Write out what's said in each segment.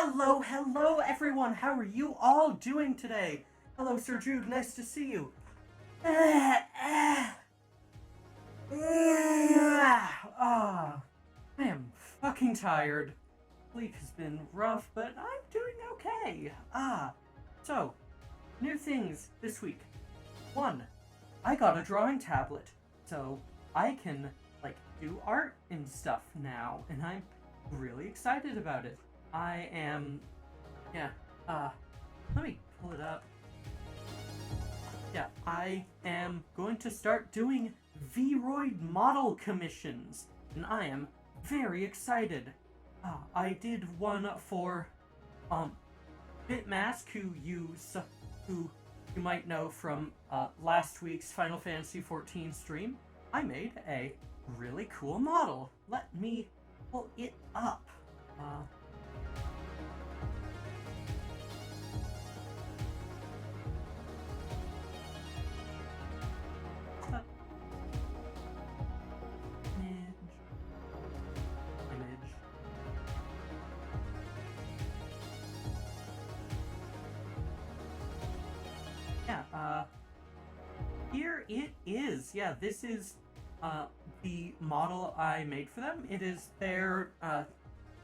Hello everyone, how are you all doing today? Hello Sir Jude, nice to see you. I am fucking tired. Sleep has been rough, but I'm doing okay. So, new things this week. 1, I got a drawing tablet, so I can, do art and stuff now, and I'm really excited about it. I am, let me pull it up. Yeah, I am going to start doing VOD model commissions, and I am very excited. I did one for, Bitmask, who you might know from, last week's Final Fantasy XIV stream. I made a really cool model. Let me pull it up. Image. Yeah, here it is. Yeah, this is, the model I made for them. It is their,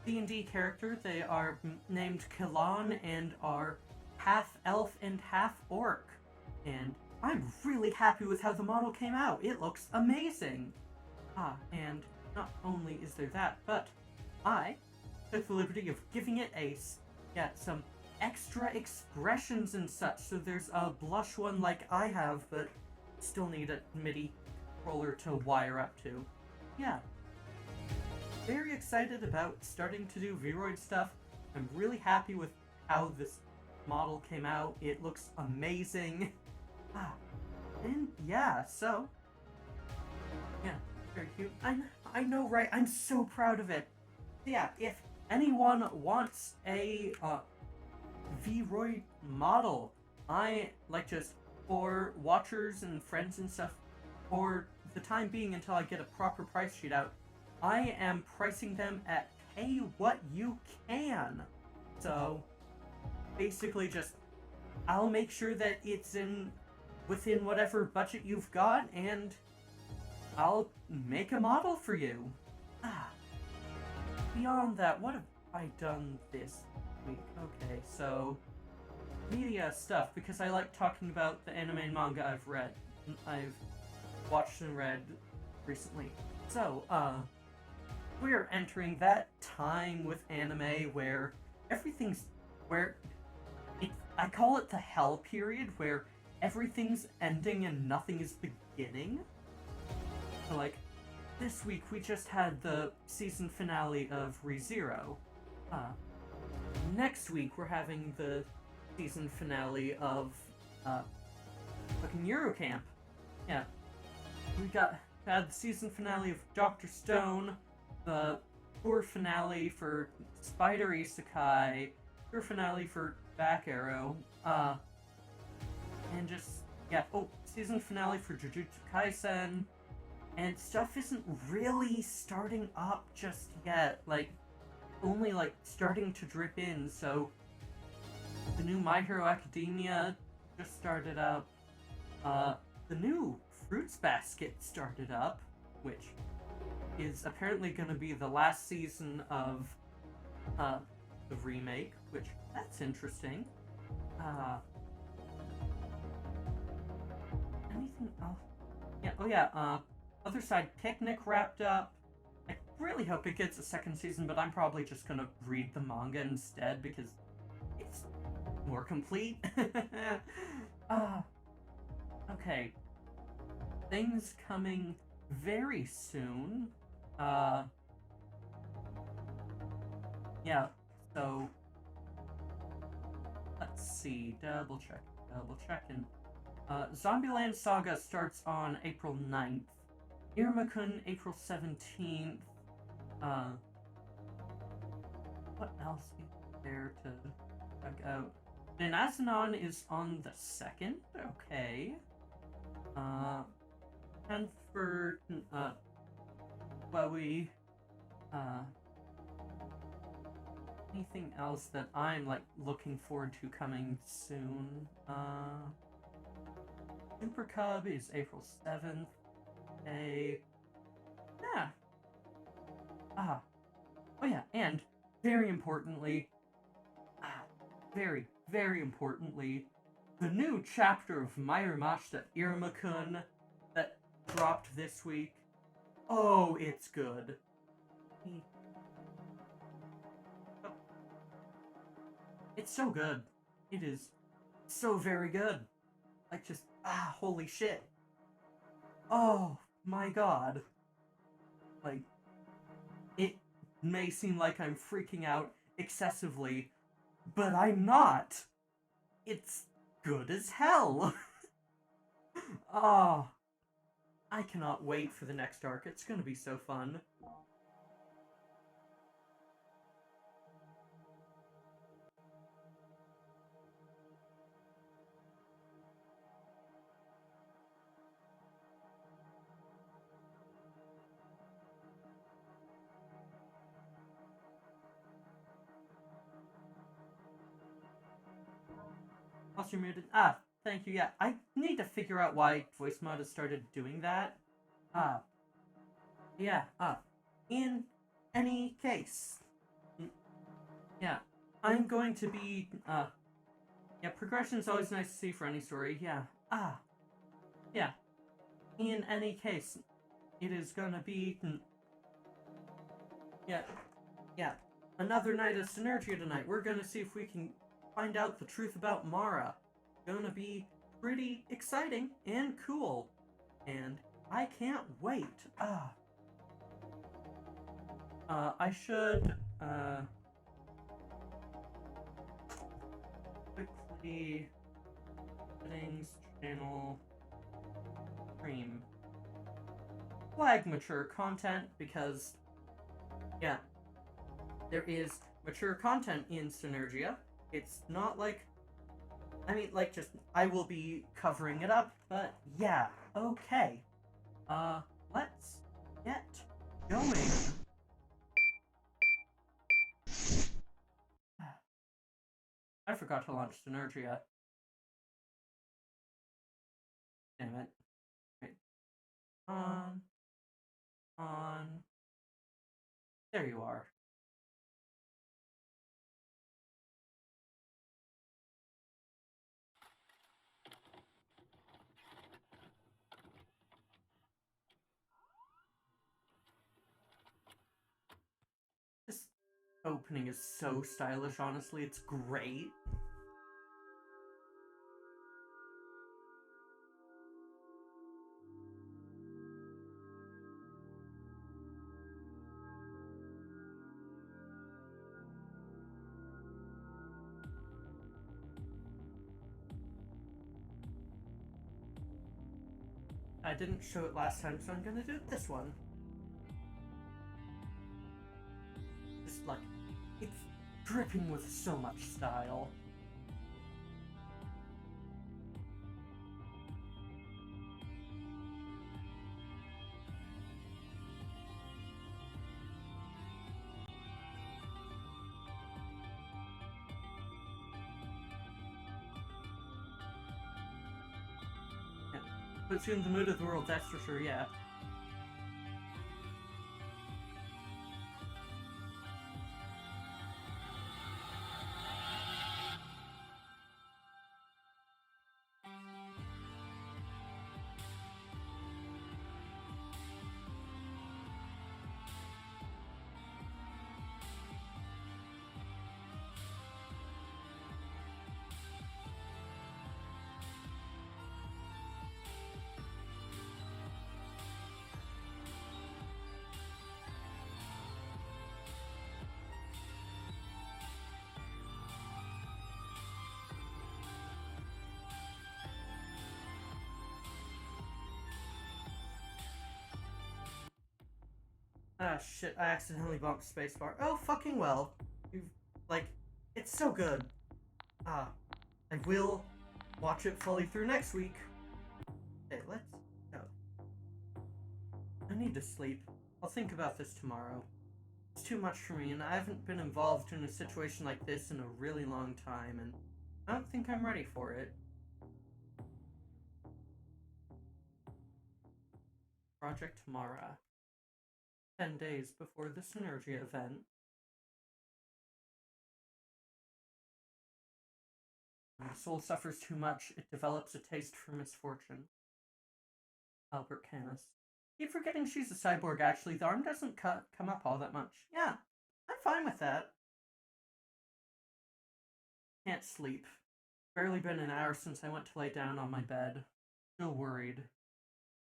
D&D character. They are named Kilan and are half elf and half orc. And I'm really happy with how the model came out. It looks amazing. And not only is there that, but I took the liberty of giving it some extra expressions and such. So there's a blush one like I have, but still need a MIDI controller to wire up to. Yeah. Very excited about starting to do VOD stuff. I'm really happy with how this model came out. It looks amazing. And yeah, so yeah, very cute. I know, right? I'm so proud of it. Yeah, if anyone wants a VOD model, just for watchers and friends and stuff, for the time being until I get a proper price sheet out, I am pricing them at pay what you can. So basically I'll make sure that it's within whatever budget you've got, and I'll make a model for you. Beyond that, what have I done this week? Okay, so media stuff, because I like talking about the anime and manga I've watched and read recently. So, we're entering that time with anime where I call it the hell period, where everything's ending and nothing is beginning. So, this week we just had the season finale of ReZero. Next week we're having the season finale of, fucking Eurocamp. Yeah. We had the season finale of Dr. Stone, the tour finale for Spider Isekai, tour finale for Back Arrow, and season finale for Jujutsu Kaisen, and stuff isn't really starting up just yet, only, starting to drip in, so the new My Hero Academia just started up, the new Fruits Basket started up, which is apparently going to be the last season of the remake, which, that's interesting. Anything else? Other Side Picnic wrapped up. I really hope it gets a second season, but I'm probably just gonna read the manga instead because it's more complete. Okay. Things coming very soon. So let's see, double checking. Zombieland Saga starts on April 9th. Irma-kun, April 17th. What else is there to check out? Ninazanon is on the 2nd, okay. And for, anything else that I'm like looking forward to coming soon? Super Cub is April 7th. Yeah. Ah. Oh yeah, and very importantly, very, very importantly, the new chapter of Mayurmashita Iruma-kun that dropped this week. Oh, it's good. It's so good. It is so very good. Like, just, holy shit. Oh, my god. Like, it may seem like I'm freaking out excessively, but I'm not. It's good as hell. Oh, I cannot wait for the next arc. It's gonna be so fun. Also muted. Thank you. Yeah, I need to figure out why voice mod has started doing that. Yeah, in any case. Yeah, I'm going to be, yeah, progression is always nice to see for any story. Yeah, yeah. In any case, it is gonna be, yeah, another night of Synergia tonight. We're gonna see if we can find out the truth about Mara. Gonna be pretty exciting and cool. And I can't wait. I should, quickly settings, channel, stream. Flag mature content because, yeah, there is mature content in Synergia. It's not like, I mean, like, just, I will be covering it up, but yeah, okay. Let's get going. I forgot to launch Synergia. Damn it. Wait. On. There you are. This opening is so stylish, honestly. It's great. I didn't show it last time, so I'm gonna do it this one. Just like, it's dripping with so much style. Yeah. Puts you in the mood of the world, that's for sure, yeah. Ah, shit, I accidentally bumped spacebar. Oh, fucking well. You've, like, it's so good. I will watch it fully through next week. Okay, let's go. I need to sleep. I'll think about this tomorrow. It's too much for me, and I haven't been involved in a situation like this in a really long time, and I don't think I'm ready for it. Project Mara. 10 days before the Synergia event. When the soul suffers too much, it develops a taste for misfortune. Albert Camus. Keep forgetting she's a cyborg, actually. The arm doesn't come up all that much. Yeah, I'm fine with that. Can't sleep. Barely been an hour since I went to lay down on my bed. Still worried.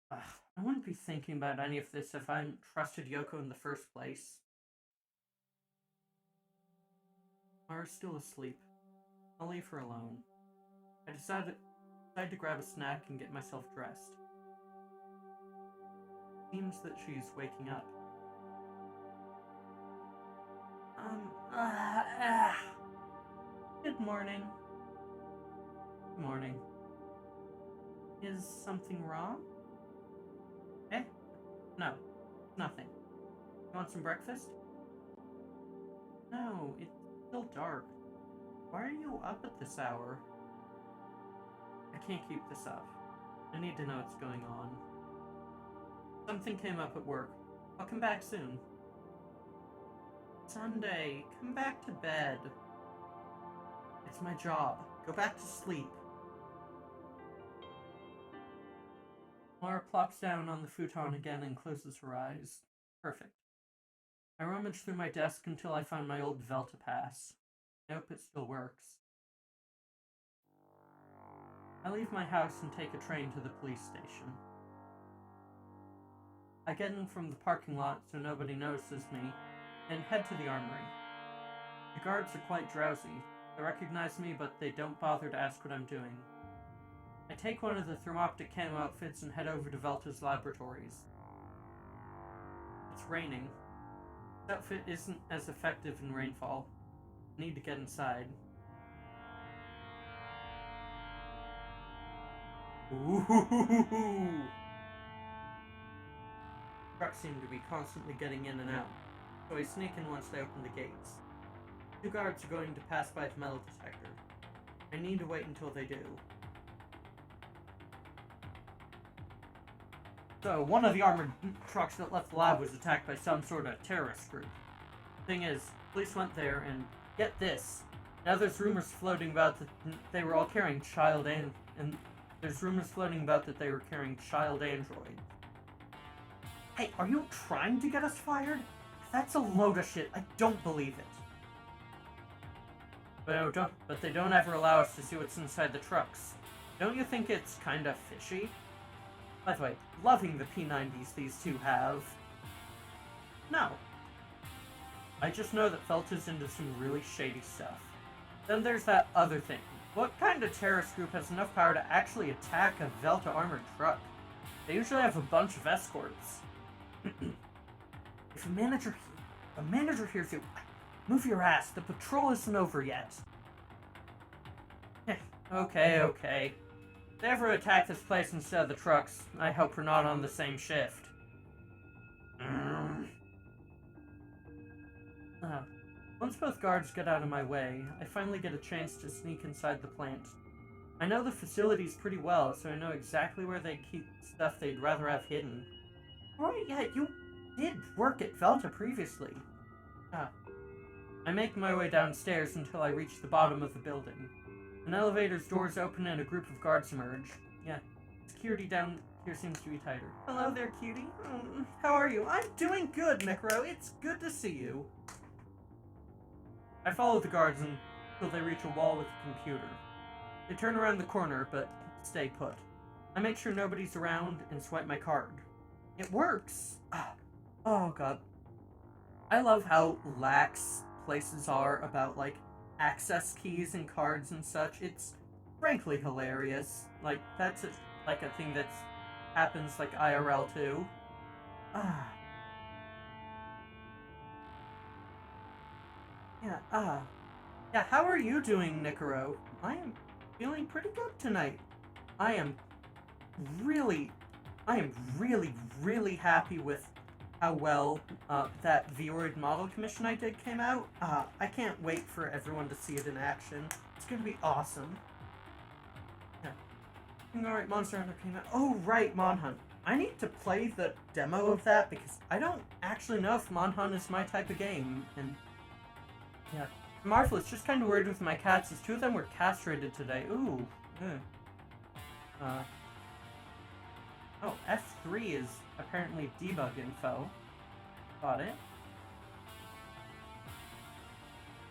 Ugh, I wouldn't be thinking about any of this if I hadn't trusted Yoko in the first place. Mara's still asleep. I'll leave her alone. I decided to grab a snack and get myself dressed. Seems that she's waking up. Good morning. Good morning. Is something wrong? Eh? No, nothing. You want some breakfast? No, it's still dark. Why are you up at this hour? I can't keep this up. I need to know what's going on. Something came up at work. I'll come back soon. Sunday, come back to bed. It's my job. Go back to sleep. Laura plops down on the futon again and closes her eyes. Perfect. I rummage through my desk until I find my old Velta pass. I hope it still works. I leave my house and take a train to the police station. I get in from the parking lot so nobody notices me, and head to the armory. The guards are quite drowsy. They recognize me, but they don't bother to ask what I'm doing. I take one of the thermoptic camo outfits and head over to Velta's laboratories. It's raining. This outfit isn't as effective in rainfall. I need to get inside. Ooh! Trucks seem to be constantly getting in and out, so I sneak in once they open the gates. 2 guards are going to pass by the metal detector. I need to wait until they do. So, one of the armored trucks that left the lab was attacked by some sort of terrorist group. Thing is, police went there and, get this, now there's rumors floating about that they were all carrying and there's rumors floating about that they were carrying child androids. Hey, are you trying to get us fired? That's a load of shit. I don't believe it. But they don't ever allow us to see what's inside the trucks. Don't you think it's kinda fishy? By the way, loving the P90s these two have. No. I just know that Velta's into some really shady stuff. Then there's that other thing. What kind of terrorist group has enough power to actually attack a Velta armored truck? They usually have a bunch of escorts. If a manager hears you, move your ass. The patrol isn't over yet. Okay. If they ever attack this place instead of the trucks, I hope we're not on the same shift. Once both guards get out of my way, I finally get a chance to sneak inside the plant. I know the facilities pretty well, so I know exactly where they keep stuff they'd rather have hidden. Right, yeah, you did work at Velta previously. I make my way downstairs until I reach the bottom of the building. An elevator's doors open and a group of guards emerge. Yeah, security down here seems to be tighter. Hello there, cutie. How are you? I'm doing good, Mikro. It's good to see you. I follow the guards until they reach a wall with a computer. They turn around the corner, but stay put. I make sure nobody's around and swipe my card. It works! Oh god. I love how lax places are about, like, access keys and cards and such. It's frankly hilarious. Like, that's a thing that happens, like, IRL too. Yeah, how are you doing, Nicaro? I am feeling pretty good tonight. I am really, really happy with how well that VOD model commission I did came out. I can't wait for everyone to see it in action. It's gonna be awesome. Yeah. Alright, Monster Hunter came out. Oh, right, Monhunt. I need to play the demo of that because I don't actually know if Monhunt is my type of game. And yeah. Marvel, it's just kind of weird with my cats, as 2 of them were castrated today. Ooh. Oh, F3 is apparently debug info. Got it.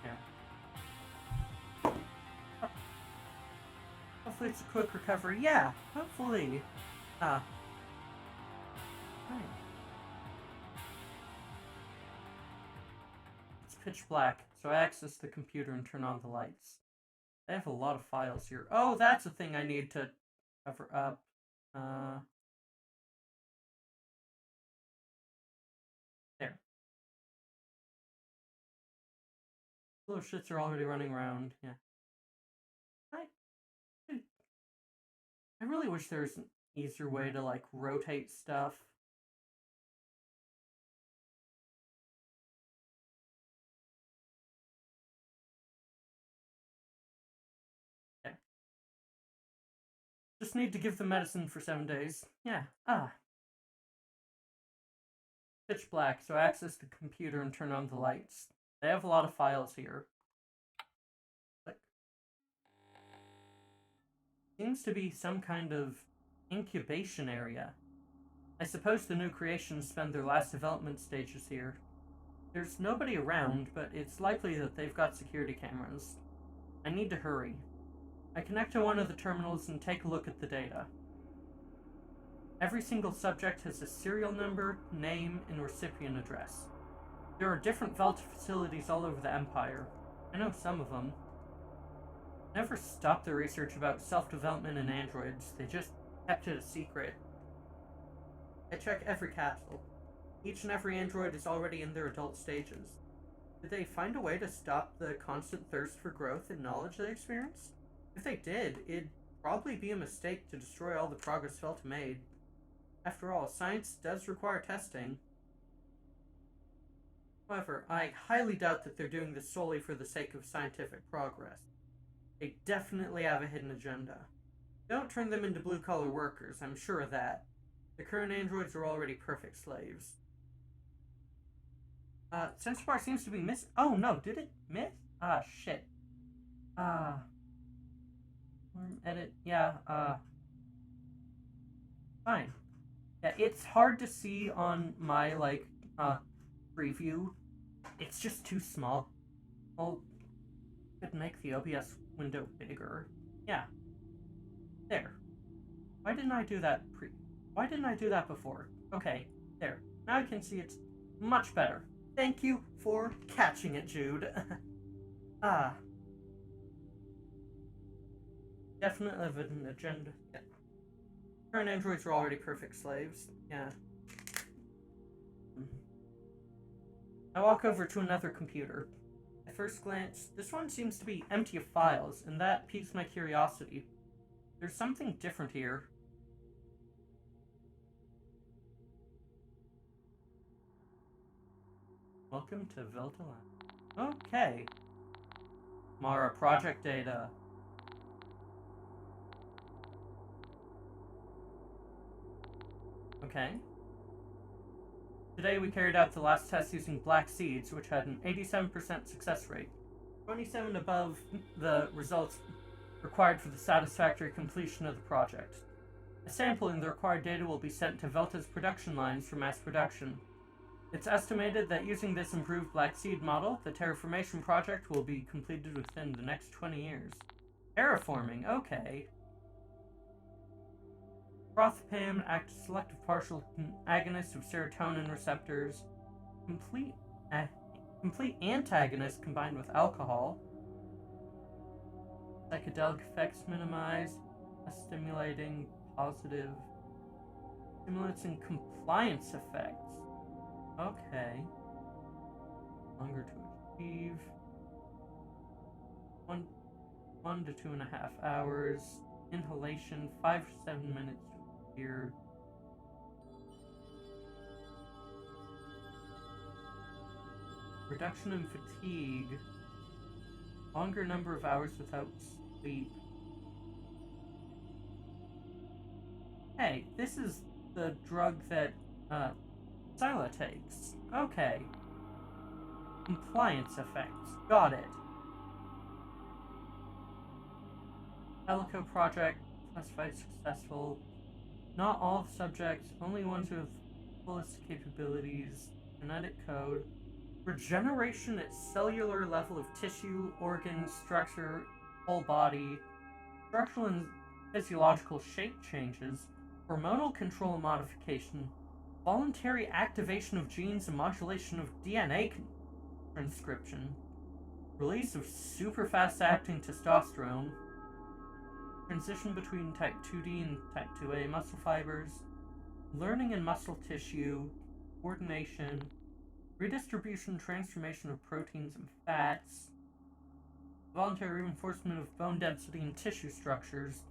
Yeah. Oh. Hopefully it's a quick recovery. Yeah, hopefully. Right. It's pitch black, so I access the computer and turn on the lights. I have a lot of files here. Oh, that's a thing I need to cover up. There. Little shits are already running around. Yeah. I really wish there was an easier way to, like, rotate stuff. Okay. Just need to give them medicine for 7 days. Yeah. Pitch black, so access the computer and turn on the lights. They have a lot of files here. Like, seems to be some kind of incubation area. I suppose the new creations spend their last development stages here. There's nobody around, but it's likely that they've got security cameras. I need to hurry. I connect to one of the terminals and take a look at the data. Every single subject has a serial number, name, and recipient address. There are different vault facilities all over the Empire. I know some of them. Never stopped the research about self-development in androids. They just kept it a secret. I check every capsule. Each and every android is already in their adult stages. Did they find a way to stop the constant thirst for growth and knowledge they experience? If they did, it'd probably be a mistake to destroy all the progress Velta made. After all, science does require testing. However, I highly doubt that they're doing this solely for the sake of scientific progress. They definitely have a hidden agenda. Don't turn them into blue-collar workers, I'm sure of that. The current androids are already perfect slaves. Sensor bar seems to be miss- Oh no, did it miss? Shit. Edit, yeah, fine. Yeah, it's hard to see on my, like, preview. It's just too small. Well, could make the OBS window bigger. Yeah. There. Why didn't I do that Why didn't I do that before? Okay, there. Now I can see it's much better. Thank you for catching it, Jude. Definitely have an agenda. Yeah. Current androids are already perfect slaves. Yeah. I walk over to another computer. At first glance, this one seems to be empty of files, and that piques my curiosity. There's something different here. Welcome to Veltaland. Okay. Mara project data. Okay. Today we carried out the last test using black seeds, which had an 87% success rate. 27 above the results required for the satisfactory completion of the project. A sample in the required data will be sent to Velta's production lines for mass production. It's estimated that using this improved black seed model, the terraformation project will be completed within the next 20 years. Terraforming, okay. Prothpam acts as selective partial agonist of serotonin receptors. Complete antagonist combined with alcohol. Psychedelic effects minimized. Stimulating positive stimulants and compliance effects. Okay. Longer to achieve. 1 to 2.5 hours. Inhalation 5 to 7 minutes. Here. Reduction in fatigue. Longer number of hours without sleep. Hey, this is the drug that, Scylla takes. Okay. Compliance effects. Got it. Calico project classified successful. Not all subjects, only ones who have fullest capabilities. Genetic code. Regeneration at cellular level of tissue, organ, structure, whole body. Structural and physiological shape changes. Hormonal control modification. Voluntary activation of genes and modulation of DNA transcription. Release of super fast acting testosterone. Transition between type 2D and type 2A muscle fibers. Learning in muscle tissue. Coordination. Redistribution, transformation of proteins and fats. Voluntary reinforcement of bone density and tissue structures.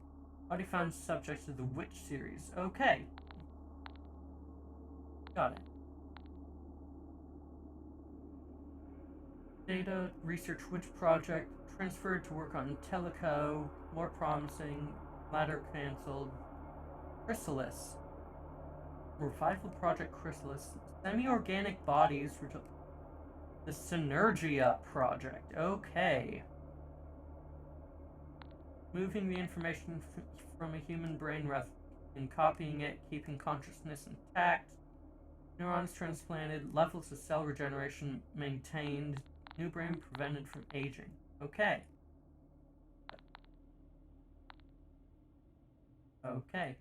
Body found subjects of the Witch series. Okay. Got it. Data, research Witch project, transferred to work on Teleco, more promising, ladder cancelled. Chrysalis. Revival project Chrysalis. Semi-organic bodies. The Synergia project. Okay. Moving the information from a human brain rather than copying it, keeping consciousness intact. Neurons transplanted, levels of cell regeneration maintained, new brain prevented from aging. Okay. Okay.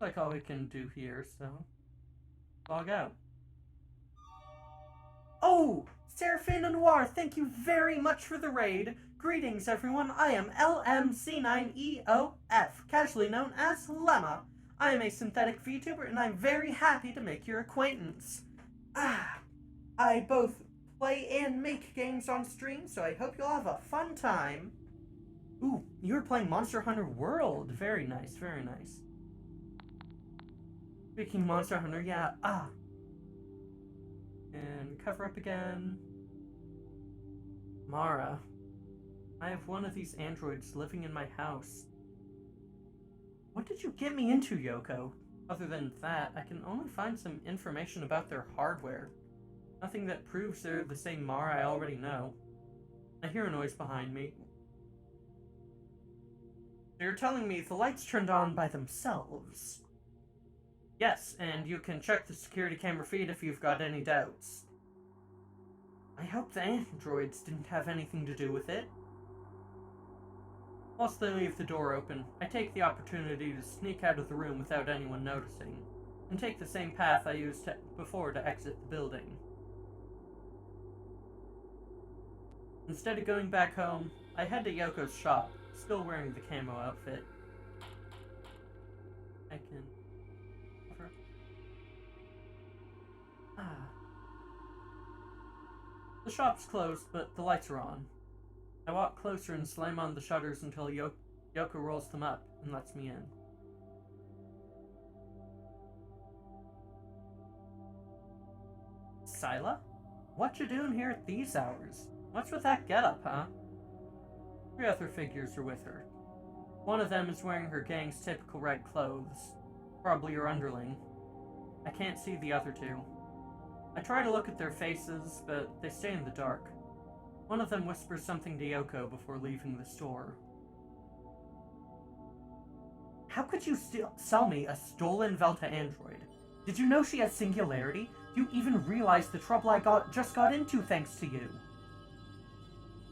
Like all we can do here, so log out. Oh! Seraphine and Noir, thank you very much for the raid. Greetings, everyone. I am LMC9EOF, casually known as Lemma. I am a synthetic VTuber, and I'm very happy to make your acquaintance. I both play and make games on stream, so I hope you'll have a fun time. Ooh, you were playing Monster Hunter World. Very nice, very nice. Speaking of Monster Hunter, yeah, and cover up again. Mara, I have one of these androids living in my house. What did you get me into, Yoko? Other than that, I can only find some information about their hardware. Nothing that proves they're the same Mara I already know. I hear a noise behind me. You're telling me the lights turned on by themselves? Yes, and you can check the security camera feed if you've got any doubts. I hope the androids didn't have anything to do with it. Whilst they leave the door open, I take the opportunity to sneak out of the room without anyone noticing, and take the same path I used before to exit the building. Instead of going back home, I head to Yoko's shop, still wearing the camo outfit. I can... The shop's closed, but the lights are on. I walk closer and slam on the shutters until Yoko rolls them up and lets me in. Scylla? What you doing here at these hours? What's with that getup, huh? 3 other figures are with her. One of them is wearing her gang's typical red clothes. Probably her underling. I can't see the other 2. I try to look at their faces, but they stay in the dark. One of them whispers something to Yoko before leaving the store. How could you sell me a stolen Velta android? Did you know she has singularity? Do you even realize the trouble I just got into thanks to you?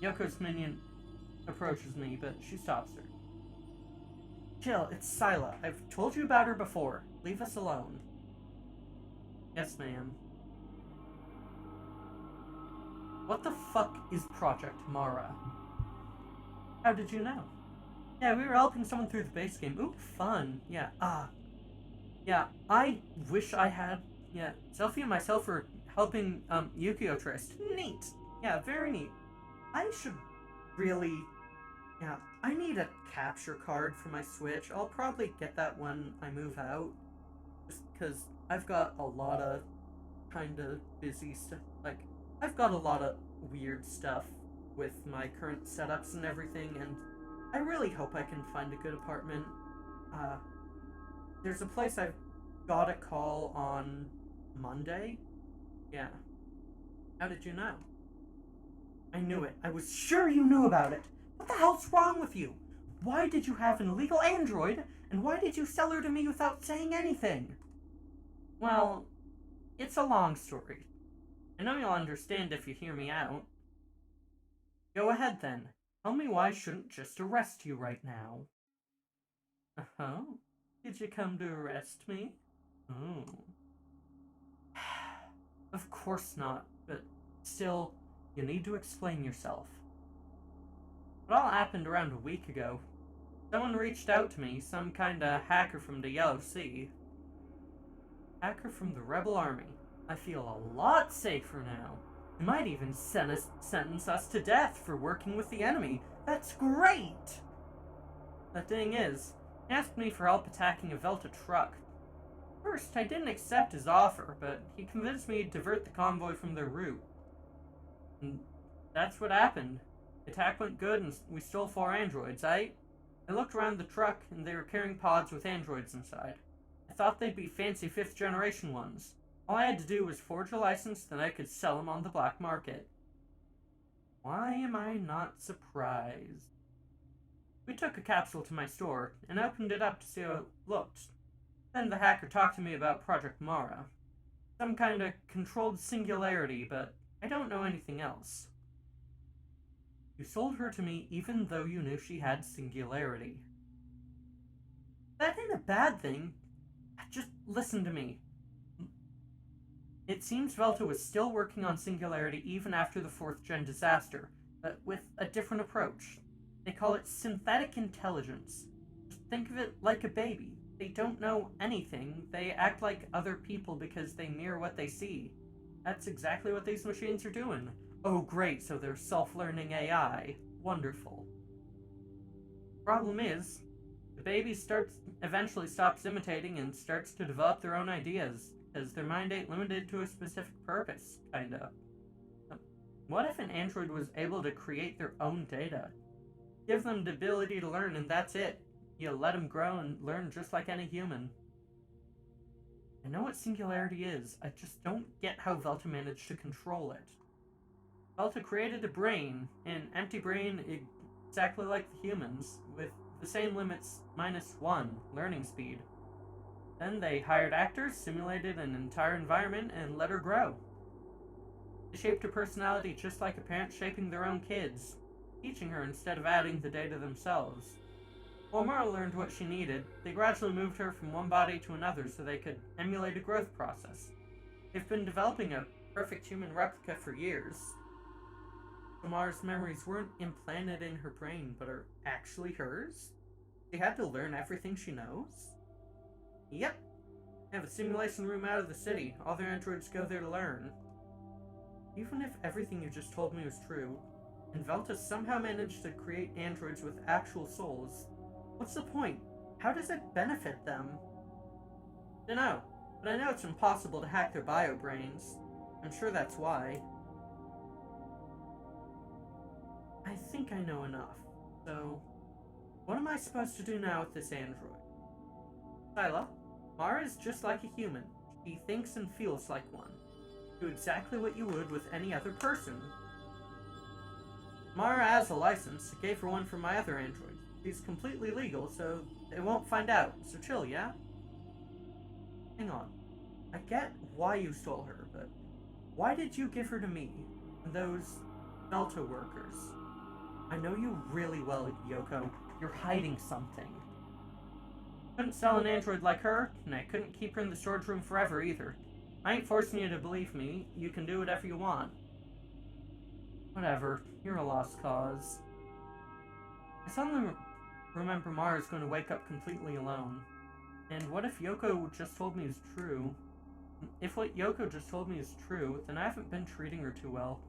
Yoko's minion approaches me, but she stops her. Chill, it's Scylla. I've told you about her before. Leave us alone. Yes, ma'am. What the fuck is Project Mara? How did you know? Yeah, we were helping someone through the base game. Ooh, fun. Yeah, yeah, I wish I had... Yeah, Selfie and myself were helping, Yukio Trist. Neat. Yeah, very neat. I should really Yeah, I need a capture card for my Switch. I'll probably get that when I move out. Just because I've got a lot of kind of busy stuff. Like, I've got a lot of weird stuff with my current setups and everything, and I really hope I can find a good apartment. Uh, there's a place I've got a call on Monday. Yeah. How did you know? I knew it. I was sure you knew about it. What the hell's wrong with you? Why did you have an illegal android, and why did you sell her to me without saying anything? Well, it's a long story. I know you'll understand if you hear me out. Go ahead then. Tell me why I shouldn't just arrest you right now. Uh-huh. Did you come to arrest me? Oh. Of course not, but still, you need to explain yourself. It all happened around a week ago. Someone reached out to me, some kinda hacker from the Yellow Sea. Hacker from the Rebel Army. I feel a lot safer now. They might even sentence us to death for working with the enemy. That's great! The thing is, he asked me for help attacking a Velta truck. First, I didn't accept his offer, but he convinced me to divert the convoy from their route. And that's what happened. The attack went good and we stole 4 androids, I looked around the truck and they were carrying pods with androids inside. I thought they'd be fancy 5th generation ones. All I had to do was forge a license, then I could sell them on the black market. Why am I not surprised? We took a capsule to my store and opened it up to see how it looked. Then the hacker talked to me about Project Mara. Some kind of controlled singularity, but I don't know anything else. You sold her to me even though you knew she had singularity. That ain't a bad thing. Just listen to me. It seems Velta was still working on singularity even after the 4th gen disaster, but with a different approach. They call it synthetic intelligence. Just think of it like a baby. They don't know anything. They act like other people because they mirror what they see. That's exactly what these machines are doing. Oh great, so they're self-learning AI. Wonderful. Problem is, the baby eventually stops imitating and starts to develop their own ideas, because their mind ain't limited to a specific purpose, kinda. What if an android was able to create their own data? Give them the ability to learn and that's it. You let them grow and learn just like any human. I know what singularity is, I just don't get how Velta managed to control it. Velta created a brain, an empty brain exactly like the humans, with the same limits -1 learning speed. Then they hired actors, simulated an entire environment, and let her grow. They shaped her personality just like a parent shaping their own kids, teaching her instead of adding the data themselves. While Mara learned what she needed, they gradually moved her from one body to another so they could emulate a growth process. They've been developing a perfect human replica for years. Mara's memories weren't implanted in her brain, but are actually hers? She had to learn everything she knows? Yep. They have a simulation room out of the city. All their androids go there to learn. Even if everything you just told me was true, and Velta somehow managed to create androids with actual souls, what's the point? How does it benefit them? Dunno, but I know it's impossible to hack their bio brains. I'm sure that's why. I think I know enough. So, what am I supposed to do now with this android? Scylla, Mara is just like a human. She thinks and feels like one. Do exactly what you would with any other person. Mara has a license. I gave her one for my other android. She's completely legal, so they won't find out. So chill, yeah? Hang on. I get why you stole her, but why did you give her to me and those Velta workers? I know you really well, Yoko. You're hiding something. Couldn't sell an android like her, and I couldn't keep her in the storage room forever either. I ain't forcing you to believe me. You can do whatever you want. Whatever. You're a lost cause. I suddenly remember Mara's going to wake up completely alone. And what if Yoko just told me is true? If what Yoko just told me is true, then I haven't been treating her too well.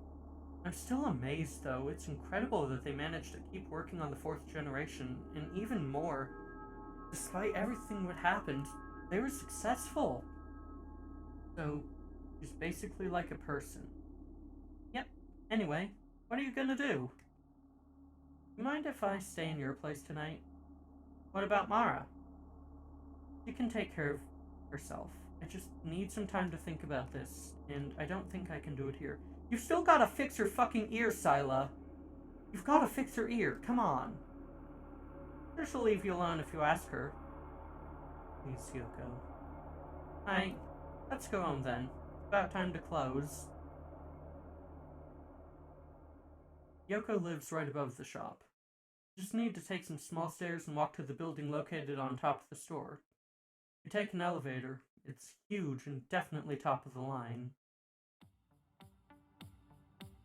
I'm still amazed, though. It's incredible that they managed to keep working on the 4th generation, and even more, despite everything that happened, they were successful. So, she's basically like a person. Yep. Anyway, what are you gonna do? You mind if I stay in your place tonight? What about Mara? She can take care of herself. I just need some time to think about this, and I don't think I can do it here. You've still gotta fix her fucking ear, Scylla. You've gotta fix her ear, come on. Sure, she'll leave you alone if you ask her. Please, Yoko. Let's go home then. It's about time to close. Yoko lives right above the shop. You just need to take some small stairs and walk to the building located on top of the store. You take an elevator. It's huge and definitely top of the line.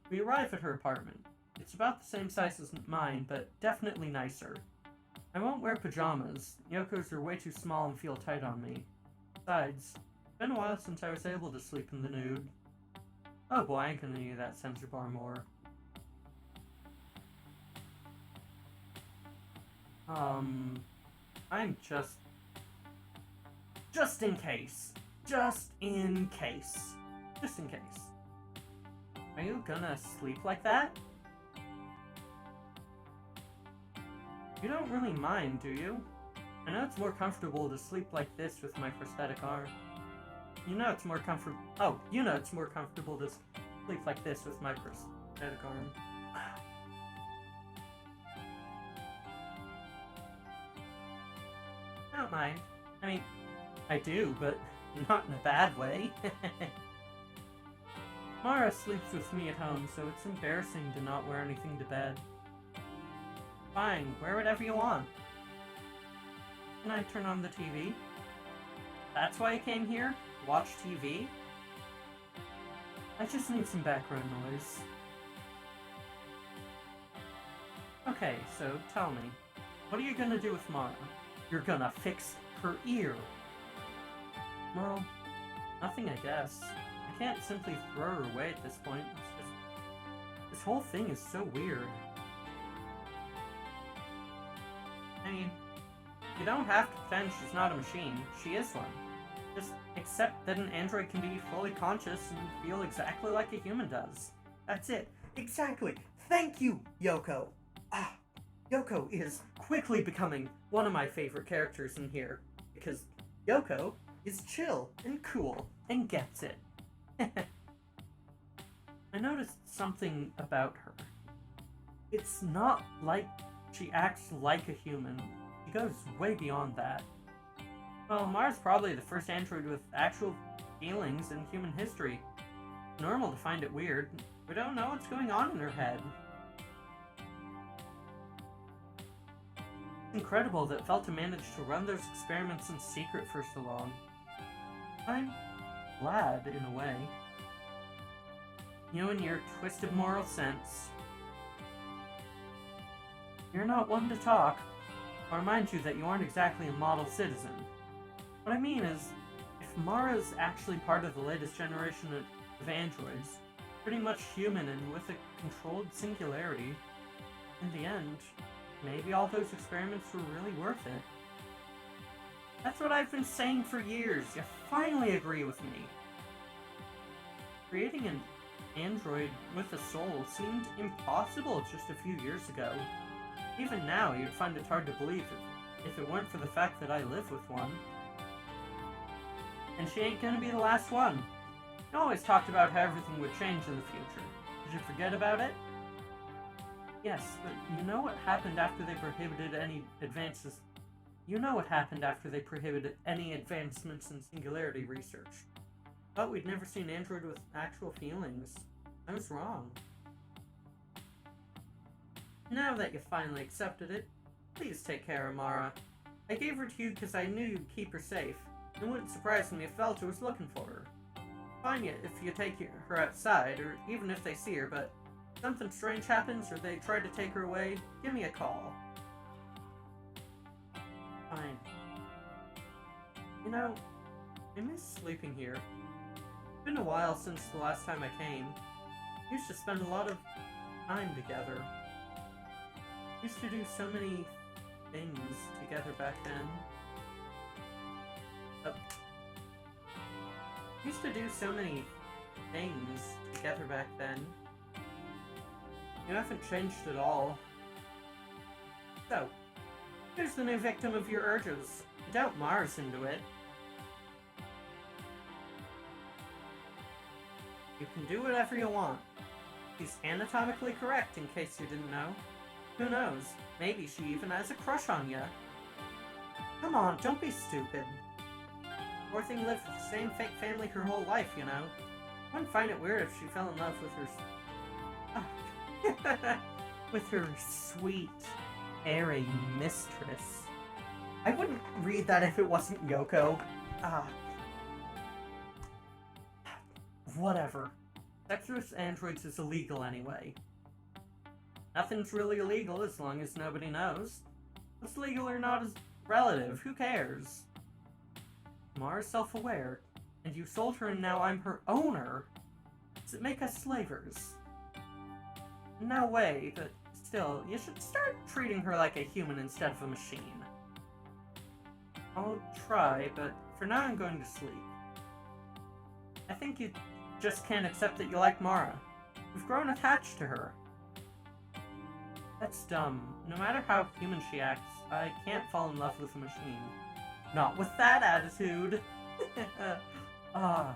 We arrive at her apartment. It's about the same size as mine, but definitely nicer. I won't wear pajamas. Yoko's are way too small and feel tight on me. Besides, it's been a while since I was able to sleep in the nude. Oh boy, I'm gonna need that sensor bar more. I'm just in case. Just in case. Just in case. Are you gonna sleep like that? You don't really mind, do you? I know it's more comfortable to sleep like this with my prosthetic arm. You know it's more comfortable to sleep like this with my prosthetic arm. I don't mind. I mean, I do, but not in a bad way. Mara sleeps with me at home, so it's embarrassing to not wear anything to bed. Fine, wear whatever you want. Can I turn on the TV? That's why I came here? Watch TV? I just need some background noise. Okay, so tell me, what are you gonna do with Mara? You're gonna fix her ear. Well, nothing, I guess. I can't simply throw her away at this point. It's just... this whole thing is so weird. I mean, you don't have to pretend she's not a machine. She is one. Just accept that an android can be fully conscious and feel exactly like a human does. That's it. Exactly. Thank you, Yoko. Yoko is quickly becoming one of my favorite characters in here, because Yoko is chill and cool and gets it. I noticed something about her. It's not like she acts like a human. She goes way beyond that. Well, Mara's probably the first android with actual feelings in human history. It's normal to find it weird. We don't know what's going on in her head. It's incredible that Velta managed to run those experiments in secret for so long. I'm glad, in a way. You and your twisted moral sense. You're not one to talk. I'll remind you that you aren't exactly a model citizen. What I mean is, if Mara's actually part of the latest generation of androids, pretty much human and with a controlled singularity, in the end, maybe all those experiments were really worth it. That's what I've been saying for years. You finally agree with me. Creating an android with a soul seemed impossible just a few years ago. Even now, you'd find it hard to believe if it weren't for the fact that I live with one. And she ain't gonna be the last one. You always talked about how everything would change in the future. Did you forget about it? Yes, but you know what happened after they prohibited any advances? You know what happened after they prohibited any advancements in singularity research. Thought we'd never see an android with actual feelings. I was wrong. Now that you finally accepted it, please take care of Mara. I gave her to you because I knew you'd keep her safe. It wouldn't surprise me if Velta was looking for her. Fine if you take her outside, or even if they see her, but if something strange happens or they try to take her away, give me a call. Fine. You know, I miss sleeping here. It's been a while since the last time I came. We used to spend a lot of time together. We used to do so many things together back then. We used to do so many things together back then. You haven't changed at all. So, here's the new victim of your urges. I doubt Mara's into it. You can do whatever you want. She's anatomically correct, in case you didn't know. Who knows? Maybe she even has a crush on you. Come on, don't be stupid. Poor thing lived with the same fake family her whole life, you know. I wouldn't find it weird if she fell in love with her... with her sweet, airy mistress. I wouldn't read that if it wasn't Yoko. Whatever. Sex with androids is illegal anyway. Nothing's really illegal as long as nobody knows. What's legal or not is relative. Who cares? Mara's self-aware, and you sold her and now I'm her owner. Does it make us slavers? No way, but still, you should start treating her like a human instead of a machine. I'll try, but for now I'm going to sleep. I think you just can't accept that you like Mara. You've grown attached to her. That's dumb. No matter how human she acts, I can't fall in love with a machine. Not with that attitude! The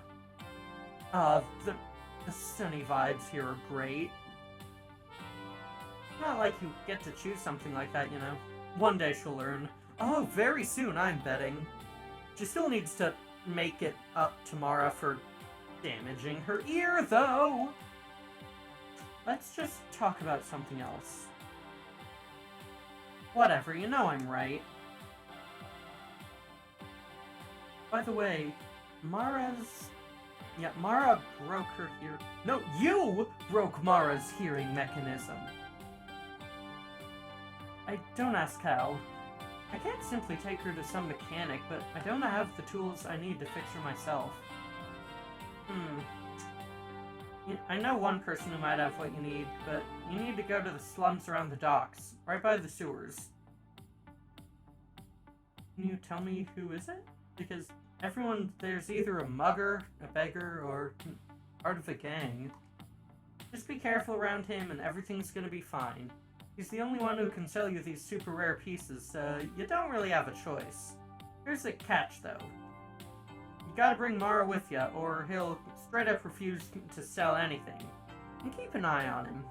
sunny vibes here are great. Not like you get to choose something like that, you know. One day she'll learn. Oh, very soon, I'm betting. She still needs to make it up to Mara for damaging her ear, though! Let's just talk about something else. Whatever, you know I'm right. By the way, Mara broke her hearing... No, you broke Mara's hearing mechanism! I don't ask how. I can't simply take her to some mechanic, but I don't have the tools I need to fix her myself. I know one person who might have what you need, but you need to go to the slums around the docks, right by the sewers. Can you tell me who is it? Because everyone there's either a mugger, a beggar, or part of a gang. Just be careful around him and everything's gonna be fine. He's the only one who can sell you these super rare pieces, so you don't really have a choice. Here's the catch, though. You gotta bring Mara with you, or he'll straight up refuse to sell anything. And keep an eye on him.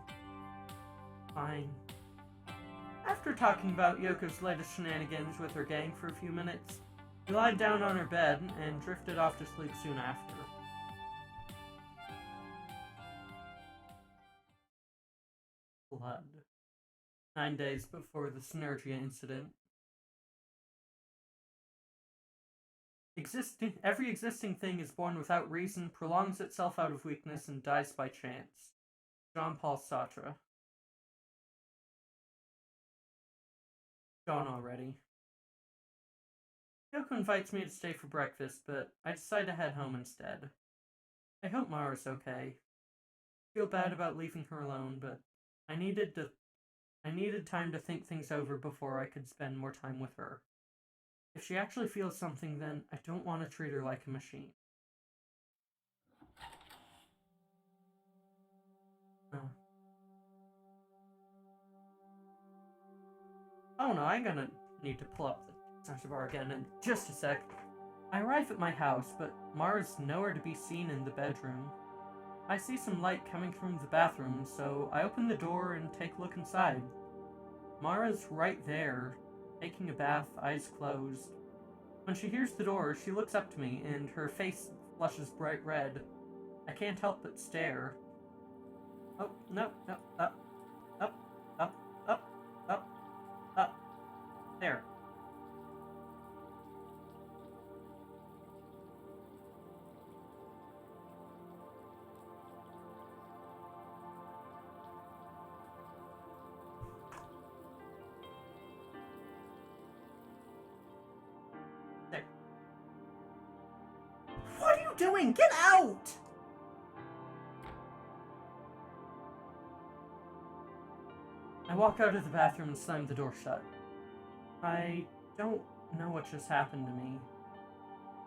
Fine. After talking about Yoko's latest shenanigans with her gang for a few minutes, he lied down on her bed and drifted off to sleep soon after. Blood. 9 days before the Synergia incident. Every existing thing is born without reason, prolongs itself out of weakness, and dies by chance. Jean-Paul Sartre. Gone already. Yoko invites me to stay for breakfast, but I decide to head home instead. I hope Mara's okay. I feel bad about leaving her alone, but I needed time to think things over before I could spend more time with her. If she actually feels something, then I don't want to treat her like a machine. Oh no, I'm gonna need to pull up the search bar again in just a sec. I arrive at my house, but Mara's nowhere to be seen in the bedroom. I see some light coming from the bathroom, so I open the door and take a look inside. Mara's right there, taking a bath, eyes closed. When she hears the door, she looks up to me, and her face flushes bright red. I can't help but stare. Oh, no, up, up, up, up, up, up. There. What are you doing? Get out! I walk out of the bathroom and slam the door shut. I don't know what just happened to me.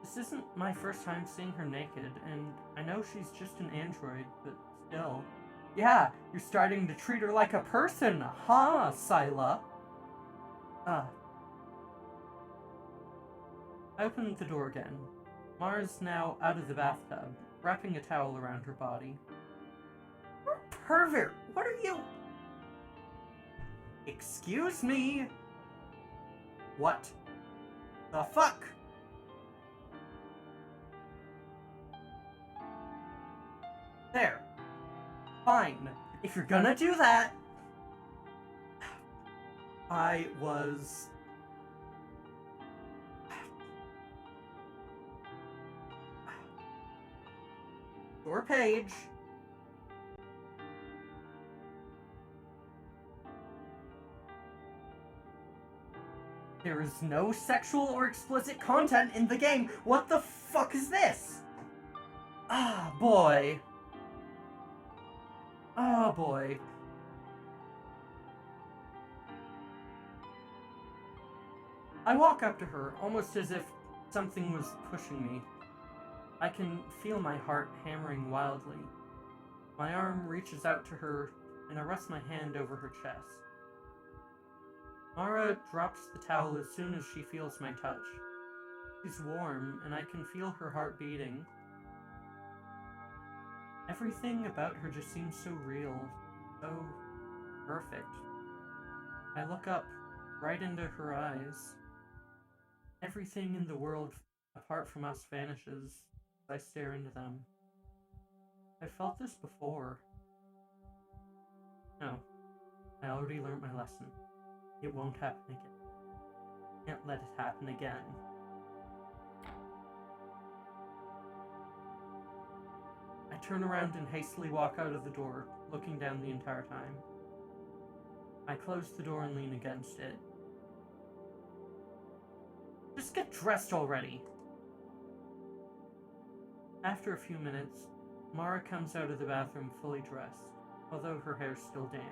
This isn't my first time seeing her naked, and I know she's just an android, but still. Yeah, you're starting to treat her like a person, huh, Scylla? I opened the door again. Mara's now out of the bathtub, wrapping a towel around her body. You're a pervert! What are you... Excuse me? What the fuck? There. Fine. If you're gonna do that... I was... Your page. There is no sexual or explicit content in the game. What the fuck is this? Ah, boy. Oh, boy. I walk up to her, almost as if something was pushing me. I can feel my heart hammering wildly. My arm reaches out to her, and I rest my hand over her chest. Mara drops the towel as soon as she feels my touch. She's warm, and I can feel her heart beating. Everything about her just seems so real, so perfect. I look up, right into her eyes. Everything in the world apart from us vanishes as I stare into them. I felt this before. No, I already learned my lesson. It won't happen again. Can't let it happen again. I turn around and hastily walk out of the door, looking down the entire time. I close the door and lean against it. Just get dressed already! After a few minutes, Mara comes out of the bathroom fully dressed, although her hair's still damp.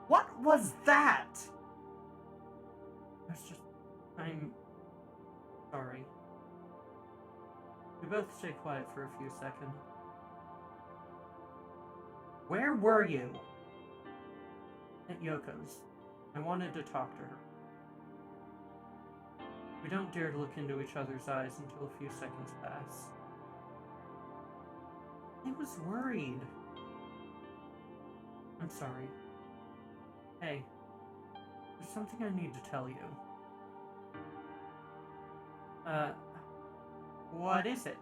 What was that? I'm sorry. We both stay quiet for a few seconds. Where were you? At Yoko's. I wanted to talk to her. We don't dare to look into each other's eyes until a few seconds pass. I was worried. I'm sorry. Hey, there's something I need to tell you. What is it?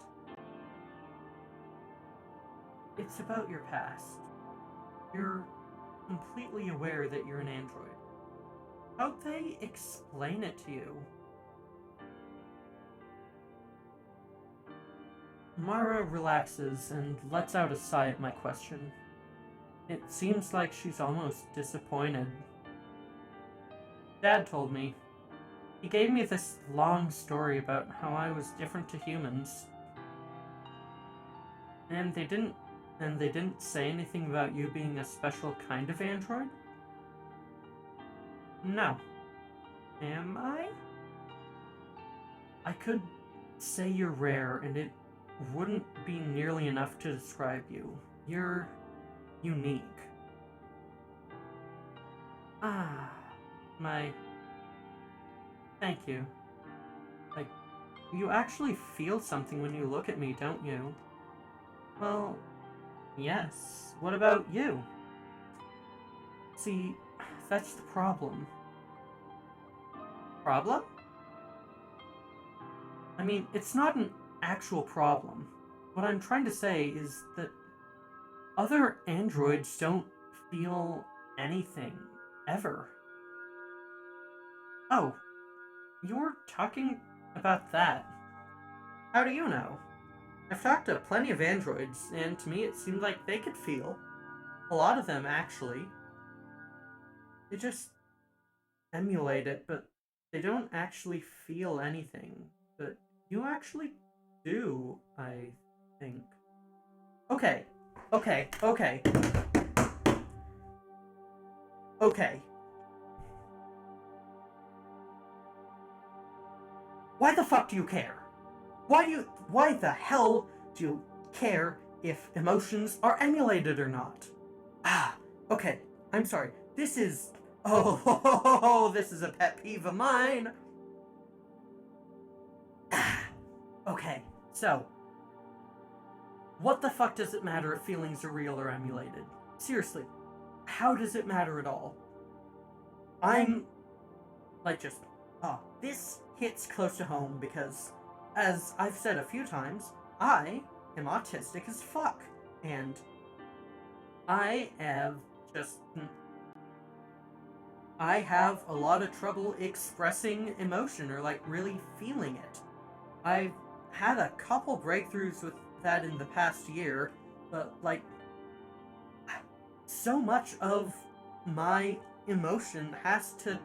It's about your past. You're completely aware that you're an android. How'd they explain it to you? Mara relaxes and lets out a sigh at my question. It seems like she's almost disappointed. Dad told me. He gave me this long story about how I was different to humans. And they didn't say anything about you being a special kind of android? No. Am I? I could say you're rare, and it wouldn't be nearly enough to describe you. You're unique. Thank you. Like, you actually feel something when you look at me, don't you? Well, yes. What about you? See, that's the problem. Problem? I mean, it's not an actual problem. What I'm trying to say is that other androids don't feel anything, ever. Oh, you're talking about that. How do you know? I've talked to plenty of androids, and to me it seemed like they could feel. A lot of them, actually. They just emulate it, but they don't actually feel anything. But you actually do, I think. Okay. Okay. Why the fuck do you care? Why the hell do you care if emotions are emulated or not? Okay, I'm sorry. This is... Oh, this is a pet peeve of mine. Okay, so... what the fuck does it matter if feelings are real or emulated? Seriously, how does it matter at all? This hits close to home because, as I've said a few times, I am autistic as fuck. And I have a lot of trouble expressing emotion or, like, really feeling it. I've had a couple breakthroughs with that in the past year, but, like, so much of my emotion has to,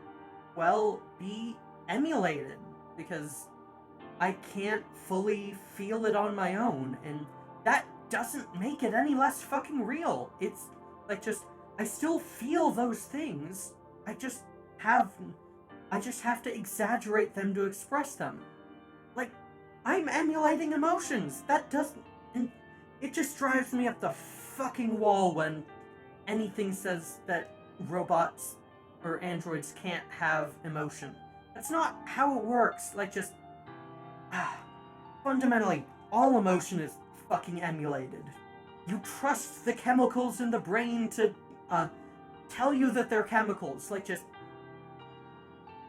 well, be emulated because I can't fully feel it on my own, and that doesn't make it any less fucking real. It's like, I still feel those things. I just have to exaggerate them to express them. Like, I'm emulating emotions. That doesn't... it just drives me up the fucking wall when anything says that robots or androids can't have emotion. That's not how it works. Like, fundamentally, all emotion is fucking emulated. You trust the chemicals in the brain to, tell you that they're chemicals. Like,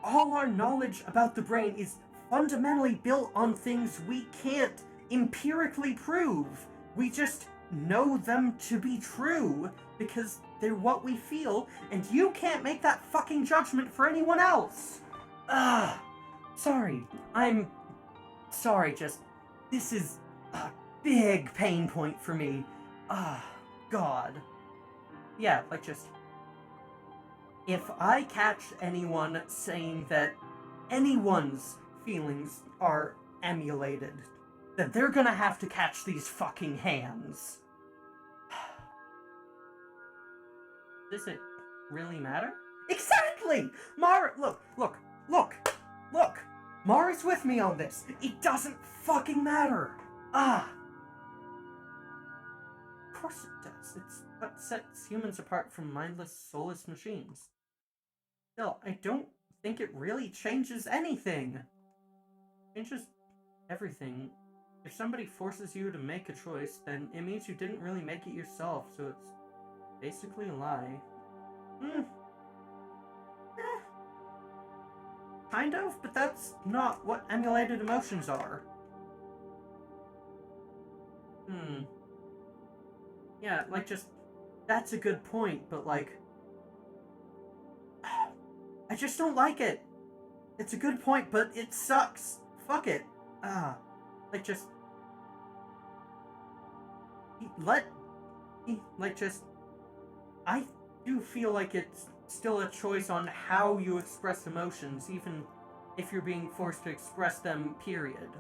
all our knowledge about the brain is fundamentally built on things we can't empirically prove. We just know them to be true because they're what we feel, and you can't make that fucking judgment for anyone else. Sorry. I'm sorry, this is a big pain point for me. God. Yeah, if I catch anyone saying that anyone's feelings are emulated, then they're gonna have to catch these fucking hands. Does it really matter? Exactly! Mara, look! Mara's with me on this. It doesn't fucking matter. Of course it does. It's what sets humans apart from mindless, soulless machines. Still, I don't think it really changes anything. It changes everything. If somebody forces you to make a choice, then it means you didn't really make it yourself, so it's basically a lie. Kind of, but that's not what emulated emotions are. Yeah, that's a good point, but, I just don't like it. It's a good point, but it sucks. Fuck it. I do feel like it's still a choice on how you express emotions, even if you're being forced to express them, period.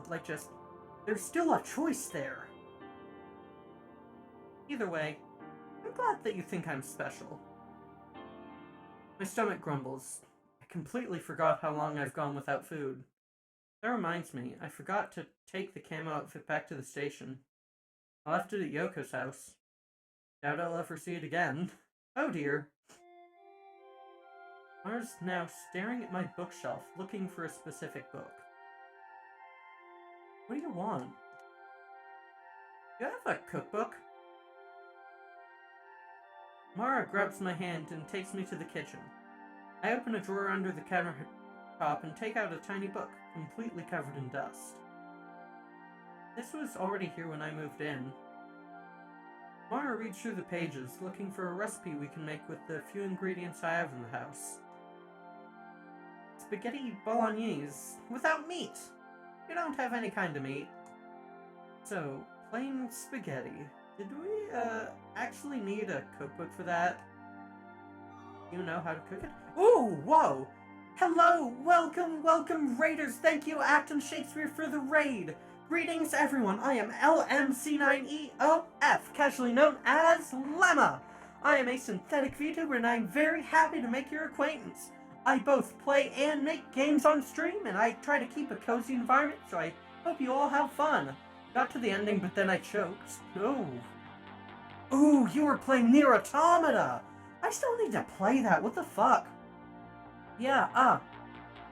There's still a choice there. Either way, I'm glad that you think I'm special. My stomach grumbles. I completely forgot how long I've gone without food. That reminds me, I forgot to take the camo outfit back to the station. I left it at Yoko's house. Doubt I'll ever see it again. Oh dear. Mara's now staring at my bookshelf, looking for a specific book. What do you want? Do you have a cookbook? Mara grabs my hand and takes me to the kitchen. I open a drawer under the countertop and take out a tiny book, completely covered in dust. This was already here when I moved in. Mara reads through the pages, looking for a recipe we can make with the few ingredients I have in the house. Spaghetti bolognese, without meat! You don't have any kind of meat. So, plain spaghetti. Did we, actually need a cookbook for that? You know how to cook it? Ooh, whoa! Hello, welcome, raiders! Thank you, Acton Shakespeare, for the raid! Greetings, everyone! I am LMC9EOF, casually known as Lemma! I am a synthetic VTuber and I am very happy to make your acquaintance. I both play and make games on stream, and I try to keep a cozy environment, so I hope you all have fun. Got to the ending, but then I choked. Oh. Ooh, you were playing Nier Automata! I still need to play that, what the fuck? Yeah,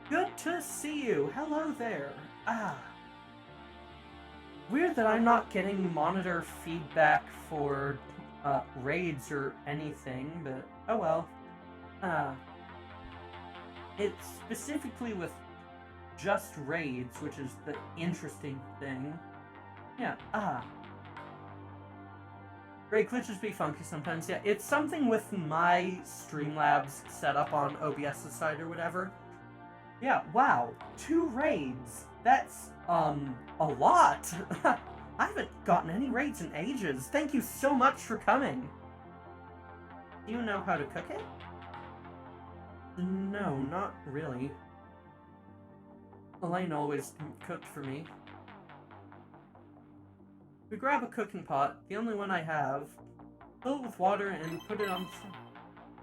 good to see you. Hello there. Weird that I'm not getting monitor feedback for raids or anything, but oh well. It's specifically with just raids, which is the interesting thing. Yeah, raid glitches be funky sometimes. Yeah, it's something with my Streamlabs setup on OBS's side or whatever. Yeah, wow, 2 raids. That's, a lot. I haven't gotten any raids in ages. Thank you so much for coming. Do you know how to cook it? No, not really. Elaine always cooked for me. We grab a cooking pot, the only one I have, fill it with water, and put it on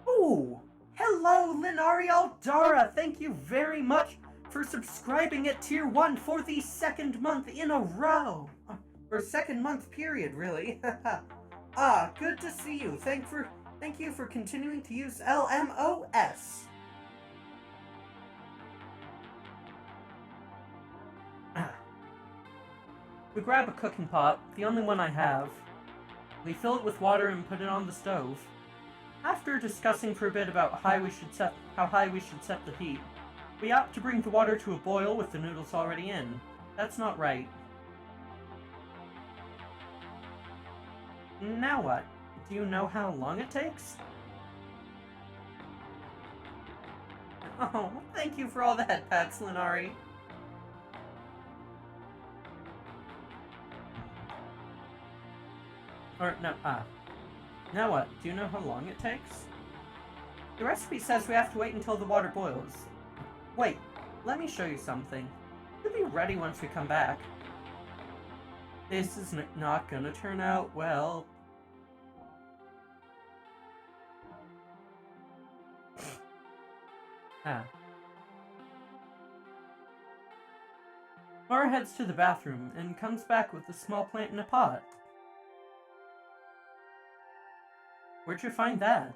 the... Ooh! Hello, Linarial Dara! Thank you very much for subscribing at Tier 1 for the 2nd month in a row! Or 2nd month period, really. Good to see you. Thank you for continuing to use LMOS. We grab a cooking pot, the only one I have. We fill it with water and put it on the stove. After discussing for a bit about how high we should set the heat, we opt to bring the water to a boil with the noodles already in. That's not right. Now what? Do you know how long it takes? Oh, thank you for all that, Pats Linari. Or, no, now what? Do you know how long it takes? The recipe says we have to wait until the water boils. Wait, let me show you something. It'll be ready once we come back. This is not gonna turn out well. Mara heads to the bathroom and comes back with a small plant in a pot. Where'd you find that?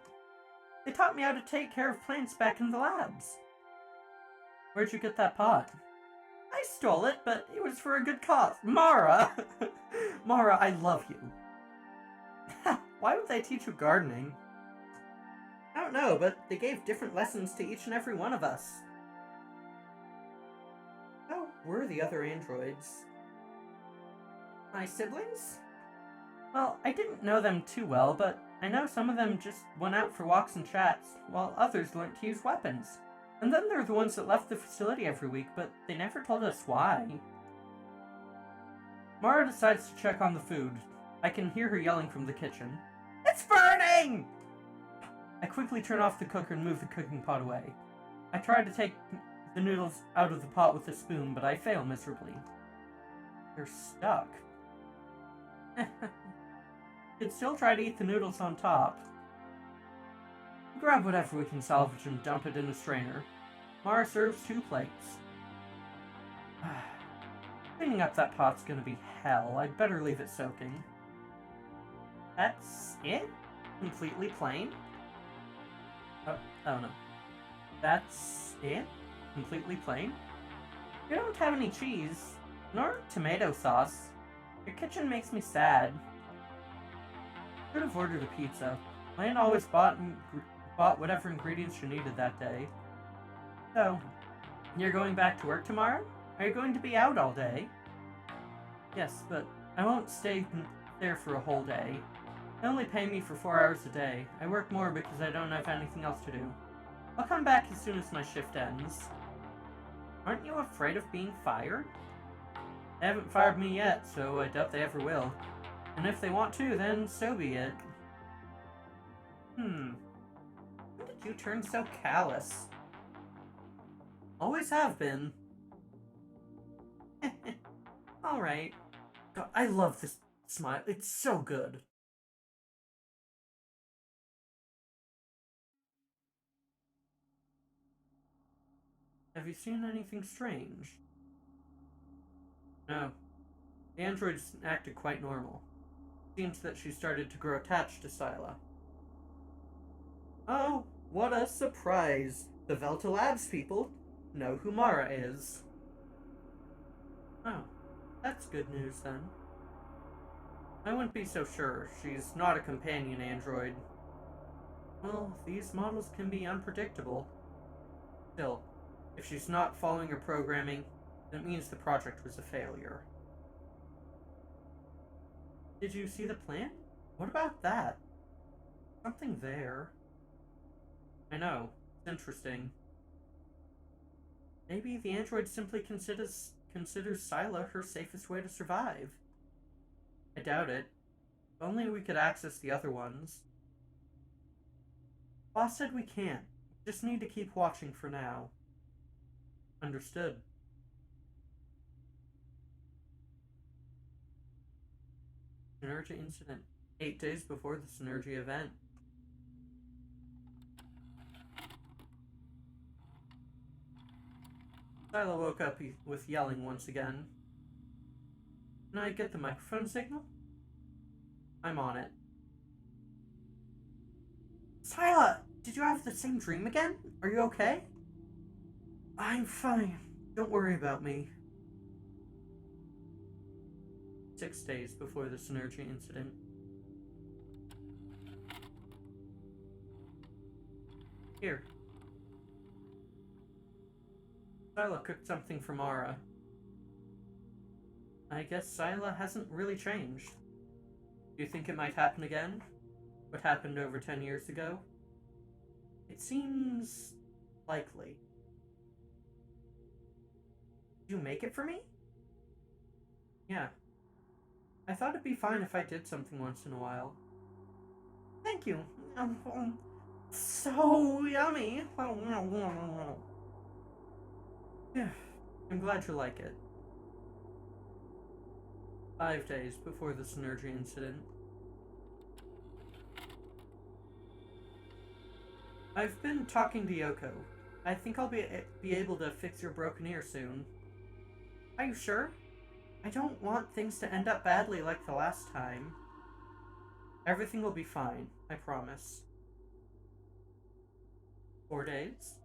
They taught me how to take care of plants back in the labs. Where'd you get that pot? I stole it, but it was for a good cause. Mara! Mara, I love you. Why would they teach you gardening? I don't know, but they gave different lessons to each and every one of us. How were the other androids? My siblings? Well, I didn't know them too well, but I know some of them just went out for walks and chats, while others learned to use weapons. And then there are the ones that left the facility every week, but they never told us why. Mara decides to check on the food. I can hear her yelling from the kitchen. It's burning! I quickly turn off the cooker and move the cooking pot away. I try to take the noodles out of the pot with a spoon, but I fail miserably. They're stuck. Could still try to eat the noodles on top. Grab whatever we can salvage and dump it in a strainer. Mara serves 2 plates. Cleaning up that pot's gonna be hell. I'd better leave it soaking. That's it? Completely plain? Oh no. That's it? Completely plain? You don't have any cheese, nor tomato sauce. Your kitchen makes me sad. Could have ordered a pizza. Lane always bought whatever ingredients you needed that day. So, you're going back to work tomorrow? Are you going to be out all day? Yes, but I won't stay there for a whole day. They only pay me for 4 hours a day. I work more because I don't have anything else to do. I'll come back as soon as my shift ends. Aren't you afraid of being fired? They haven't fired me yet, so I doubt they ever will. And if they want to, then so be it. When did you turn so callous? Always have been. Alright. God, I love this smile. It's so good. Have you seen anything strange? No. The androids acted quite normal. Seems that she started to grow attached to Scylla. Oh, what a surprise! The Velta Labs people know who Mara is. Oh, that's good news then. I wouldn't be so sure. She's not a companion android. Well, these models can be unpredictable. Still, if she's not following her programming, then it means the project was a failure. Did you see the plant? What about that? Something there. I know. It's interesting. Maybe the android simply considers Scylla her safest way to survive. I doubt it. If only we could access the other ones. Boss said we can't. We just need to keep watching for now. Understood. Synergia incident. 8 days before the Synergia event. Scylla woke up with yelling once again. Can I get the microphone signal? I'm on it. Scylla! Did you have the same dream again? Are you okay? I'm fine. Don't worry about me. 6 days before the Synergia incident. Here. Scylla cooked something for Mara. I guess Scylla hasn't really changed. Do you think it might happen again? What happened over 10 years ago? It seems likely. Did you make it for me? Yeah. I thought it'd be fine if I did something once in a while. Thank you. So yummy. Yeah, I'm glad you like it. 5 days before the Synergia incident. I've been talking to Yoko. I think I'll be able to fix your broken ear soon. Are you sure? I don't want things to end up badly like the last time. Everything will be fine, I promise. 4 days?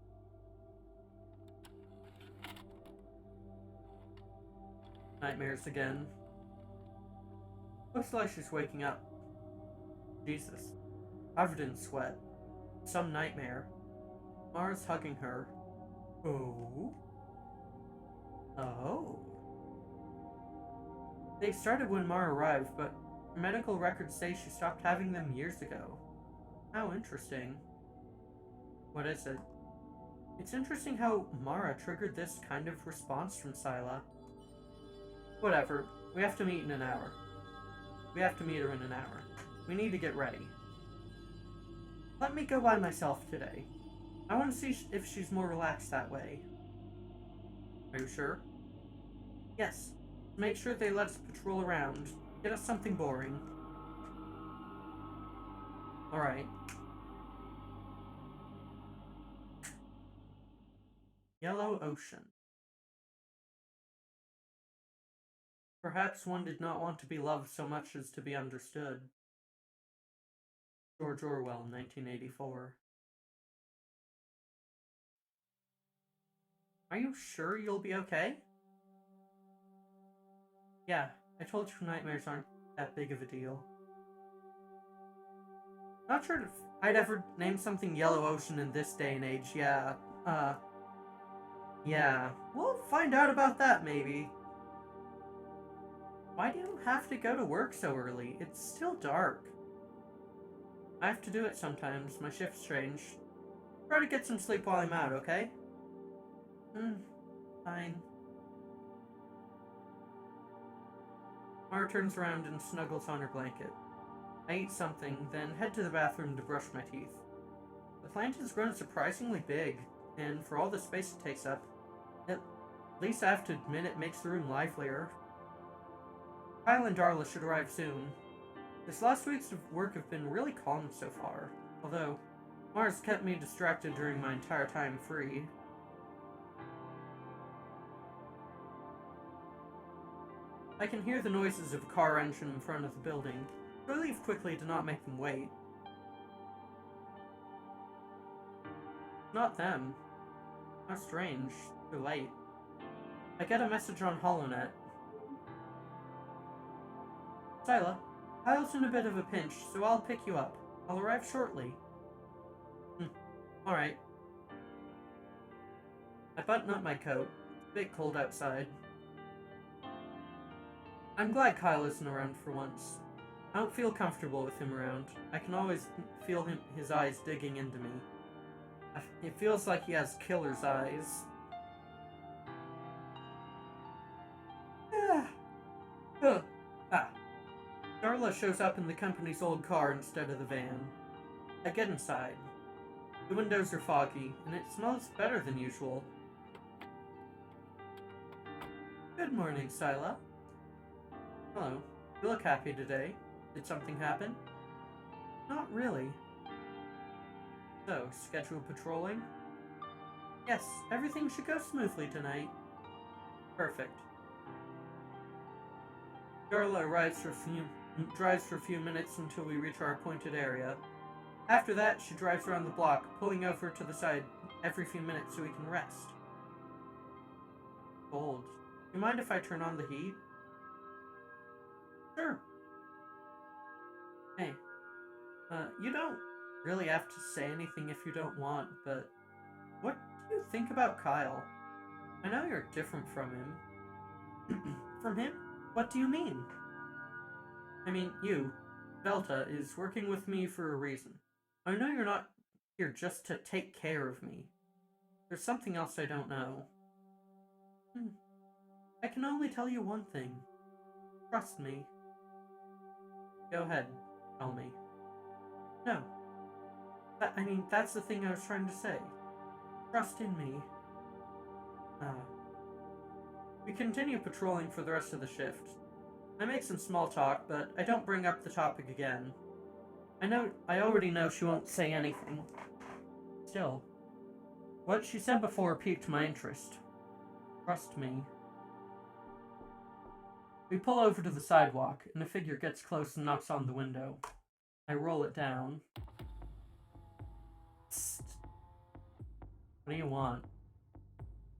Nightmares again. Looks like she's waking up. Jesus. Covered in sweat. Some nightmare. Mara's hugging her. Oh? Oh? They started when Mara arrived, but medical records say she stopped having them years ago. How interesting. What is it? It's interesting how Mara triggered this kind of response from Scylla. Whatever. We have to meet in an hour. We have to meet her in an hour. We need to get ready. Let me go by myself today. I want to see if she's more relaxed that way. Are you sure? Yes. Make sure they let us patrol around. Get us something boring. Alright. Yellow Ocean. Perhaps one did not want to be loved so much as to be understood. George Orwell, 1984. Are you sure you'll be okay? Yeah, I told you nightmares aren't that big of a deal. Not sure if I'd ever name something Yellow Ocean in this day and age, yeah. Yeah. We'll find out about that, maybe. Why do you have to go to work so early? It's still dark. I have to do it sometimes. My shift's strange. Try to get some sleep while I'm out, okay? Fine. Mara turns around and snuggles on her blanket. I eat something, then head to the bathroom to brush my teeth. The plant has grown surprisingly big, and for all the space it takes up, at least I have to admit it makes the room livelier. Kyle and Darla should arrive soon. This last week's work have been really calm so far, although Mars kept me distracted during my entire time free. I can hear the noises of a car engine in front of the building, so I leave quickly to not make them wait. Not them. How strange. They're late. I get a message on HoloNet. Sila, Kyle's in a bit of a pinch, so I'll pick you up. I'll arrive shortly. Alright. I button up my coat. It's a bit cold outside. I'm glad Kyle isn't around for once. I don't feel comfortable with him around. I can always feel his eyes digging into me. It feels like he has killer's eyes. Darla shows up in the company's old car instead of the van. I get inside. The windows are foggy, and it smells better than usual. Good morning, Sila. Hello. You look happy today. Did something happen? Not really. So, scheduled patrolling? Yes, everything should go smoothly tonight. Perfect. Darla drives for a few minutes until we reach our appointed area. After that, she drives around the block, pulling over to the side every few minutes so we can rest. Cold. Do you mind if I turn on the heat? Sure. Hey, you don't really have to say anything if you don't want, but what do you think about Kyle? I know you're different from him. From him? What do you mean? I mean, you, Delta, is working with me for a reason. I know you're not here just to take care of me. There's something else I don't know. I can only tell you one thing. Trust me. Go ahead, tell me. No. That's the thing I was trying to say. Trust in me. We continue patrolling for the rest of the shift. I make some small talk, but I don't bring up the topic again. I already know she won't say anything. Still, what she said before piqued my interest. Trust me. We pull over to the sidewalk, and a figure gets close and knocks on the window. I roll it down. Psst. What do you want?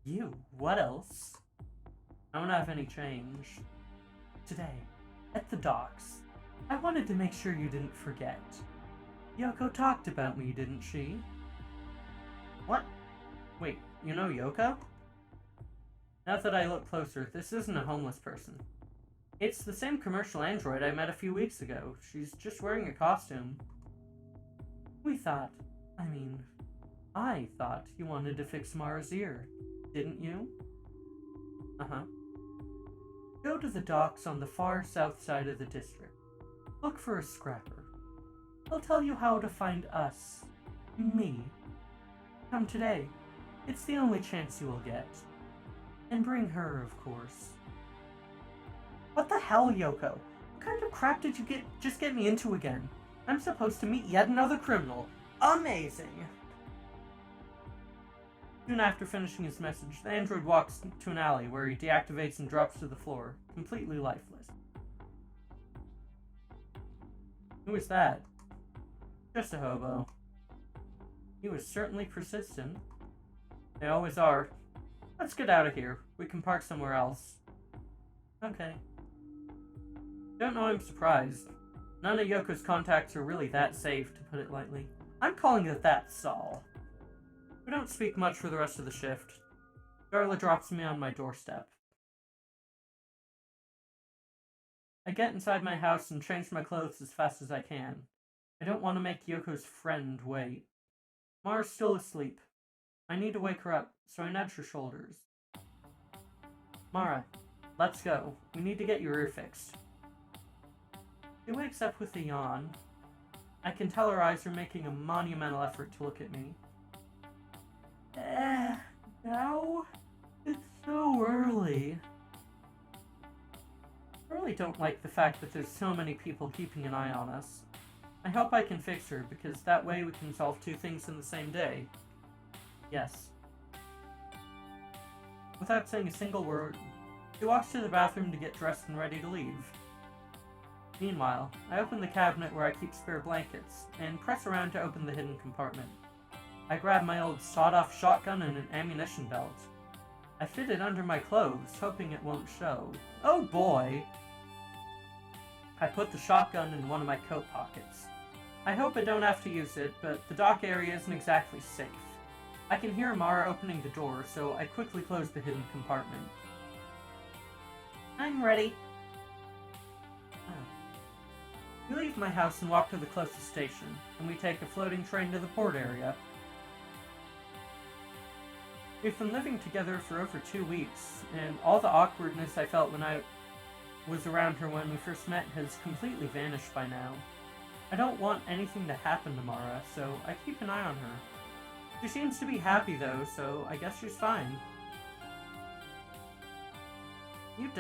You? What else? I don't have any change. Today, at the docks, I wanted to make sure you didn't forget. Yoko talked about me, didn't she? What? Wait, you know Yoko? Now that I look closer, this isn't a homeless person. It's the same commercial android I met a few weeks ago. She's just wearing a costume. I thought you wanted to fix Mara's ear, didn't you? Uh-huh. Go to the docks on the far south side of the district. Look for a scrapper. He'll tell you how to find us. Me. Come today. It's the only chance you will get. And bring her, of course. What the hell, Yoko? What kind of crap did you just get me into again? I'm supposed to meet yet another criminal. Amazing! Soon after finishing his message, the android walks to an alley where he deactivates and drops to the floor, completely lifeless. Who is that? Just a hobo. He was certainly persistent. They always are. Let's get out of here. We can park somewhere else. Okay. Don't know I'm surprised. None of Yoko's contacts are really that safe, to put it lightly. I'm calling it that, Saul. We don't speak much for the rest of the shift. Darla drops me on my doorstep. I get inside my house and change my clothes as fast as I can. I don't want to make Yoko's friend wait. Mara's still asleep. I need to wake her up, so I nudge her shoulders. Mara, let's go. We need to get your ear fixed. She wakes up with a yawn. I can tell her eyes are making a monumental effort to look at me. Now? It's so early. I really don't like the fact that there's so many people keeping an eye on us. I hope I can fix her, because that way we can solve two things in the same day. Yes. Without saying a single word, He walks to the bathroom to get dressed and ready to leave. Meanwhile, I open the cabinet where I keep spare blankets, and press around to open the hidden compartment. I grab my old sawed-off shotgun and an ammunition belt. I fit it under my clothes, hoping it won't show. Oh boy! I put the shotgun in one of my coat pockets. I hope I don't have to use it, but the dock area isn't exactly safe. I can hear Mara opening the door, so I quickly close the hidden compartment. I'm ready. We leave my house and walk to the closest station, and we take a floating train to the port area. We've been living together for over 2 weeks, and all the awkwardness I felt when I was around her when we first met has completely vanished by now. I don't want anything to happen to Mara, so I keep an eye on her. She seems to be happy though, so I guess she's fine. You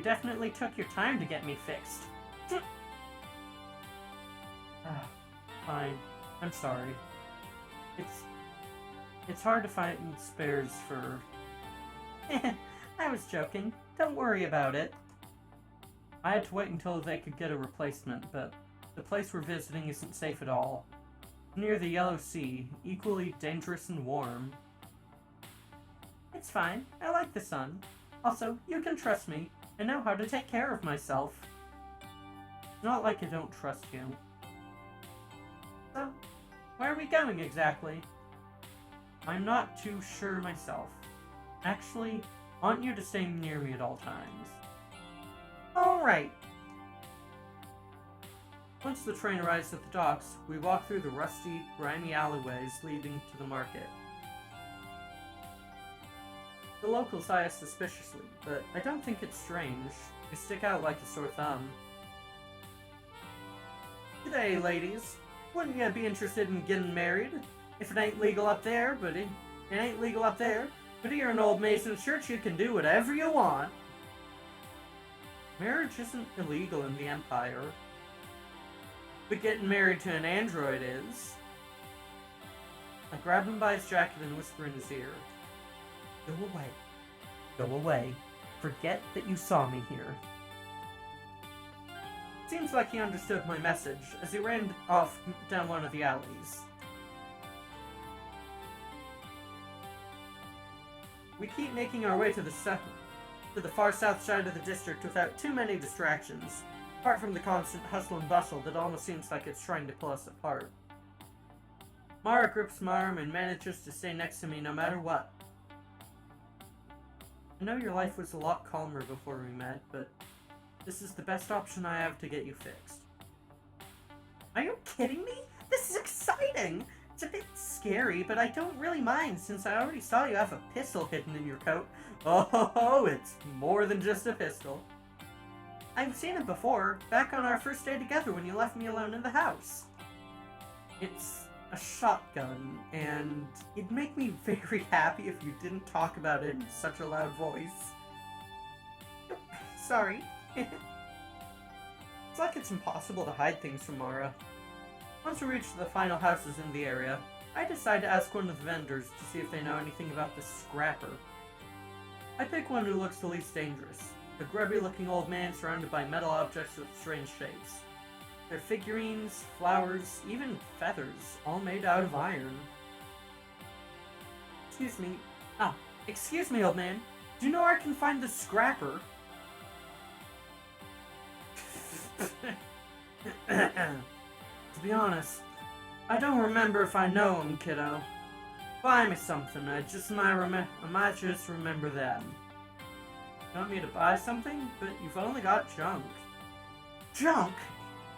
definitely took your time to get me fixed. Fine. I'm sorry. It's hard to find spares for... I was joking. Don't worry about it. I had to wait until they could get a replacement, but the place we're visiting isn't safe at all. Near the Yellow Sea, equally dangerous and warm. It's fine. I like the sun. Also, you can trust me. I know how to take care of myself. It's not like I don't trust you. So, where are we going exactly? I'm not too sure myself. Actually, I want you to stay near me at all times. Alright. Once the train arrives at the docks, we walk through the rusty, grimy alleyways leading to the market. The locals eye us suspiciously, but I don't think it's strange. They stick out like a sore thumb. G'day, ladies. Wouldn't you be interested in getting married? If it ain't legal up there, but it ain't legal up there. But here in Old Mason Church, you can do whatever you want. Marriage isn't illegal in the Empire. But getting married to an android is. I grab him by his jacket and whisper in his ear. Go away. Go away. Forget that you saw me here. Seems like he understood my message, as he ran off down one of the alleys. We keep making our way to the far south side of the district without too many distractions, apart from the constant hustle and bustle that almost seems like it's trying to pull us apart. Mara grips my arm and manages to stay next to me no matter what. I know your life was a lot calmer before we met, but this is the best option I have to get you fixed. Are you kidding me? This is exciting! It's a bit scary, but I don't really mind since I already saw you have a pistol hidden in your coat. Oh, it's more than just a pistol. I've seen it before, back on our first day together when you left me alone in the house. It's a shotgun, and it'd make me very happy if you didn't talk about it in such a loud voice. Sorry. It's like it's impossible to hide things from Mara. Once we reach the final houses in the area, I decide to ask one of the vendors to see if they know anything about the scrapper. I pick one who looks the least dangerous, a grubby-looking old man surrounded by metal objects with strange shapes. They're figurines, flowers, even feathers, all made out of iron. Excuse me. Excuse me, old man. Do you know where I can find the scrapper? To be honest, I don't remember if I know him, kiddo. Buy me something, I might just remember that. You want me to buy something? But you've only got junk. Junk?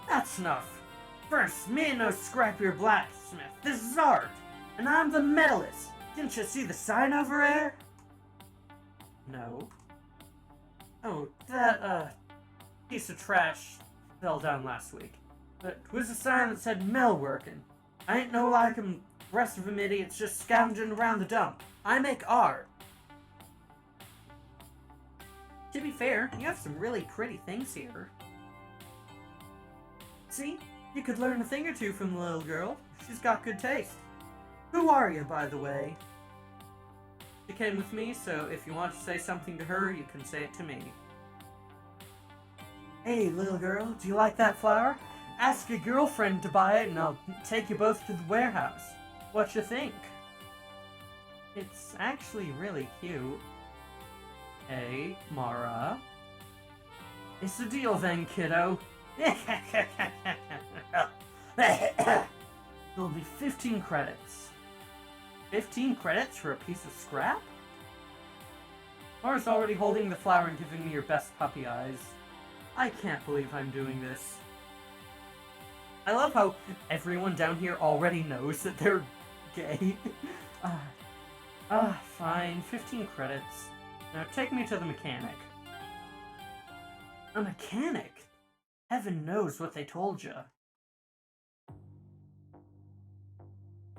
That's enough. First, me no scrap your blacksmith. This is art. And I'm the medalist. Didn't you see the sign over there? No. Oh, that, piece of trash fell down last week. But it was a sign that said mill working. I ain't no like 'em rest of them idiots just scrounging around the dump. I make art. To be fair, you have some really pretty things here. See? You could learn a thing or two from the little girl. She's got good taste. Who are you, by the way? She came with me, so if you want to say something to her, you can say it to me. Hey, little girl, do you like that flower? Ask your girlfriend to buy it and I'll take you both to the warehouse. What you think? It's actually really cute. Hey, Mara. It's a deal then, kiddo. It'll be 15 credits. 15 credits for a piece of scrap? Mara's already holding the flower and giving me your best puppy eyes. I can't believe I'm doing this. I love how everyone down here already knows that they're gay. Fine. 15 credits. Now take me to the mechanic. A mechanic? Heaven knows what they told you.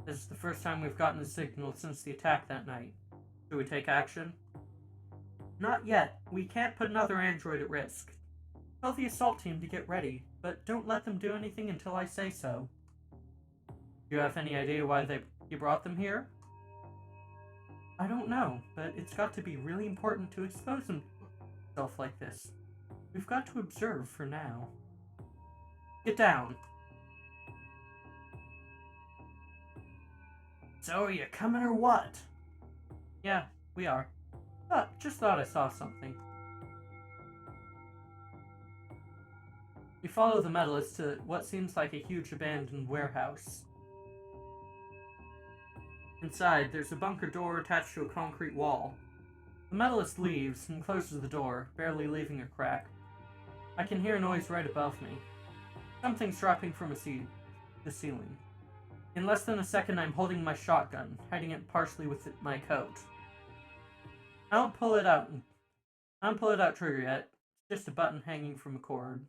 This is the first time we've gotten a signal since the attack that night. Should we take action? Not yet. We can't put another android at risk. Tell the assault team to get ready, but don't let them do anything until I say so. Do you have any idea why you brought them here? I don't know, but it's got to be really important to expose himself like this. We've got to observe for now. Get down. So are you coming or what? Yeah, we are. Just thought I saw something. We follow the medalist to what seems like a huge abandoned warehouse. Inside, there's a bunker door attached to a concrete wall. The medalist leaves and closes the door, barely leaving a crack. I can hear a noise right above me. Something's dropping from the ceiling. In less than a second, I'm holding my shotgun, hiding it partially with my coat. I don't pull it out trigger yet. It's just a button hanging from a cord.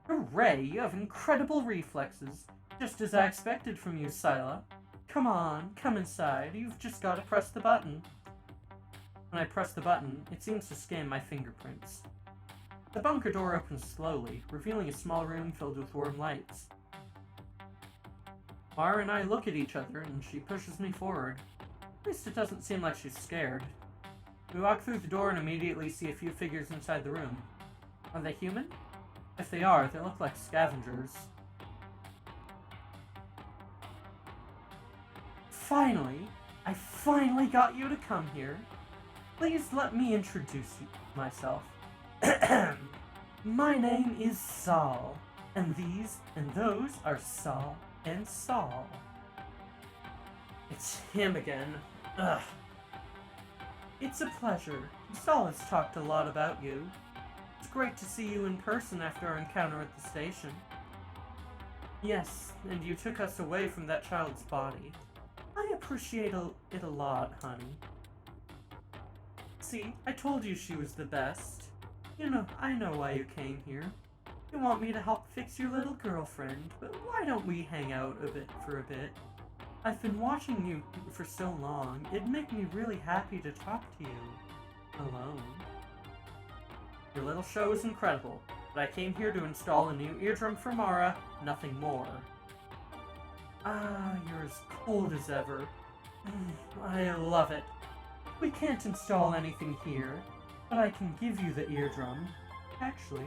Hooray! You have incredible reflexes, just as I expected from you, Scylla. Come on, come inside. You've just got to press the button. When I press the button, it seems to scan my fingerprints. The bunker door opens slowly, revealing a small room filled with warm lights. Mara and I look at each other, and she pushes me forward. At least it doesn't seem like she's scared. We walk through the door and immediately see a few figures inside the room. Are they human? If they are, they look like scavengers. Finally! I finally got you to come here. Please let me introduce myself. My name is Saul, and these and those are Saul and Saul. It's him again. Ugh. It's a pleasure. Saul has talked a lot about you. It's great to see you in person after our encounter at the station. Yes, and you took us away from that child's body. I appreciate it a lot, honey. See, I told you she was the best. You know, I know why you came here. You want me to help fix your little girlfriend, but why don't we hang out for a bit? I've been watching you for so long, it'd make me really happy to talk to you. Alone. Your little show is incredible, but I came here to install a new eardrum for Mara, nothing more. Ah, you're as cold as ever. I love it. We can't install anything here, but I can give you the eardrum. Actually,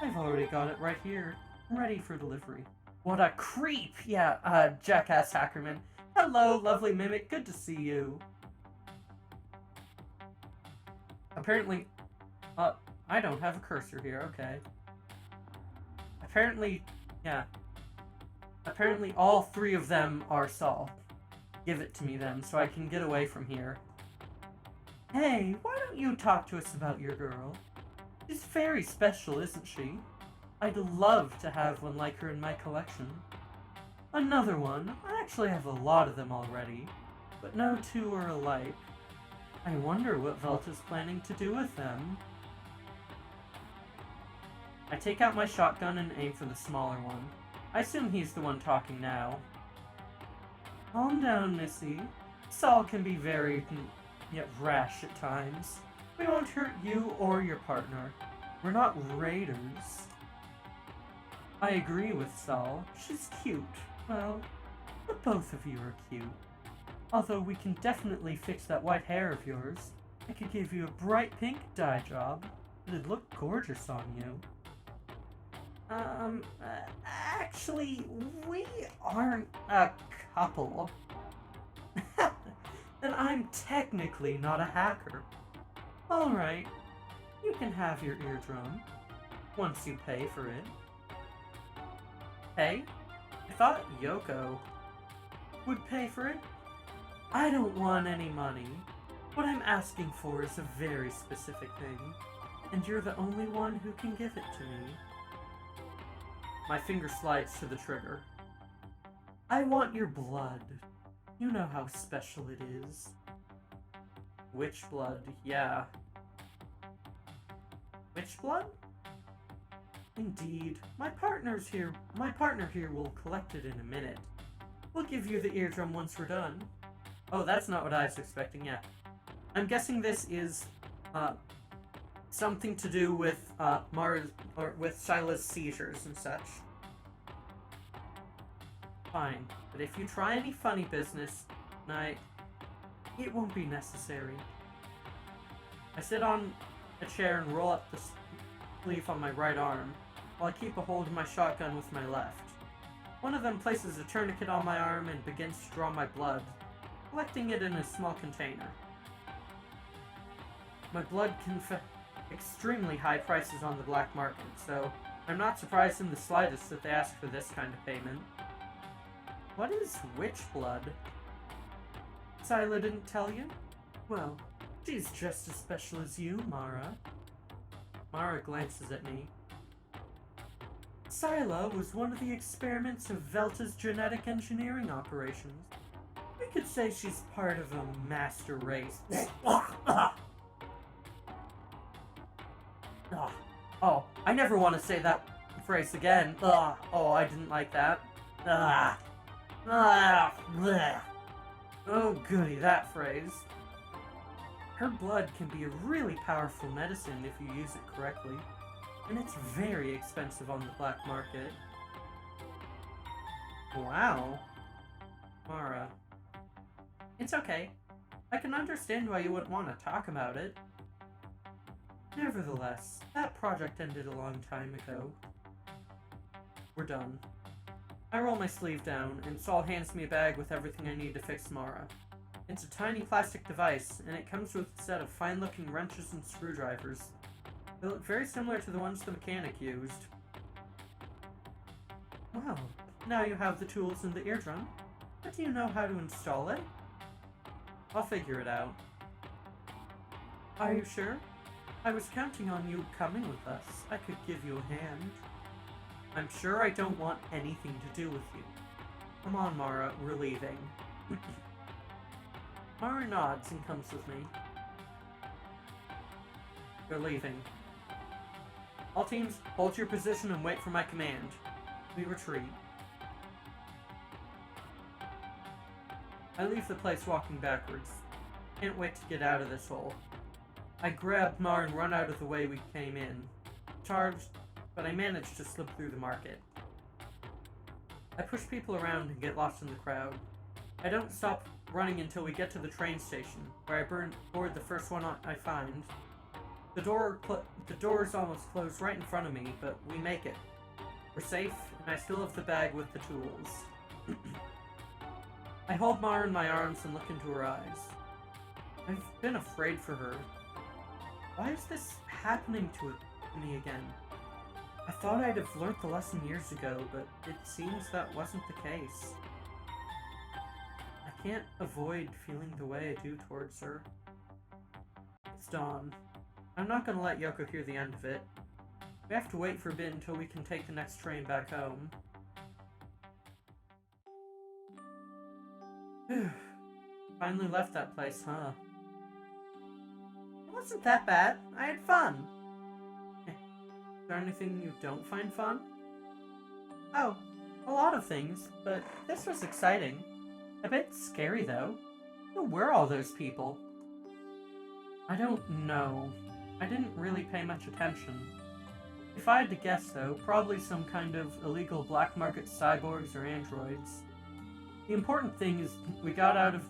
I've already got it right here, ready for delivery. What a creep! Yeah, Jackass Hackerman. Hello, lovely mimic, good to see you. Apparently, I don't have a cursor here, okay. Apparently all three of them are Saul. Give it to me then, so I can get away from here. Hey, why don't you talk to us about your girl? She's very special, isn't she? I'd love to have one like her in my collection. Another one? I actually have a lot of them already, but no two are alike. I wonder what Velta's planning to do with them. I take out my shotgun and aim for the smaller one. I assume he's the one talking now. Calm down, Missy. Saul can be very, yet rash at times. We won't hurt you or your partner. We're not raiders. I agree with Saul. She's cute. Well, but both of you are cute. Although we can definitely fix that white hair of yours. I could give you a bright pink dye job. It'd look gorgeous on you. Actually, we aren't a couple. Then I'm technically not a hacker. Alright, you can have your eardrum. Once you pay for it. Hey, I thought Yoko would pay for it. I don't want any money. What I'm asking for is a very specific thing, and you're the only one who can give it to me. My finger slides to the trigger. I want your blood. You know how special it is. Witch blood, yeah. Witch blood? Indeed. My partner here will collect it in a minute. We'll give you the eardrum once we're done. Oh, that's not what I was expecting, yeah. I'm guessing this is, something to do with, with Shyla's seizures and such. Fine, but if you try any funny business tonight, it won't be necessary. I sit on a chair and roll up the sleeve on my right arm, while I keep a hold of my shotgun with my left. One of them places a tourniquet on my arm and begins to draw my blood, collecting it in a small container. My blood can fetch extremely high prices on the black market, so I'm not surprised in the slightest that they ask for this kind of payment. What is witch blood? Scylla didn't tell you? Well, she's just as special as you, Mara. Mara glances at me. Scylla was one of the experiments of Velta's genetic engineering operations. We could say she's part of a master race. Oh, I never want to say that phrase again. Oh, I didn't like that. Oh, goody, that phrase. Her blood can be a really powerful medicine if you use it correctly, and it's very expensive on the black market. Wow. Mara. It's okay. I can understand why you wouldn't want to talk about it. Nevertheless, that project ended a long time ago. We're done. I roll my sleeve down, and Saul hands me a bag with everything I need to fix Mara. It's a tiny plastic device, and it comes with a set of fine-looking wrenches and screwdrivers. They look very similar to the ones the mechanic used. Well, now you have the tools and the eardrum, but do you know how to install it? I'll figure it out. Are you sure? I was counting on you coming with us. I could give you a hand. I'm sure I don't want anything to do with you. Come on, Mara, we're leaving. Mara nods and comes with me. We're leaving. All teams, hold your position and wait for my command. We retreat. I leave the place walking backwards. Can't wait to get out of this hole. I grab Mar and run out of the way we came in. Charged, but I managed to slip through the market. I push people around and get lost in the crowd. I don't stop running until we get to the train station, where I board the first one I find. The door's almost closed right in front of me, but we make it. We're safe, and I still have the bag with the tools. I hold Mar in my arms and look into her eyes. I've been afraid for her. Why is this happening to me again? I thought I'd have learned the lesson years ago, but it seems that wasn't the case. I can't avoid feeling the way I do towards her. It's dawn. I'm not gonna let Yoko hear the end of it. We have to wait for a bit until we can take the next train back home. Finally left that place, huh? It wasn't that bad. I had fun. Is there anything you don't find fun? Oh, a lot of things, but this was exciting. A bit scary, though. Who were all those people? I don't know. I didn't really pay much attention. If I had to guess, though, probably some kind of illegal black market cyborgs or androids. The important thing is we got out of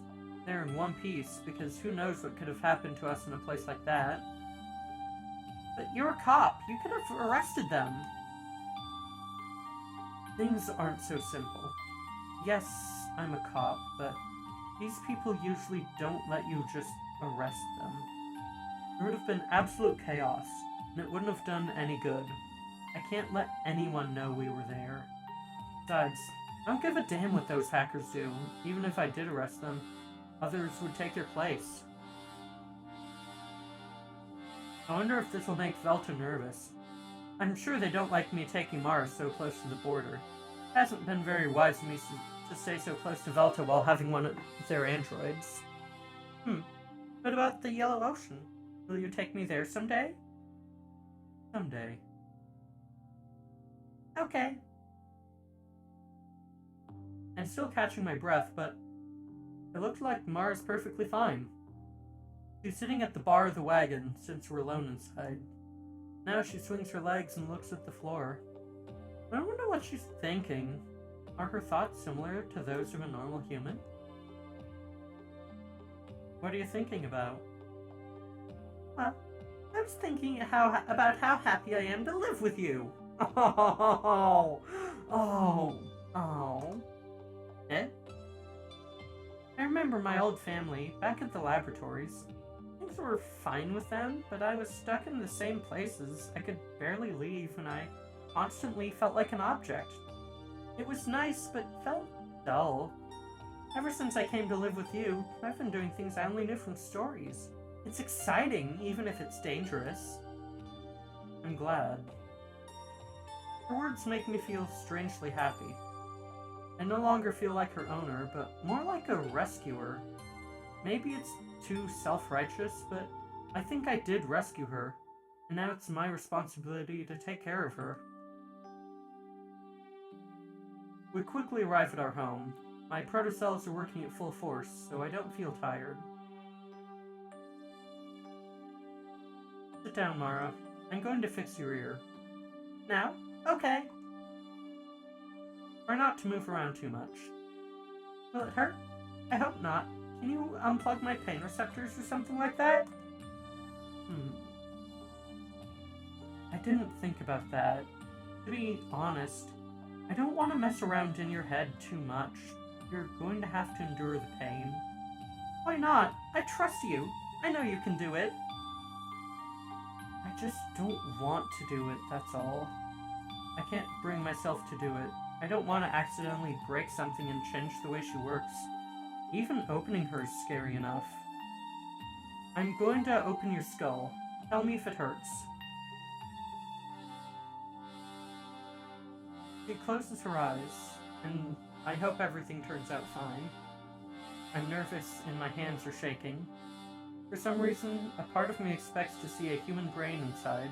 there in one piece, because who knows what could have happened to us in a place like that. But you're a cop. You could have arrested them. Things aren't so simple. Yes, I'm a cop, but these people usually don't let you just arrest them. There would have been absolute chaos, and it wouldn't have done any good. I can't let anyone know we were there. Besides, I don't give a damn what those hackers do. Even if I did arrest them, others would take their place. I wonder if this will make Velta nervous. I'm sure they don't like me taking Mars so close to the border. It hasn't been very wise of me to stay so close to Velta while having one of their androids. What about the Yellow Ocean? Will you take me there someday? Someday. Okay. I'm still catching my breath, but it looked like Mara's perfectly fine. She's sitting at the bar of the wagon, since we're alone inside. Now she swings her legs and looks at the floor. I wonder what she's thinking. Are her thoughts similar to those of a normal human? What are you thinking about? Well, I was thinking about how happy I am to live with you. Oh. Eh? I remember my old family, back at the laboratories. Things were fine with them, but I was stuck in the same places. I could barely leave, and I constantly felt like an object. It was nice, but felt dull. Ever since I came to live with you, I've been doing things I only knew from stories. It's exciting, even if it's dangerous. I'm glad. Her words make me feel strangely happy. I no longer feel like her owner, but more like a rescuer. Maybe it's too self-righteous, but I think I did rescue her, and now it's my responsibility to take care of her. We quickly arrive at our home. My protocells are working at full force, so I don't feel tired. Sit down, Mara. I'm going to fix your ear. Now? Okay. Try not to move around too much. Will it hurt? I hope not. Can you unplug my pain receptors or something like that? I didn't think about that. To be honest, I don't want to mess around in your head too much. You're going to have to endure the pain. Why not? I trust you. I know you can do it. I just don't want to do it, that's all. I can't bring myself to do it. I don't want to accidentally break something and change the way she works. Even opening her is scary enough. I'm going to open your skull. Tell me if it hurts. She closes her eyes, and I hope everything turns out fine. I'm nervous and my hands are shaking. For some reason, a part of me expects to see a human brain inside.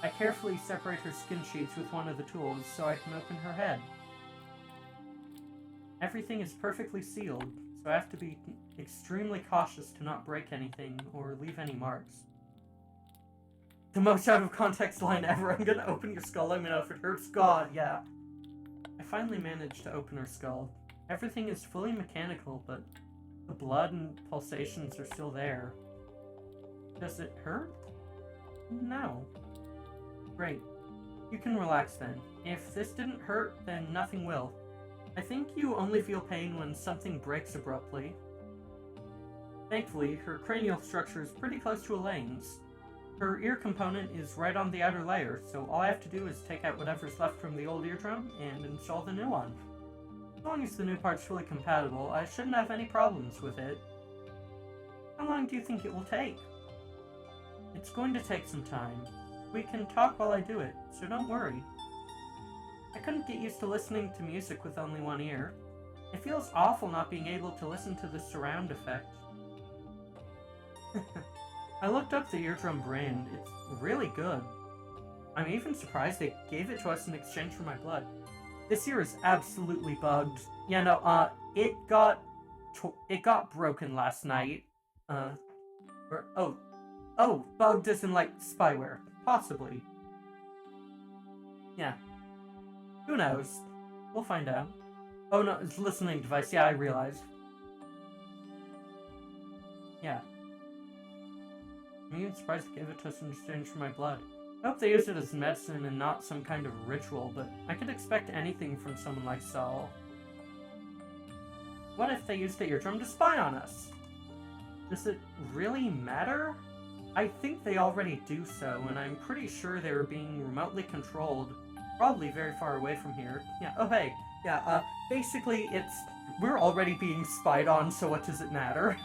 I carefully separate her skin sheets with one of the tools so I can open her head. Everything is perfectly sealed, so I have to be extremely cautious to not break anything or leave any marks. The most out of context line ever. I'm gonna open your skull, let me know if it hurts. God, yeah. I finally managed to open her skull. Everything is fully mechanical, but the blood and pulsations are still there. Does it hurt? No. Great. You can relax then. If this didn't hurt, then nothing will. I think you only feel pain when something breaks abruptly. Thankfully, her cranial structure is pretty close to Elaine's. Her ear component is right on the outer layer, so all I have to do is take out whatever's left from the old eardrum and install the new one. As long as the new part's fully compatible, I shouldn't have any problems with it. How long do you think it will take? It's going to take some time. We can talk while I do it, so don't worry. I couldn't get used to listening to music with only one ear. It feels awful not being able to listen to the surround effect. I looked up the eardrum brand. It's really good. I'm even surprised they gave it to us in exchange for my blood. This ear is absolutely bugged. Yeah, no, it got broken last night. Bugged as in, like, spyware. Possibly. Yeah. Who knows? We'll find out. Oh no, it's a listening device. Yeah, I realized. Yeah. I'm even surprised they gave it to us in exchange for my blood. I hope they used it as medicine and not some kind of ritual, but I could expect anything from someone like Saul. What if they used the eardrum to spy on us? Does it really matter? I think they already do so, and I'm pretty sure they were being remotely controlled. Probably very far away from here. Yeah, oh hey. Yeah, basically we're already being spied on, so what does it matter?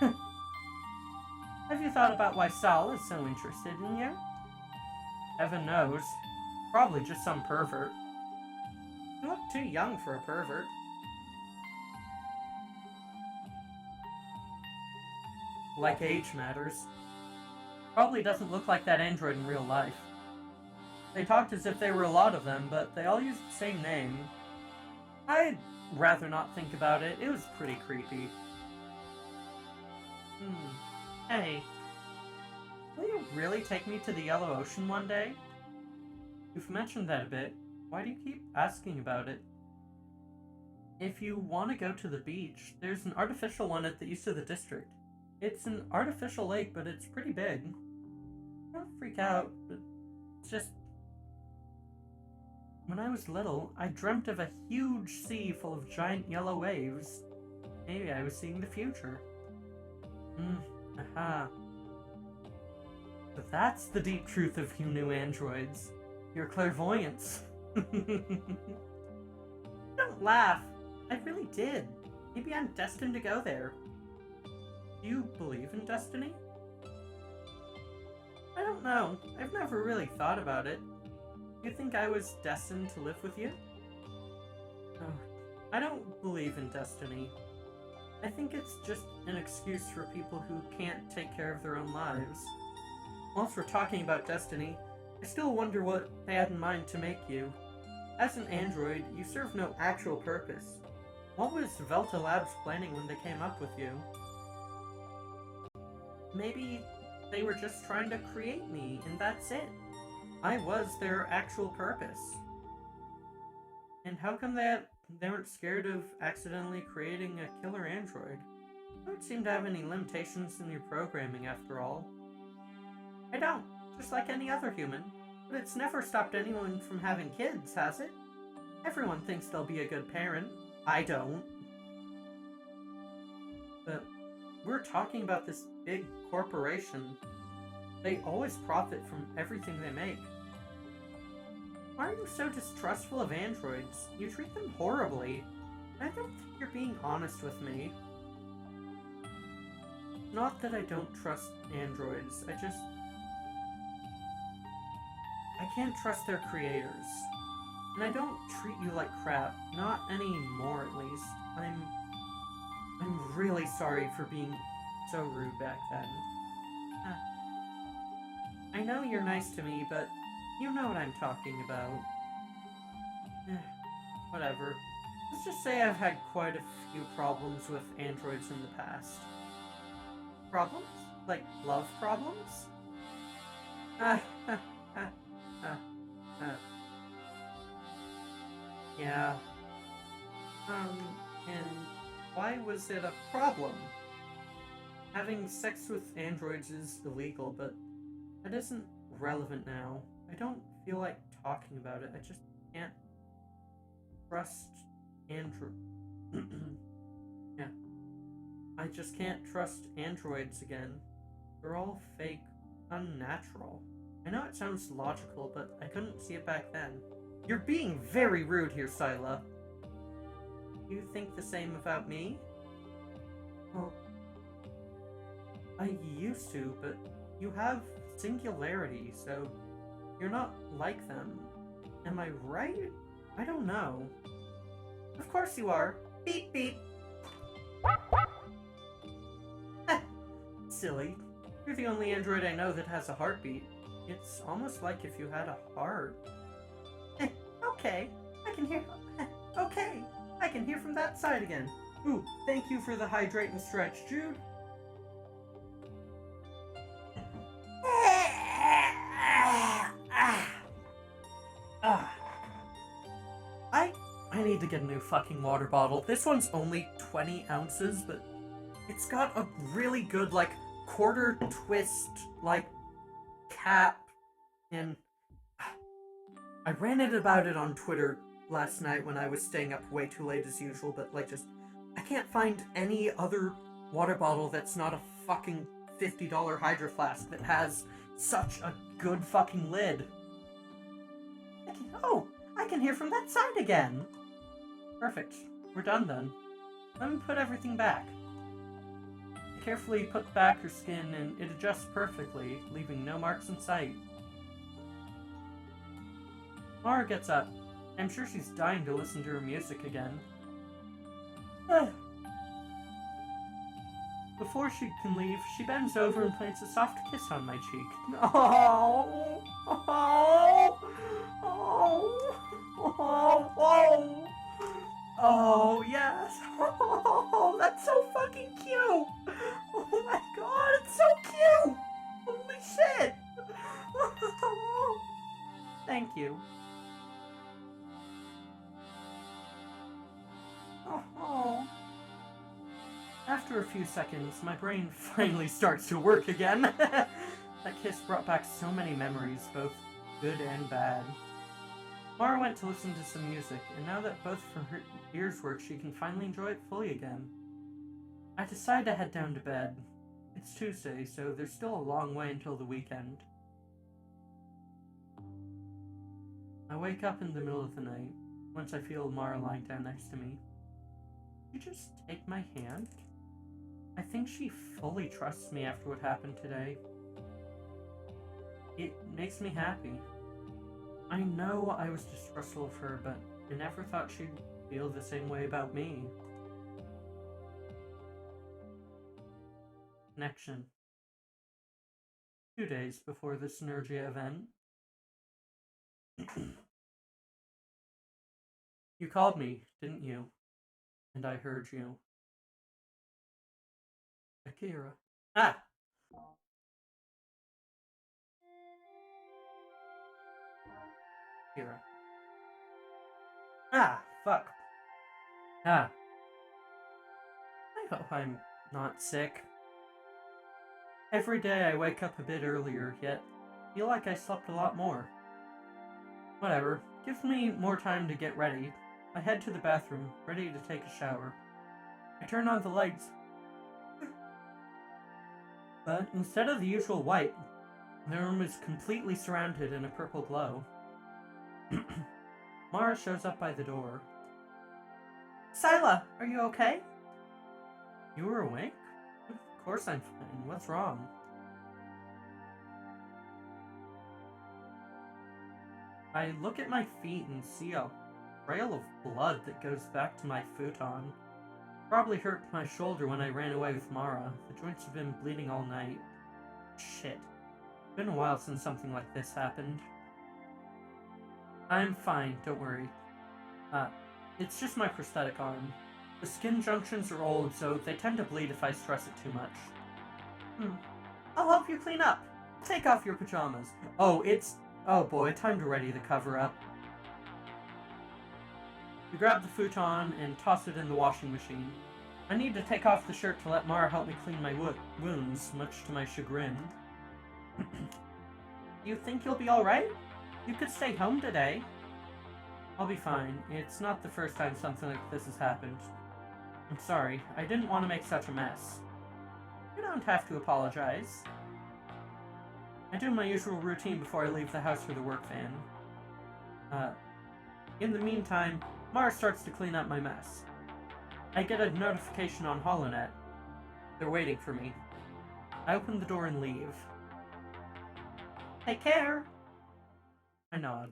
Have you thought about why Saul is so interested in you? Heaven knows. Probably just some pervert. You look too young for a pervert. Like age matters. Probably doesn't look like that android in real life. They talked as if there were a lot of them, but they all used the same name. I'd rather not think about it. It was pretty creepy. Hey. Will you really take me to the Yellow Ocean one day? You've mentioned that a bit. Why do you keep asking about it? If you want to go to the beach, there's an artificial one at the east of the district. It's an artificial lake, but it's pretty big. Don't freak out, but it's just... When I was little, I dreamt of a huge sea full of giant yellow waves. Maybe I was seeing the future. Aha. But that's the deep truth of you new androids. Your clairvoyance. Don't laugh. I really did. Maybe I'm destined to go there. Do you believe in destiny? I don't know. I've never really thought about it. You think I was destined to live with you? Oh, I don't believe in destiny. I think it's just an excuse for people who can't take care of their own lives. Whilst we're talking about destiny, I still wonder what they had in mind to make you. As an android, you serve no actual purpose. What was Velta Labs planning when they came up with you? Maybe they were just trying to create me, and that's it. I was their actual purpose. And how come they weren't scared of accidentally creating a killer android? You don't seem to have any limitations in your programming, after all. I don't, just like any other human. But it's never stopped anyone from having kids, has it? Everyone thinks they'll be a good parent. I don't. But we're talking about this big corporation. They always profit from everything they make. Why are you so distrustful of androids? You treat them horribly. I don't think you're being honest with me. Not that I don't trust androids, I can't trust their creators. And I don't treat you like crap. Not anymore, at least. I'm really sorry for being so rude back then. I know you're nice to me, but you know what I'm talking about. Whatever. Let's just say I've had quite a few problems with androids in the past. Problems? Like love problems? Yeah. And why was it a problem? Having sex with androids is illegal, but that isn't relevant now. I don't feel like talking about it. I just can't trust Yeah. I just can't trust androids again. They're all fake, unnatural. I know it sounds logical, but I couldn't see it back then. You're being very rude here, Scylla. You think the same about me? Well, I used to, but you have singularity, so you're not like them. Am I right? I don't know. Of course you are. Beep beep. Silly. You're the only android I know that has a heartbeat. It's almost like if you had a heart. Okay, I can hear... Okay, I can hear from that side again. Ooh, thank you for the hydrate and stretch, Jude. I need to get a new fucking water bottle. This one's only 20 ounces, but it's got a really good, like, quarter twist, like, cap, and I ranted about it on Twitter last night when I was staying up way too late as usual, but, like, just, I can't find any other water bottle that's not a fucking $50 Hydro Flask that has such a good fucking lid. I can hear from that side again! Perfect. We're done then. Let me put everything back. I carefully put back her skin and it adjusts perfectly, leaving no marks in sight. Mara gets up. I'm sure she's dying to listen to her music again. Before she can leave, she bends over and plants a soft kiss on my cheek. Oh! Oh! Oh! Oh! Oh! Oh, yes! Oh, that's so fucking cute! Oh my god, it's so cute! Holy shit! Thank you. Oh. After a few seconds, my brain finally starts to work again. That kiss brought back so many memories, both good and bad. Mara went to listen to some music, and now that both of her ears work, she can finally enjoy it fully again. I decide to head down to bed. It's Tuesday, so there's still a long way until the weekend. I wake up in the middle of the night, once I feel Mara lying down next to me. Did you just take my hand? I think she fully trusts me after what happened today. It makes me happy. I know I was distrustful of her, but I never thought she'd feel the same way about me. Connection. 2 days before the Synergia event. You called me, didn't you? And I heard you. Akira. Ah! Akira. Ah, fuck. Ah. I hope I'm not sick. Every day I wake up a bit earlier, yet feel like I slept a lot more. Whatever. Gives me more time to get ready. I head to the bathroom, ready to take a shower. I turn on the lights. But instead of the usual white, the room is completely surrounded in a purple glow. Mara shows up by the door. Scylla, are you okay? You were awake? Of course I'm fine. What's wrong? I look at my feet and see a trail of blood that goes back to my futon. Probably hurt my shoulder when I ran away with Mara. The joints have been bleeding all night. Shit. It's been a while since something like this happened. I'm fine, don't worry. It's just my prosthetic arm. The skin junctions are old, so they tend to bleed if I stress it too much. I'll help you clean up. Take off your pajamas. Oh boy, time to ready the cover up. We grab the futon and toss it in the washing machine. I need to take off the shirt to let Mara help me clean my wounds, much to my chagrin. You think you'll be alright? You could stay home today. I'll be fine. It's not the first time something like this has happened. I'm sorry. I didn't want to make such a mess. You don't have to apologize. I do my usual routine before I leave the house for the work van. In the meantime, Mara starts to clean up my mess. I get a notification on HoloNet. They're waiting for me. I open the door and leave. Take care! I nod.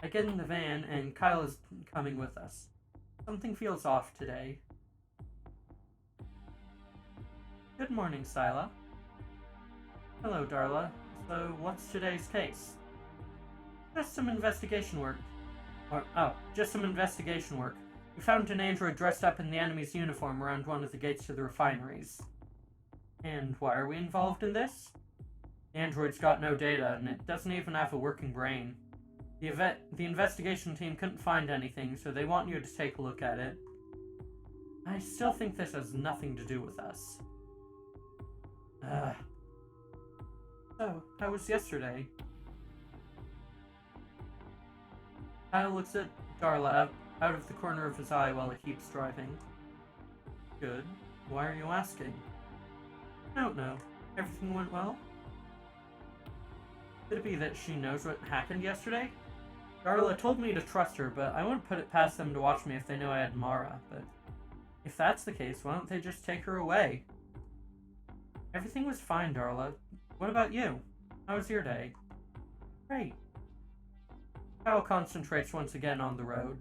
I get in the van, and Kyle is coming with us. Something feels off today. Good morning, Scylla. Hello, Darla. So, what's today's case? Just some investigation work. Just some investigation work. We found an android dressed up in the enemy's uniform around one of the gates to the refineries. And why are we involved in this? The android's got no data, and it doesn't even have a working brain. The investigation team couldn't find anything, so they want you to take a look at it. I still think this has nothing to do with us. So, how was yesterday? Kyle looks at Darla out of the corner of his eye while he keeps driving. Good. Why are you asking? I don't know. Everything went well? Could it be that she knows what happened yesterday? Darla told me to trust her, but I wouldn't put it past them to watch me if they knew I had Mara, but if that's the case, why don't they just take her away? Everything was fine, Darla. What about you? How was your day? Great. Kyle concentrates once again on the road.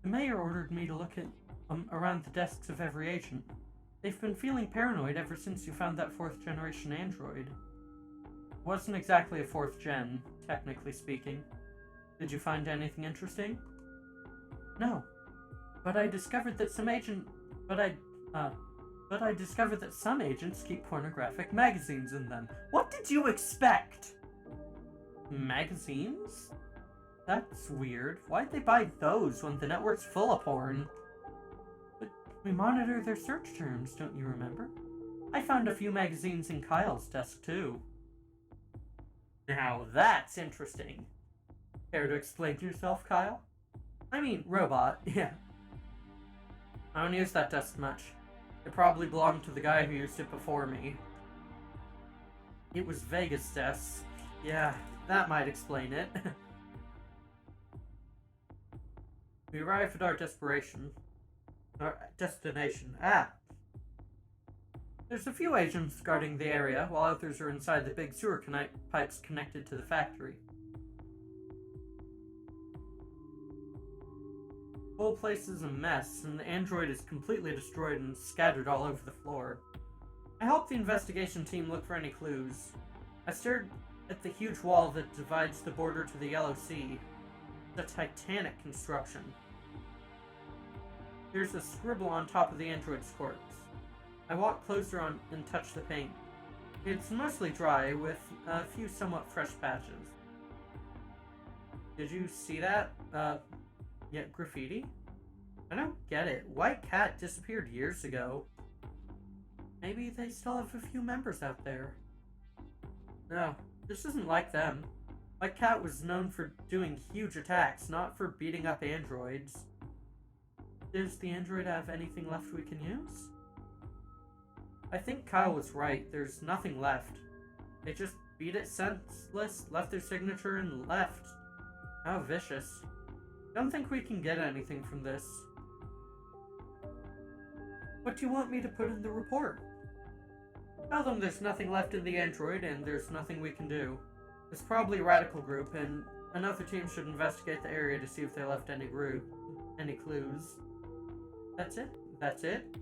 The mayor ordered me to look at around the desks of every agent. They've been feeling paranoid ever since you found that 4th generation android. It wasn't exactly a 4th gen, technically speaking. Did you find anything interesting? No. But I discovered that some agents keep pornographic magazines in them. What did you expect? Magazines? That's weird. Why'd they buy those when the network's full of porn? But we monitor their search terms, don't you remember? I found a few magazines in Kyle's desk, too. Now that's interesting. Care to explain to yourself, Kyle? I mean, robot, yeah. I don't use that desk much. It probably belonged to the guy who used it before me. It was Vegas' desk. Yeah, that might explain it. We arrived at our destination. There's a few agents guarding the area, while others are inside the big sewer pipes connected to the factory. The whole place is a mess, and the android is completely destroyed and scattered all over the floor. I helped the investigation team look for any clues. I stared at the huge wall that divides the border to the Yellow Sea. It's a titanic construction. There's a scribble on top of the android's corpse. I walked closer on and touched the paint. It's mostly dry, with a few somewhat fresh patches. Did you see that? Yeah, graffiti? I don't get it. White Cat disappeared years ago. Maybe they still have a few members out there. No, this isn't like them. White Cat was known for doing huge attacks, not for beating up androids. Does the android have anything left we can use? I think Kyle was right. There's nothing left. They just beat it senseless, left their signature, and left. How vicious. Don't think we can get anything from this. What do you want me to put in the report? Tell them there's nothing left in the android and there's nothing we can do. It's probably a radical group, and another team should investigate the area to see if they left any clues. That's it? That's it?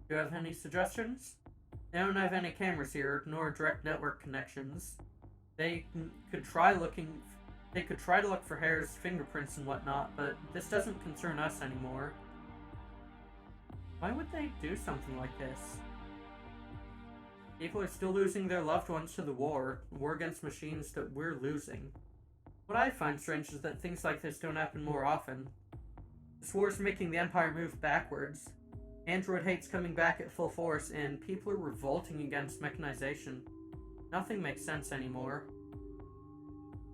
Do you have any suggestions? They don't have any cameras here, nor direct network connections. They could try to look for hairs, fingerprints, and whatnot, but this doesn't concern us anymore. Why would they do something like this? People are still losing their loved ones to the war against machines that we're losing. What I find strange is that things like this don't happen more often. This war's making the Empire move backwards. Android hate's coming back at full force, and people are revolting against mechanization. Nothing makes sense anymore.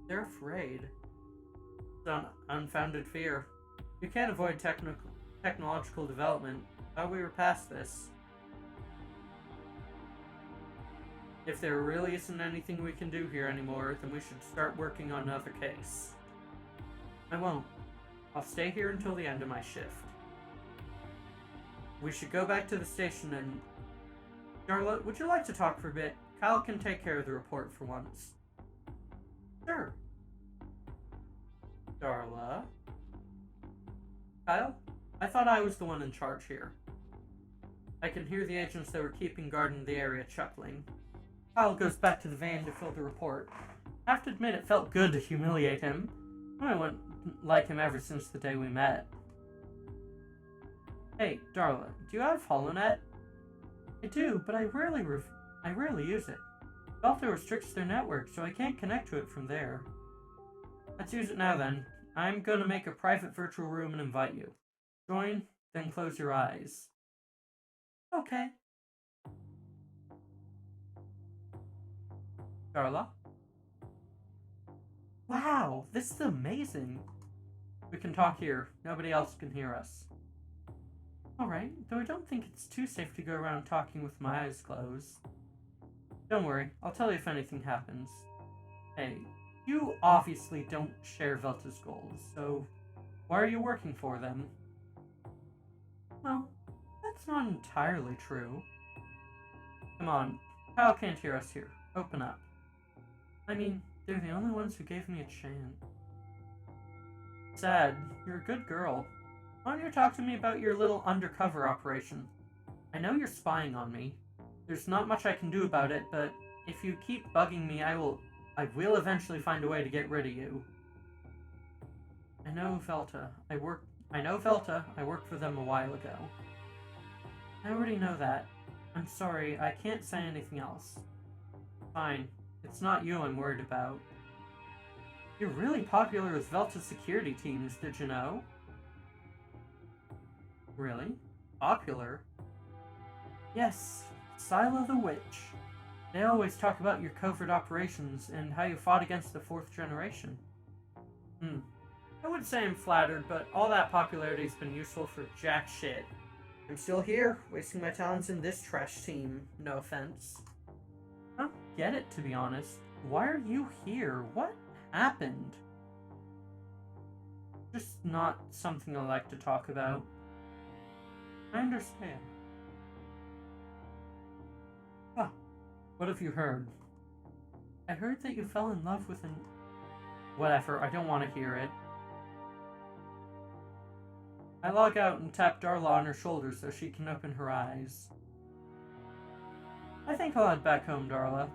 They're afraid. It's an unfounded fear. You can't avoid technological development. Thought we were past this. If there really isn't anything we can do here anymore, then we should start working on another case. I won't. I'll stay here until the end of my shift. We should go back to the station and... Darla, would you like to talk for a bit? Kyle can take care of the report for once. Sure. Darla? Kyle? I thought I was the one in charge here. I can hear the agents that were keeping guard in the area chuckling. Kyle goes back to the van to fill the report. I have to admit it felt good to humiliate him. I wouldn't like him ever since the day we met. Hey, Darla, do you have HoloNet? I do, but I rarely use it. Belter restricts their network, so I can't connect to it from there. Let's use it now then. I'm gonna make a private virtual room and invite you. Join, then close your eyes. Okay. Darla? Wow, this is amazing. We can talk here. Nobody else can hear us. Alright, though I don't think it's too safe to go around talking with my eyes closed. Don't worry, I'll tell you if anything happens. Hey, you obviously don't share Velta's goals, so why are you working for them? Well, that's not entirely true. Come on, Kyle can't hear us here. Open up. I mean, they're the only ones who gave me a chance. Sad, you're a good girl. Why don't you talk to me about your little undercover operation? I know you're spying on me. There's not much I can do about it, but if you keep bugging me, I will eventually find a way to get rid of you. I know Velta. I worked for them a while ago. I already know that. I'm sorry, I can't say anything else. Fine. It's not you I'm worried about. You're really popular with Velta's security teams, did you know? Really? Popular? Yes, Scylla the Witch. They always talk about your covert operations and how you fought against the 4th generation. I would say I'm flattered, but all that popularity's been useful for jack shit. I'm still here, wasting my talents in this trash team. No offense. I don't get it, to be honest. Why are you here? What happened? Just not something I like to talk about. I understand. Ah, what have you heard? I heard that you fell in love with an... Whatever, I don't want to hear it. I log out and tap Darla on her shoulder so she can open her eyes. I think I'll head back home, Darla.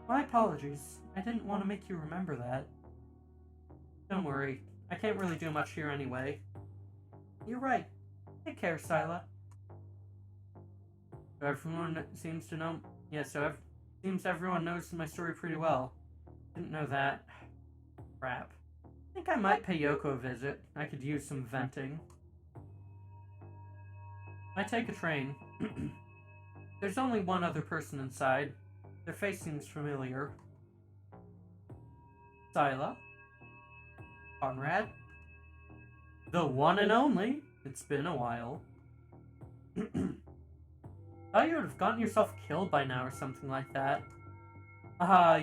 My apologies. I didn't want to make you remember that. Don't worry. I can't really do much here anyway. You're right. Take care, Scylla. Everyone seems to know... seems everyone knows my story pretty well. Didn't know that. Crap. I think I might pay Yoko a visit. I could use some venting. I take a train. There's only one other person inside. Their face seems familiar. Scylla? Conrad? The one and only. It's been a while. Thought you would have gotten yourself killed by now or something like that.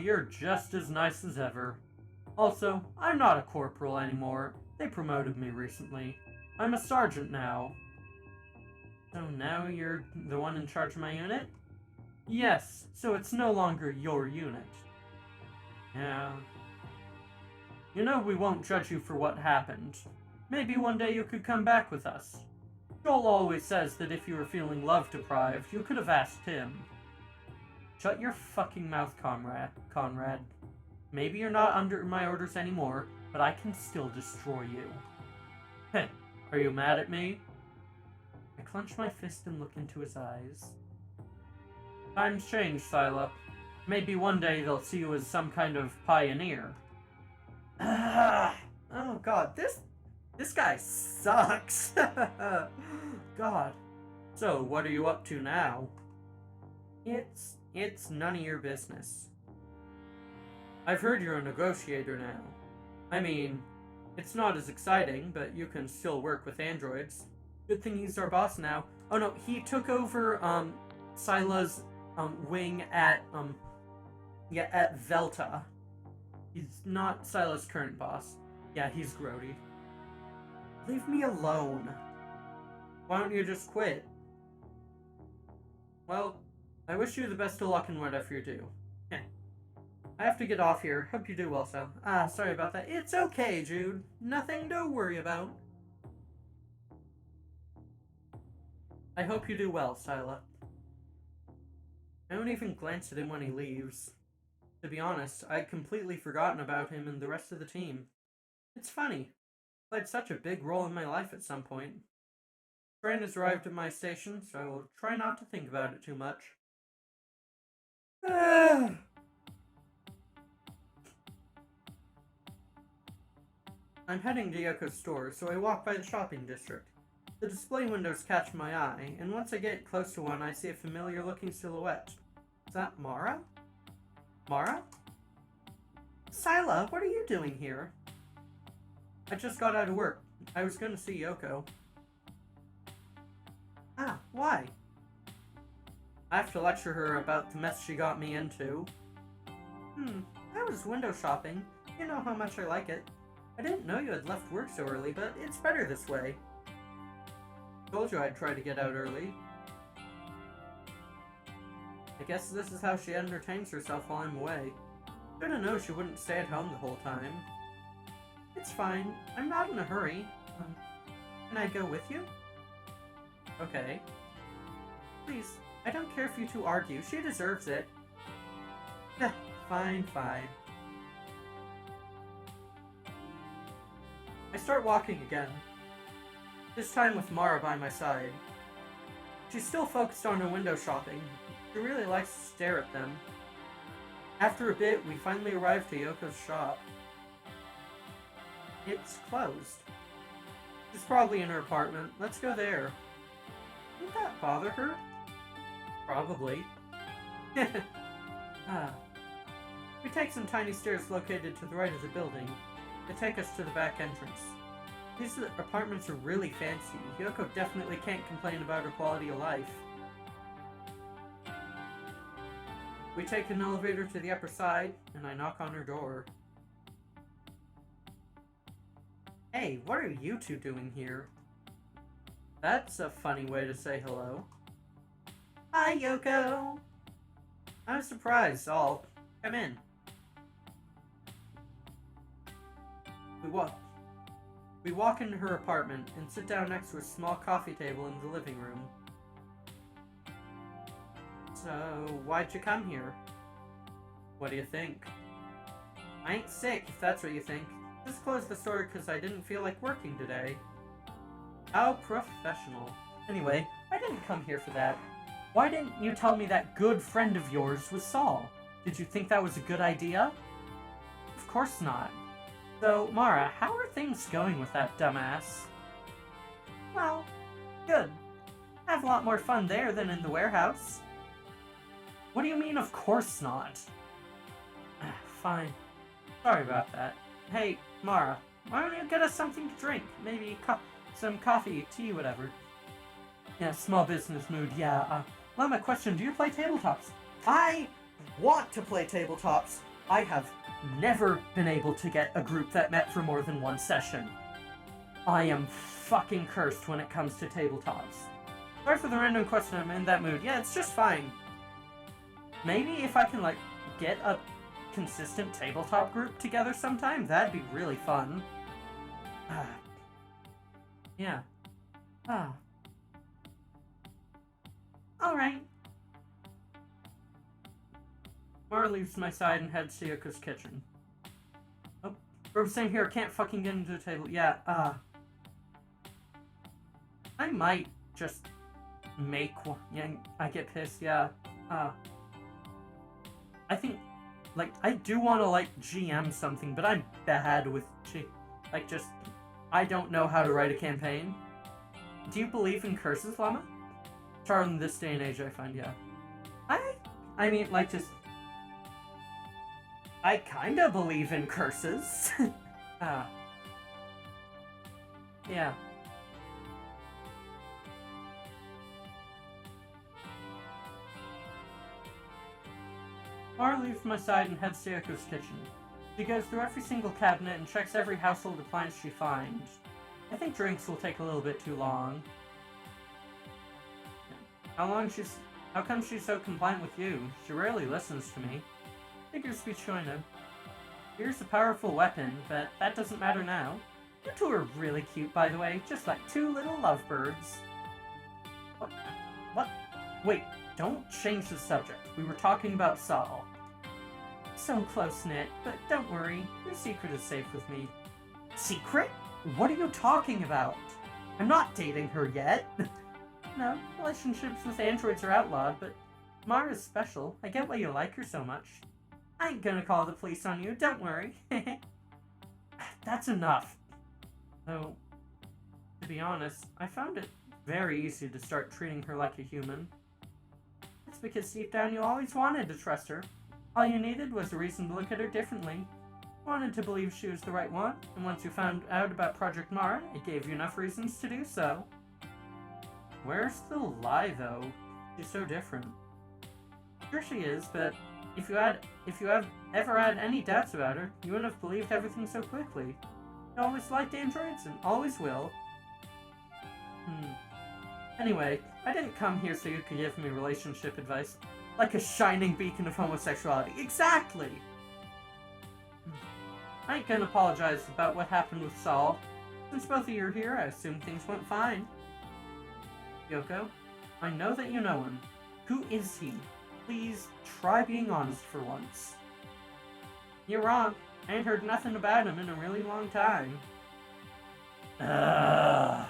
You're just as nice as ever. Also, I'm not a corporal anymore. They promoted me recently. I'm a sergeant now. So now you're the one in charge of my unit? Yes, so it's no longer your unit. Yeah. You know we won't judge you for what happened. Maybe one day you could come back with us. Joel always says that if you were feeling love-deprived, you could have asked him. Shut your fucking mouth, Conrad. Maybe you're not under my orders anymore, but I can still destroy you. Heh, are you mad at me? I clench my fist and look into his eyes. Times change, Scylla. Maybe one day they'll see you as some kind of pioneer. Oh god, this guy sucks. God. So, what are you up to now? It's none of your business. I've heard you're a negotiator now. I mean, it's not as exciting, but you can still work with androids. Good thing he's our boss now. Oh no, he took over, Scylla's, wing at Velta. He's not Scylla's current boss. Yeah, he's grody. Leave me alone. Why don't you just quit? Well, I wish you the best of luck in whatever you do. I have to get off here. Hope you do well, so. Sorry about that. It's okay, Jude. Nothing to worry about. I hope you do well, Scylla. I don't even glance at him when he leaves. To be honest, I'd completely forgotten about him and the rest of the team. It's funny. He played such a big role in my life at some point. The train has arrived at my station, so I will try not to think about it too much. I'm heading to Yoko's store, so I walk by the shopping district. The display windows catch my eye, and once I get close to one, I see a familiar-looking silhouette. Is that Mara? Mara? Sila, what are you doing here? I just got out of work. I was going to see Yoko. Ah, why? I have to lecture her about the mess she got me into. I was window shopping. You know how much I like it. I didn't know you had left work so early, but it's better this way. Told you I'd try to get out early. I guess this is how she entertains herself while I'm away. Should've known she wouldn't stay at home the whole time. It's fine. I'm not in a hurry. Can I go with you? Okay. Please, I don't care if you two argue. She deserves it. Fine. I start walking again. This time with Mara by my side. She's still focused on her window shopping. She really likes to stare at them. After a bit, we finally arrive to Yoko's shop. It's closed. She's probably in her apartment. Let's go there. Wouldn't that bother her? Probably. We take some tiny stairs located to the right of the building. They take us to the back entrance. These apartments are really fancy. Yoko definitely can't complain about her quality of life. We take an elevator to the upper side, and I knock on her door. Hey, what are you two doing here? That's a funny way to say hello. Hi, Yoko! I'm surprised. I'll come in. We walk into her apartment and sit down next to a small coffee table in the living room. So, why'd you come here? What do you think? I ain't sick, if that's what you think. Just closed the store because I didn't feel like working today. How professional. Anyway, I didn't come here for that. Why didn't you tell me that good friend of yours was Saul? Did you think that was a good idea? Of course not. So, Mara, how are things going with that dumbass? Well, good. I have a lot more fun there than in the warehouse. What do you mean, of course not? Fine. Sorry about that. Hey, Mara, why don't you get us something to drink? Maybe some coffee, tea, whatever. Yeah, small business mood, yeah. Llama, question, do you play tabletops? I want to play tabletops. I have never been able to get a group that met for more than one session. I am fucking cursed when it comes to tabletops. Sorry for the random question, I'm in that mood. Yeah, it's just fine. Maybe if I can, get a consistent tabletop group together sometime, that'd be really fun. Yeah. Alright. Mara leaves my side and heads to Yoko's kitchen. Oh, bro, same here, can't fucking get into the table. Yeah, I might just make one. Yeah, I get pissed, yeah. I think, I do want to, GM something, but I'm bad with I don't know how to write a campaign. Do you believe in curses, Llama? Hard in this day and age, I find, yeah. I mean, I kinda believe in curses. Yeah. Mara leaves my side and heads to Yoko's kitchen. She goes through every single cabinet and checks every household appliance she finds. I think drinks will take a little bit too long. How come she's so compliant with you? She rarely listens to me. Figures between them. Here's a powerful weapon, but that doesn't matter now. You two are really cute, by the way, just like two little lovebirds. What? Wait, don't change the subject. We were talking about Saul. So close-knit, but don't worry, your secret is safe with me. Secret? What are you talking about? I'm not dating her yet. No, relationships with androids are outlawed, but Mara's special. I get why you like her so much. I ain't gonna call the police on you, don't worry. That's enough. Though, to be honest, I found it very easy to start treating her like a human. It's because deep down you always wanted to trust her. All you needed was a reason to look at her differently. Wanted to believe she was the right one, and once you found out about Project Mara, it gave you enough reasons to do so. Where's the lie, though? She's so different. Sure she is, but if you have ever had any doubts about her, you wouldn't have believed everything so quickly. You always liked androids, and always will. Anyway, I didn't come here so you could give me relationship advice. Like a shining beacon of homosexuality. Exactly! I ain't gonna apologize about what happened with Saul. Since both of you are here, I assume things went fine. Yoko, I know that you know him. Who is he? Please try being honest for once. You're wrong. I ain't heard nothing about him in a really long time. Done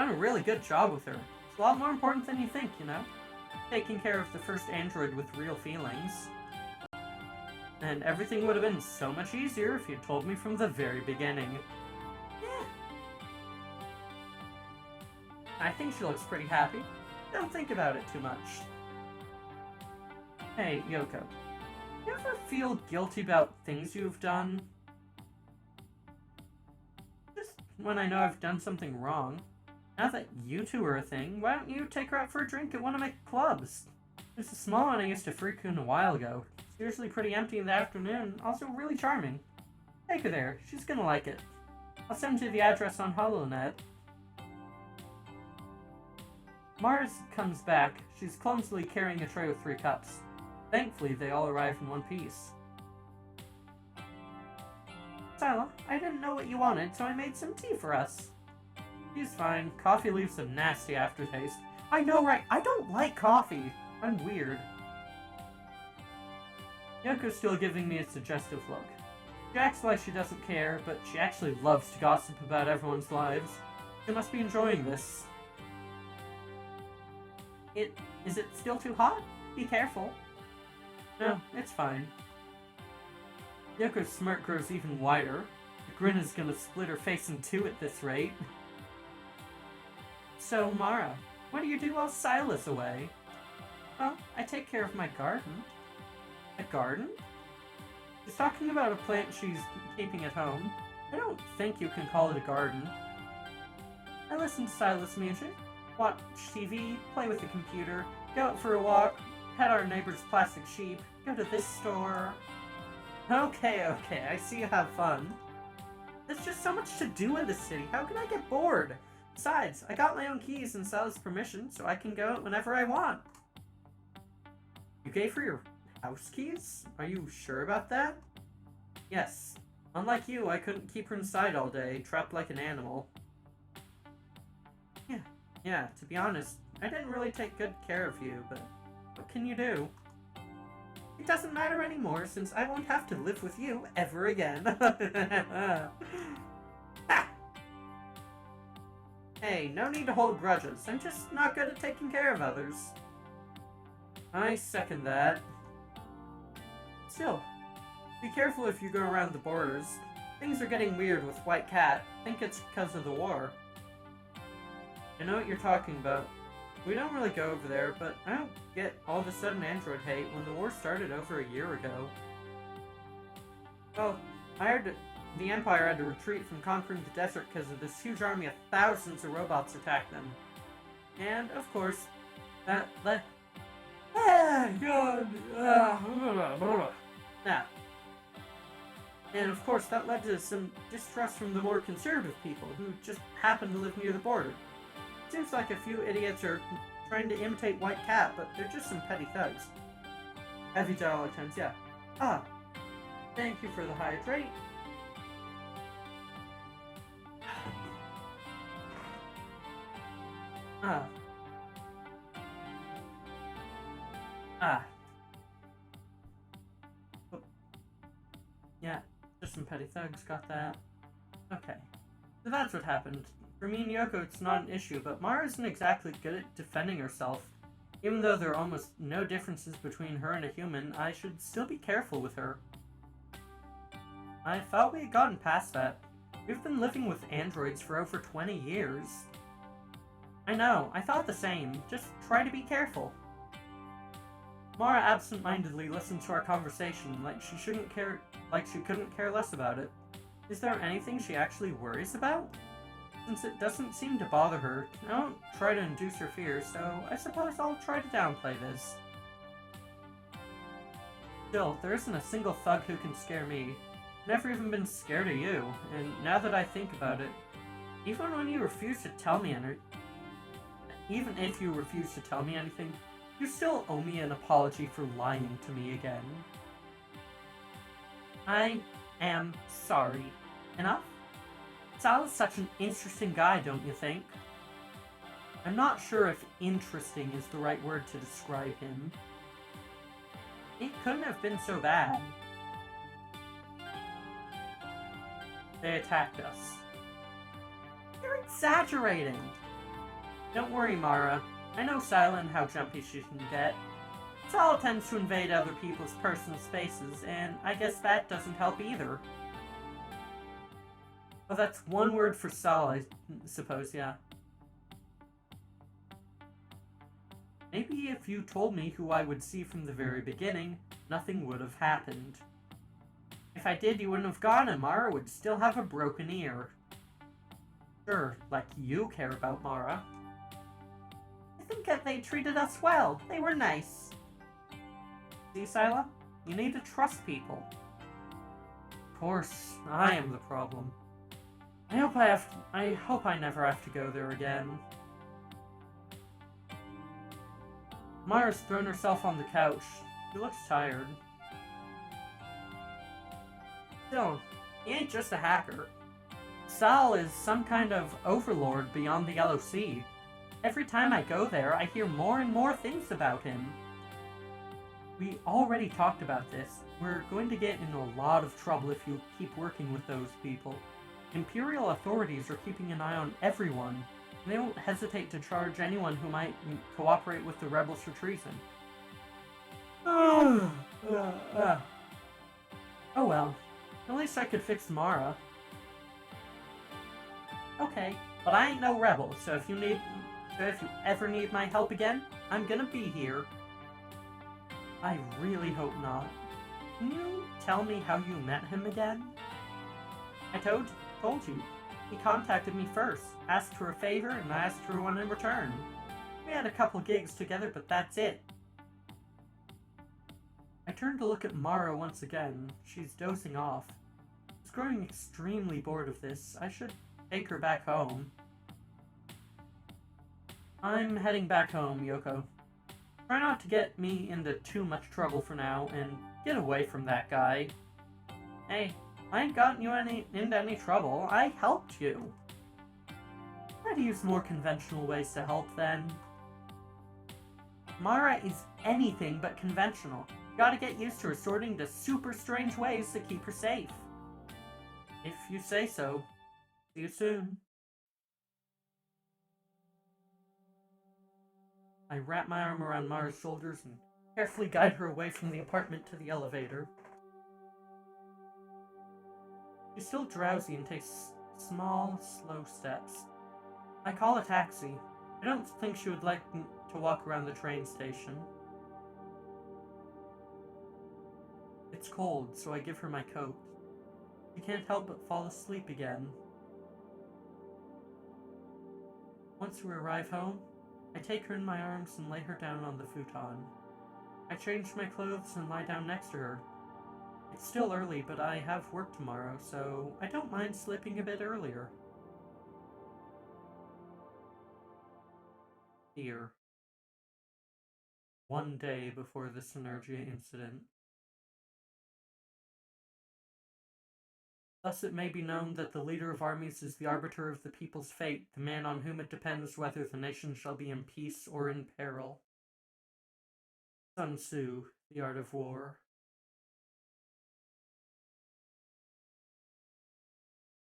a really good job with her. It's a lot more important than you think, you know? Taking care of the first android with real feelings. And everything would have been so much easier if you'd told me from the very beginning. Yeah. I think she looks pretty happy. Don't think about it too much. Hey, Yoko. You ever feel guilty about things you've done? Just when I know I've done something wrong. Now that you two are a thing, why don't you take her out for a drink at one of my clubs? There's a small one I used to frequent a while ago. It's usually pretty empty in the afternoon, also really charming. Take her there, she's gonna like it. I'll send you the address on HoloNet. Mars comes back. She's clumsily carrying a tray with 3 cups. Thankfully, they all arrive in one piece. Sila, I didn't know what you wanted, so I made some tea for us. Tea's fine. Coffee leaves a nasty aftertaste. I know, right? I don't like coffee. I'm weird. Yoko's still giving me a suggestive look. She acts like she doesn't care, but she actually loves to gossip about everyone's lives. She must be enjoying this. Is it still too hot? Be careful. No, it's fine. Yoko's smirk grows even wider. The grin is gonna split her face in 2 at this rate. So, Mara, what do you do while Sila's away? Well, I take care of my garden. A garden? She's talking about a plant she's keeping at home. I don't think you can call it a garden. I listen to Silas music, watch TV, play with the computer, go out for a walk, pet our neighbor's plastic sheep, go to this store. Okay, I see you have fun. There's just so much to do in this city. How can I get bored? Besides, I got my own keys and Silas' permission, so I can go out whenever I want. You gave her your house keys? Are you sure about that? Yes. Unlike you, I couldn't keep her inside all day, trapped like an animal. Yeah, to be honest, I didn't really take good care of you, but what can you do? It doesn't matter anymore, since I won't have to live with you ever again. Hey, no need to hold grudges. I'm just not good at taking care of others. I second that. Still, be careful if you go around the borders. Things are getting weird with White Cat. I think it's because of the war. I know what you're talking about. We don't really go over there, but I don't get all of a sudden android hate when the war started over a year ago. Well, the Empire had to retreat from conquering the desert because of this huge army of thousands of robots attacked them. And, of course, that led... And of course, that led to some distrust from the more conservative people who just happen to live near the border. Seems like a few idiots are trying to imitate White Cat, but they're just some petty thugs. Heavy dialogue times, yeah. Thank you for the hydrate. Yeah, just some petty thugs, got that. Okay. So that's what happened. For me and Yoko, it's not an issue, but Mara isn't exactly good at defending herself. Even though there are almost no differences between her and a human, I should still be careful with her. I thought we had gotten past that. We've been living with androids for over 20 years. I know, I thought the same. Just try to be careful. Mara absent-mindedly listened to our conversation like she couldn't care less about it. Is there anything she actually worries about? Since it doesn't seem to bother her, I don't try to induce her fears, so I suppose I'll try to downplay this. Still, there isn't a single thug who can scare me. Never even been scared of you, and now that I think about it, even if you refuse to tell me anything, you still owe me an apology for lying to me again. I am sorry. Enough? Sal is such an interesting guy, don't you think? I'm not sure if interesting is the right word to describe him. It couldn't have been so bad. They attacked us. You're exaggerating! Don't worry, Mara. I know Sal and how jumpy she can get. Sal tends to invade other people's personal spaces, and I guess that doesn't help either. Well, that's one word for Sal, I suppose, yeah. Maybe if you told me who I would see from the very beginning, nothing would have happened. If I did, you wouldn't have gone, and Mara would still have a broken ear. Sure, like you care about Mara. I think that they treated us well. They were nice. See, Sila? You need to trust people. Of course, I am the problem. I hope I never have to go there again. Mara's thrown herself on the couch. She looks tired. Still, he ain't just a hacker. Sal is some kind of overlord beyond the LOC. Every time I go there, I hear more and more things about him. We already talked about this. We're going to get in a lot of trouble if you keep working with those people. Imperial authorities are keeping an eye on everyone. They won't hesitate to charge anyone who might cooperate with the rebels for treason. Oh well. At least I could fix Mara. Okay, but I ain't no rebel, so if you ever need my help again, I'm gonna be here. I really hope not. Can you tell me how you met him again? I told you. He contacted me first, asked for a favor, and I asked for one in return. We had a couple gigs together, but that's it. I turned to look at Mara once again. She's dozing off. I was growing extremely bored of this. I should take her back home. I'm heading back home, Yoko. Try not to get me into too much trouble for now, and get away from that guy. Hey, I ain't gotten you into any trouble. I helped you. Try to use more conventional ways to help, then. Mara is anything but conventional. You gotta get used to resorting to super strange ways to keep her safe. If you say so. See you soon. I wrap my arm around Mara's shoulders and carefully guide her away from the apartment to the elevator. She's still drowsy and takes small, slow steps. I call a taxi. I don't think she would like to walk around the train station. It's cold, so I give her my coat. She can't help but fall asleep again. Once we arrive home, I take her in my arms and lay her down on the futon. I change my clothes and lie down next to her. It's still early, but I have work tomorrow, so I don't mind sleeping a bit earlier. Here. One day before the Synergia incident. Thus it may be known that the leader of armies is the arbiter of the people's fate, the man on whom it depends whether the nation shall be in peace or in peril. Sun Tzu, The Art of War.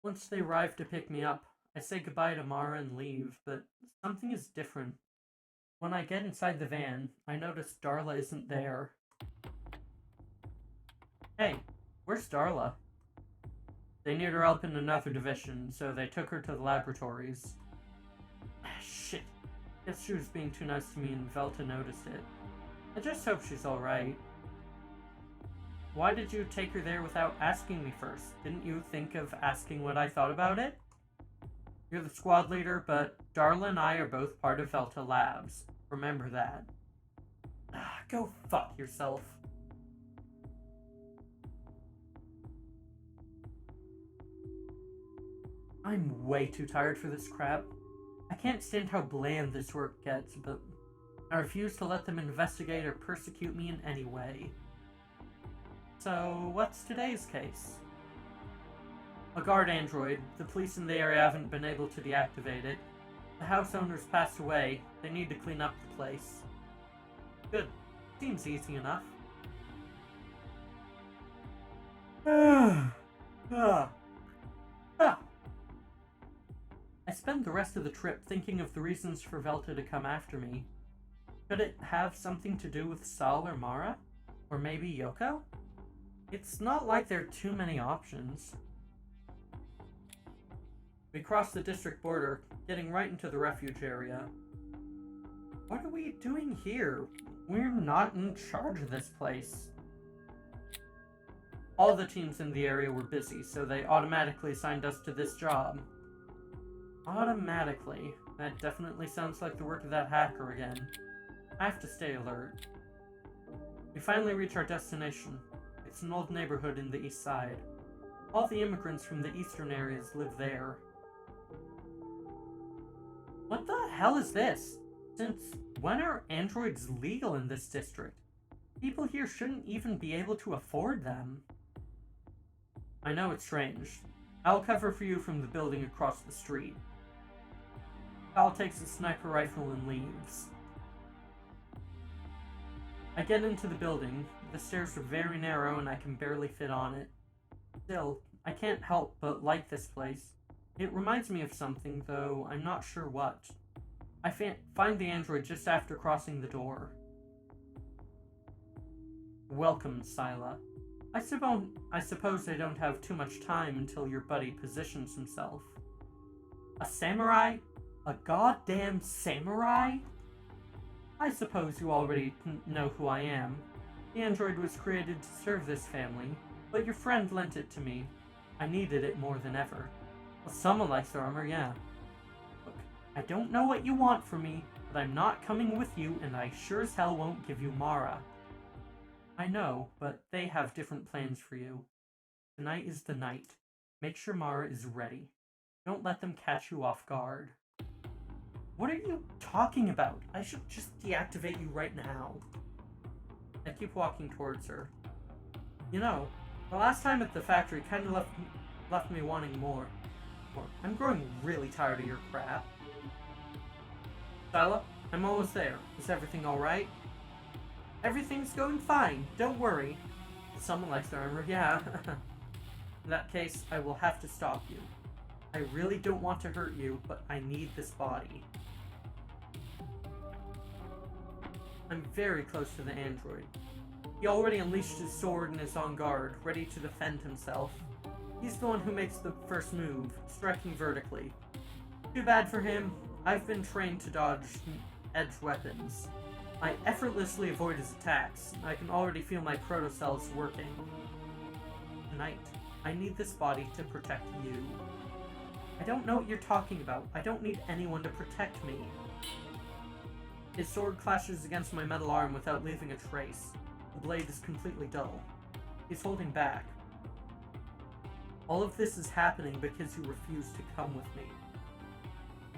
Once they arrive to pick me up, I say goodbye to Mara and leave, but something is different. When I get inside the van, I notice Darla isn't there. Hey, where's Darla? They needed her help in another division, so they took her to the laboratories. Shit. Guess she was being too nice to me and Velta noticed it. I just hope she's alright. Why did you take her there without asking me first? Didn't you think of asking what I thought about it? You're the squad leader, but Darla and I are both part of Velta Labs. Remember that. Go fuck yourself. I'm way too tired for this crap. I can't stand how bland this work gets, but I refuse to let them investigate or persecute me in any way. So, what's today's case? A guard android. The police in the area haven't been able to deactivate it. The house owners passed away. They need to clean up the place. Good. Seems easy enough. I spend the rest of the trip thinking of the reasons for Velta to come after me. Could it have something to do with Sal or Mara? Or maybe Yoko? It's not like there are too many options. We cross the district border, getting right into the refuge area. What are we doing here? We're not in charge of this place. All the teams in the area were busy, so they automatically assigned us to this job. Automatically? That definitely sounds like the work of that hacker again. I have to stay alert. We finally reach our destination. It's an old neighborhood in the east side. All the immigrants from the eastern areas live there. What the hell is this? Since when are androids legal in this district? People here shouldn't even be able to afford them. I know it's strange. I'll cover for you from the building across the street. Kyle takes a sniper rifle and leaves. I get into the building. The stairs are very narrow and I can barely fit on it. Still, I can't help but like this place. It reminds me of something, though I'm not sure what. I find the android just after crossing the door. Welcome, Sila. I suppose I don't have too much time until your buddy positions himself. A samurai? A goddamn samurai? I suppose you already know who I am. The android was created to serve this family, but your friend lent it to me. I needed it more than ever. Well, someone likes armor, yeah. Look, I don't know what you want from me, but I'm not coming with you, and I sure as hell won't give you Mara. I know, but they have different plans for you. Tonight is the night. Make sure Mara is ready. Don't let them catch you off guard. What are you talking about? I should just deactivate you right now. I keep walking towards her. You know, the last time at the factory kind of left me wanting more. I'm growing really tired of your crap. Sila, I'm almost there. Is everything alright? Everything's going fine, don't worry. Someone likes their armor, yeah. In that case, I will have to stop you. I really don't want to hurt you, but I need this body. I'm very close to the android. He already unleashed his sword and is on guard, ready to defend himself. He's the one who makes the first move, striking vertically. Too bad for him. I've been trained to dodge edge weapons. I effortlessly avoid his attacks. I can already feel my protocells working. Tonight, I need this body to protect you. I don't know what you're talking about. I don't need anyone to protect me. His sword clashes against my metal arm without leaving a trace. The blade is completely dull. He's holding back. All of this is happening because you refuse to come with me.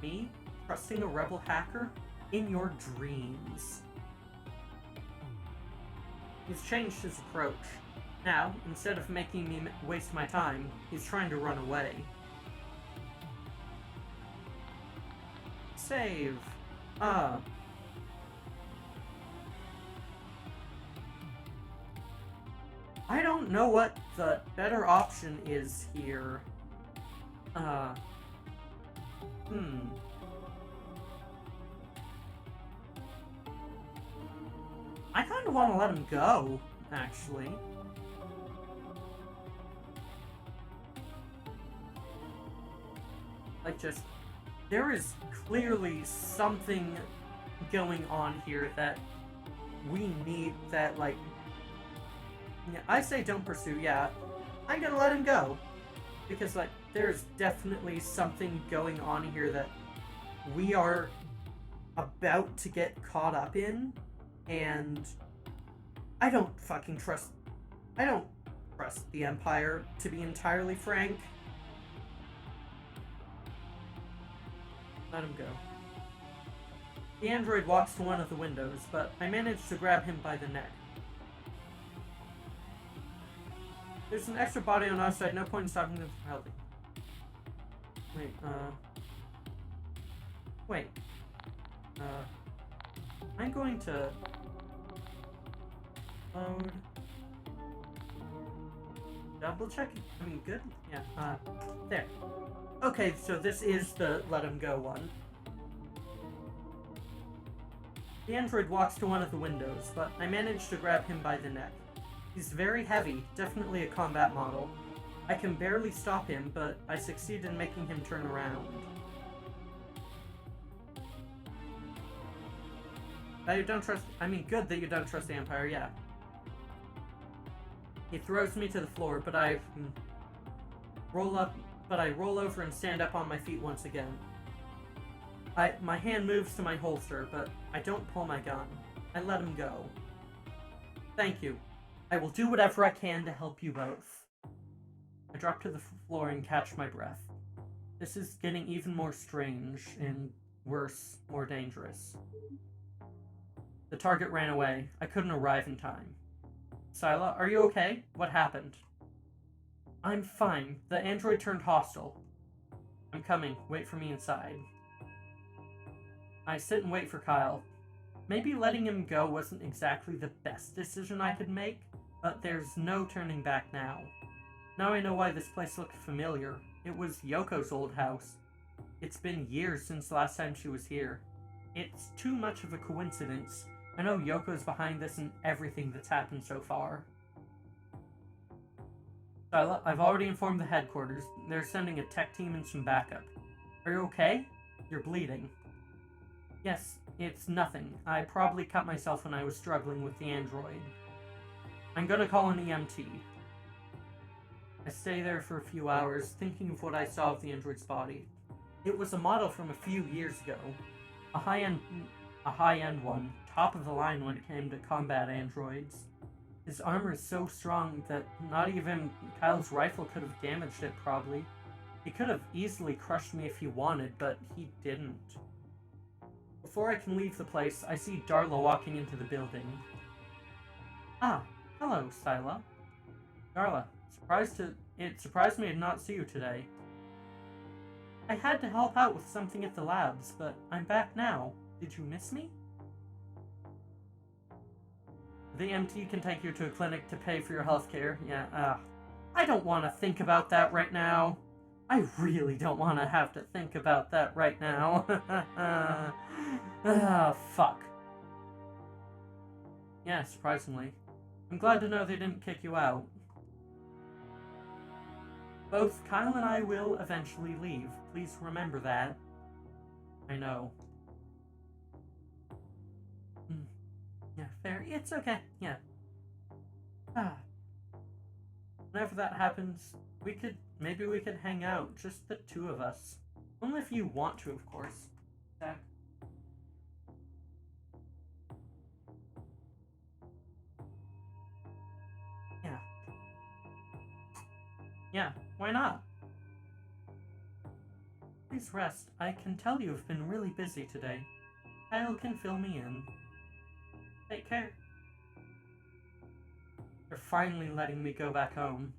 Me? Trusting a rebel hacker? In your dreams. He's changed his approach. Now, instead of making me waste my time, he's trying to run away. Save. I don't know what the better option is here. I kind of want to let him go, actually. Like, just, there is clearly something going on here that we need that, like, yeah, I say don't pursue, yeah. I'm gonna let him go. Because, like, there's definitely something going on here that we are about to get caught up in, and I don't trust the Empire, to be entirely frank. Let him go. The android walks to one of the windows, but I managed to grab him by the neck. There's an extra body on our side, no point in stopping them from helping. Wait, I'm going to load. Double check. I mean, good. Yeah. There. Okay, so this is the let him go one. The android walks to one of the windows, but I managed to grab him by the neck. He's very heavy, definitely a combat model. I can barely stop him, but I succeed in making him turn around. That you don't trust. I mean, good that you don't trust the Empire, yeah. He throws me to the floor, but I roll over and stand up on my feet once again. My hand moves to my holster, but I don't pull my gun. I let him go. Thank you. I will do whatever I can to help you both. I drop to the floor and catch my breath. This is getting even more strange and worse, more dangerous. The target ran away. I couldn't arrive in time. Sila, are you okay? What happened? I'm fine. The android turned hostile. I'm coming. Wait for me inside. I sit and wait for Kyle. Maybe letting him go wasn't exactly the best decision I could make, but there's no turning back now. Now I know why this place looked familiar. It was Yoko's old house. It's been years since the last time she was here. It's too much of a coincidence. I know Yoko's behind this and everything that's happened so far. Sila, I've already informed the headquarters. They're sending a tech team and some backup. Are you okay? You're bleeding. Yes, it's nothing. I probably cut myself when I was struggling with the android. I'm gonna call an EMT. I stay there for a few hours, thinking of what I saw of the android's body. It was a model from a few years ago. A high-end one, top of the line when it came to combat androids. His armor is so strong that not even Kyle's rifle could have damaged it, probably. He could have easily crushed me if he wanted, but he didn't. Before I can leave the place, I see Darla walking into the building. Ah, hello, Sila. Darla, it surprised me to not see you today. I had to help out with something at the labs, but I'm back now. Did you miss me? The MT can take you to a clinic to pay for your healthcare. Yeah, I don't want to think about that right now. I really don't want to have to think about that right now. Fuck. Yeah, surprisingly. I'm glad to know they didn't kick you out. Both Kyle and I will eventually leave. Please remember that. I know. Yeah, fair. It's okay. Yeah. Whenever that happens, maybe we could hang out, just the two of us. Only if you want to, of course. Zach. Yeah. Yeah, why not? Please rest. I can tell you've been really busy today. Kyle can fill me in. Take care. They're finally letting me go back home.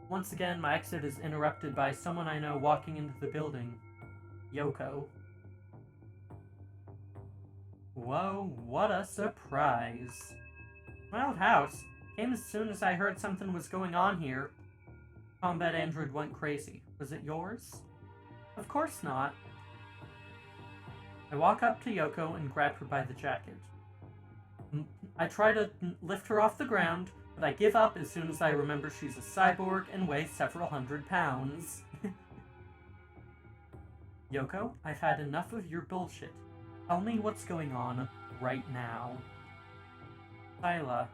Once again, my exit is interrupted by someone I know walking into the building. Yoko. Whoa, what a surprise. My old house came as soon as I heard something was going on here. Combat android went crazy. Was it yours? Of course not. I walk up to Yoko and grab her by the jacket. I try to lift her off the ground, but I give up as soon as I remember she's a cyborg and weighs several hundred pounds. Yoko, I've had enough of your bullshit. Tell me what's going on right now. Hyla.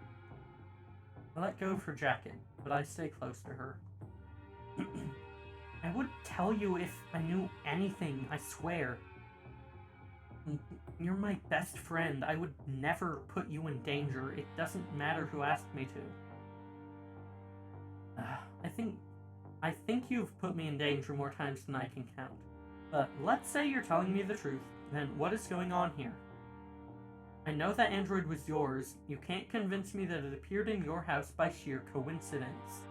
I let go of her jacket, but I stay close to her. I would tell you if I knew anything, I swear. You're my best friend. I would never put you in danger. It doesn't matter who asked me to. I think you've put me in danger more times than I can count. But let's say you're telling me the truth, then what is going on here? I know that android was yours. You can't convince me that it appeared in your house by sheer coincidence.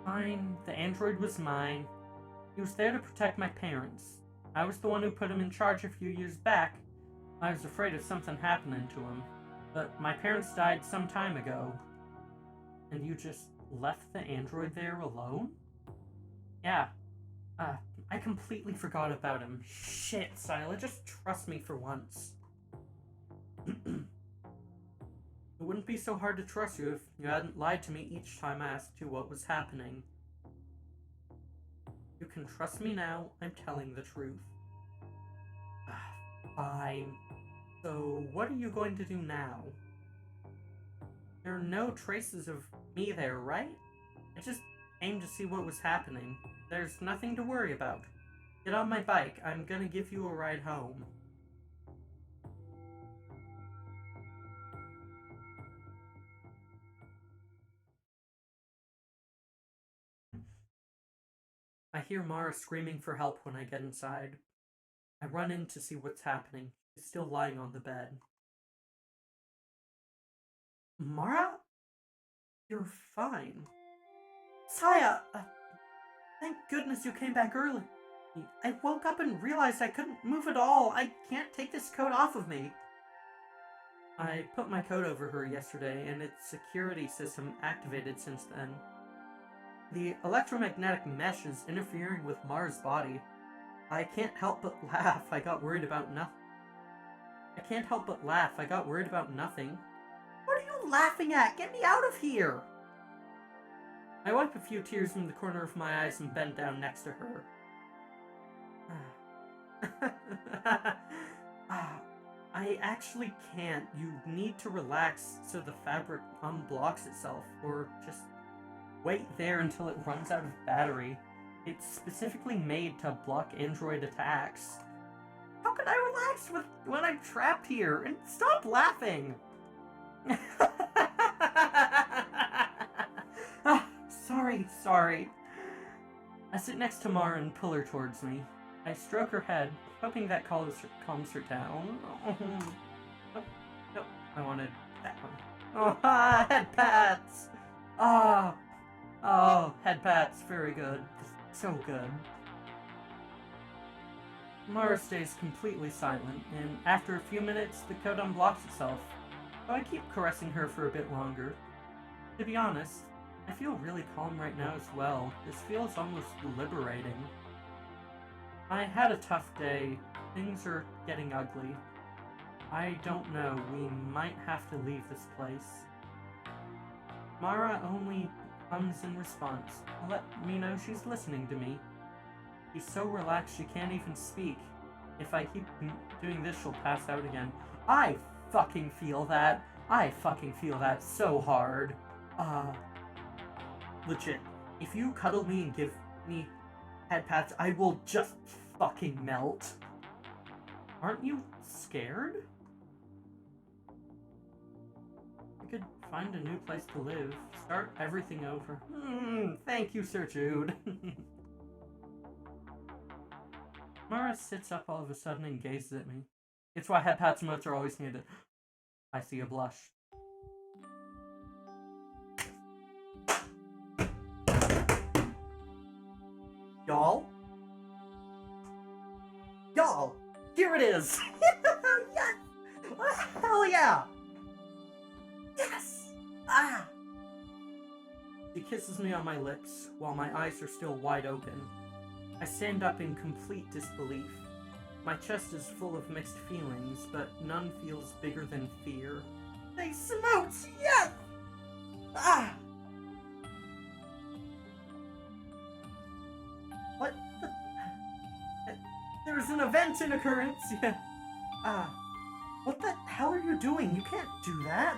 Fine, the android was mine. He was there to protect my parents. I was the one who put him in charge a few years back. I was afraid of something happening to him. But my parents died some time ago. And you just left the android there alone? Yeah. I completely forgot about him. Shit, Syla, just trust me for once. It wouldn't be so hard to trust you if you hadn't lied to me each time I asked you what was happening. You can trust me now, I'm telling the truth. Fine. So, what are you going to do now? There are no traces of me there, right? I just came to see what was happening. There's nothing to worry about. Get on my bike, I'm gonna give you a ride home. I hear Mara screaming for help when I get inside. I run in to see what's happening. She's still lying on the bed. Mara? You're fine. Saya! Thank goodness you came back early. I woke up and realized I couldn't move at all. I can't take this coat off of me. I put my coat over her yesterday, and its security system activated since then. The electromagnetic mesh is interfering with Mara's body. I can't help but laugh. I got worried about nothing. What are you laughing at? Get me out of here! I wipe a few tears from the corner of my eyes and bend down next to her. I actually can't. You need to relax so the fabric unblocks itself, or just wait there until it runs out of battery. It's specifically made to block android attacks. How can I relax when I'm trapped here? And stop laughing! Sorry. I sit next to Mara and pull her towards me. I stroke her head, hoping that calms her down. Nope, I wanted that one. Oh, head pats! Oh, head pats, very good. So good. Mara stays completely silent, and after a few minutes, the code unblocks itself. So I keep caressing her for a bit longer. To be honest, I feel really calm right now as well. This feels almost liberating. I had a tough day. Things are getting ugly. I don't know, we might have to leave this place. Mara only hums in response. Let me know she's listening to me. She's so relaxed she can't even speak. If I keep doing this, she'll pass out again. I fucking feel that. I fucking feel that so hard. Legit. If you cuddle me and give me head pats, I will just fucking melt. Aren't you scared? I could find a new place to live. Start everything over. Thank you, Sir Jude. Mara sits up all of a sudden and gazes at me. It's why head pats emotes are always needed. I see a blush. Y'all, here it is! Yes! Hell yeah! Yes! She kisses me on my lips, while my eyes are still wide open. I stand up in complete disbelief. My chest is full of mixed feelings, but none feels bigger than fear. They smokes! Yes! What the... was an event in occurrence. Yeah. What the hell are you doing? You can't do that.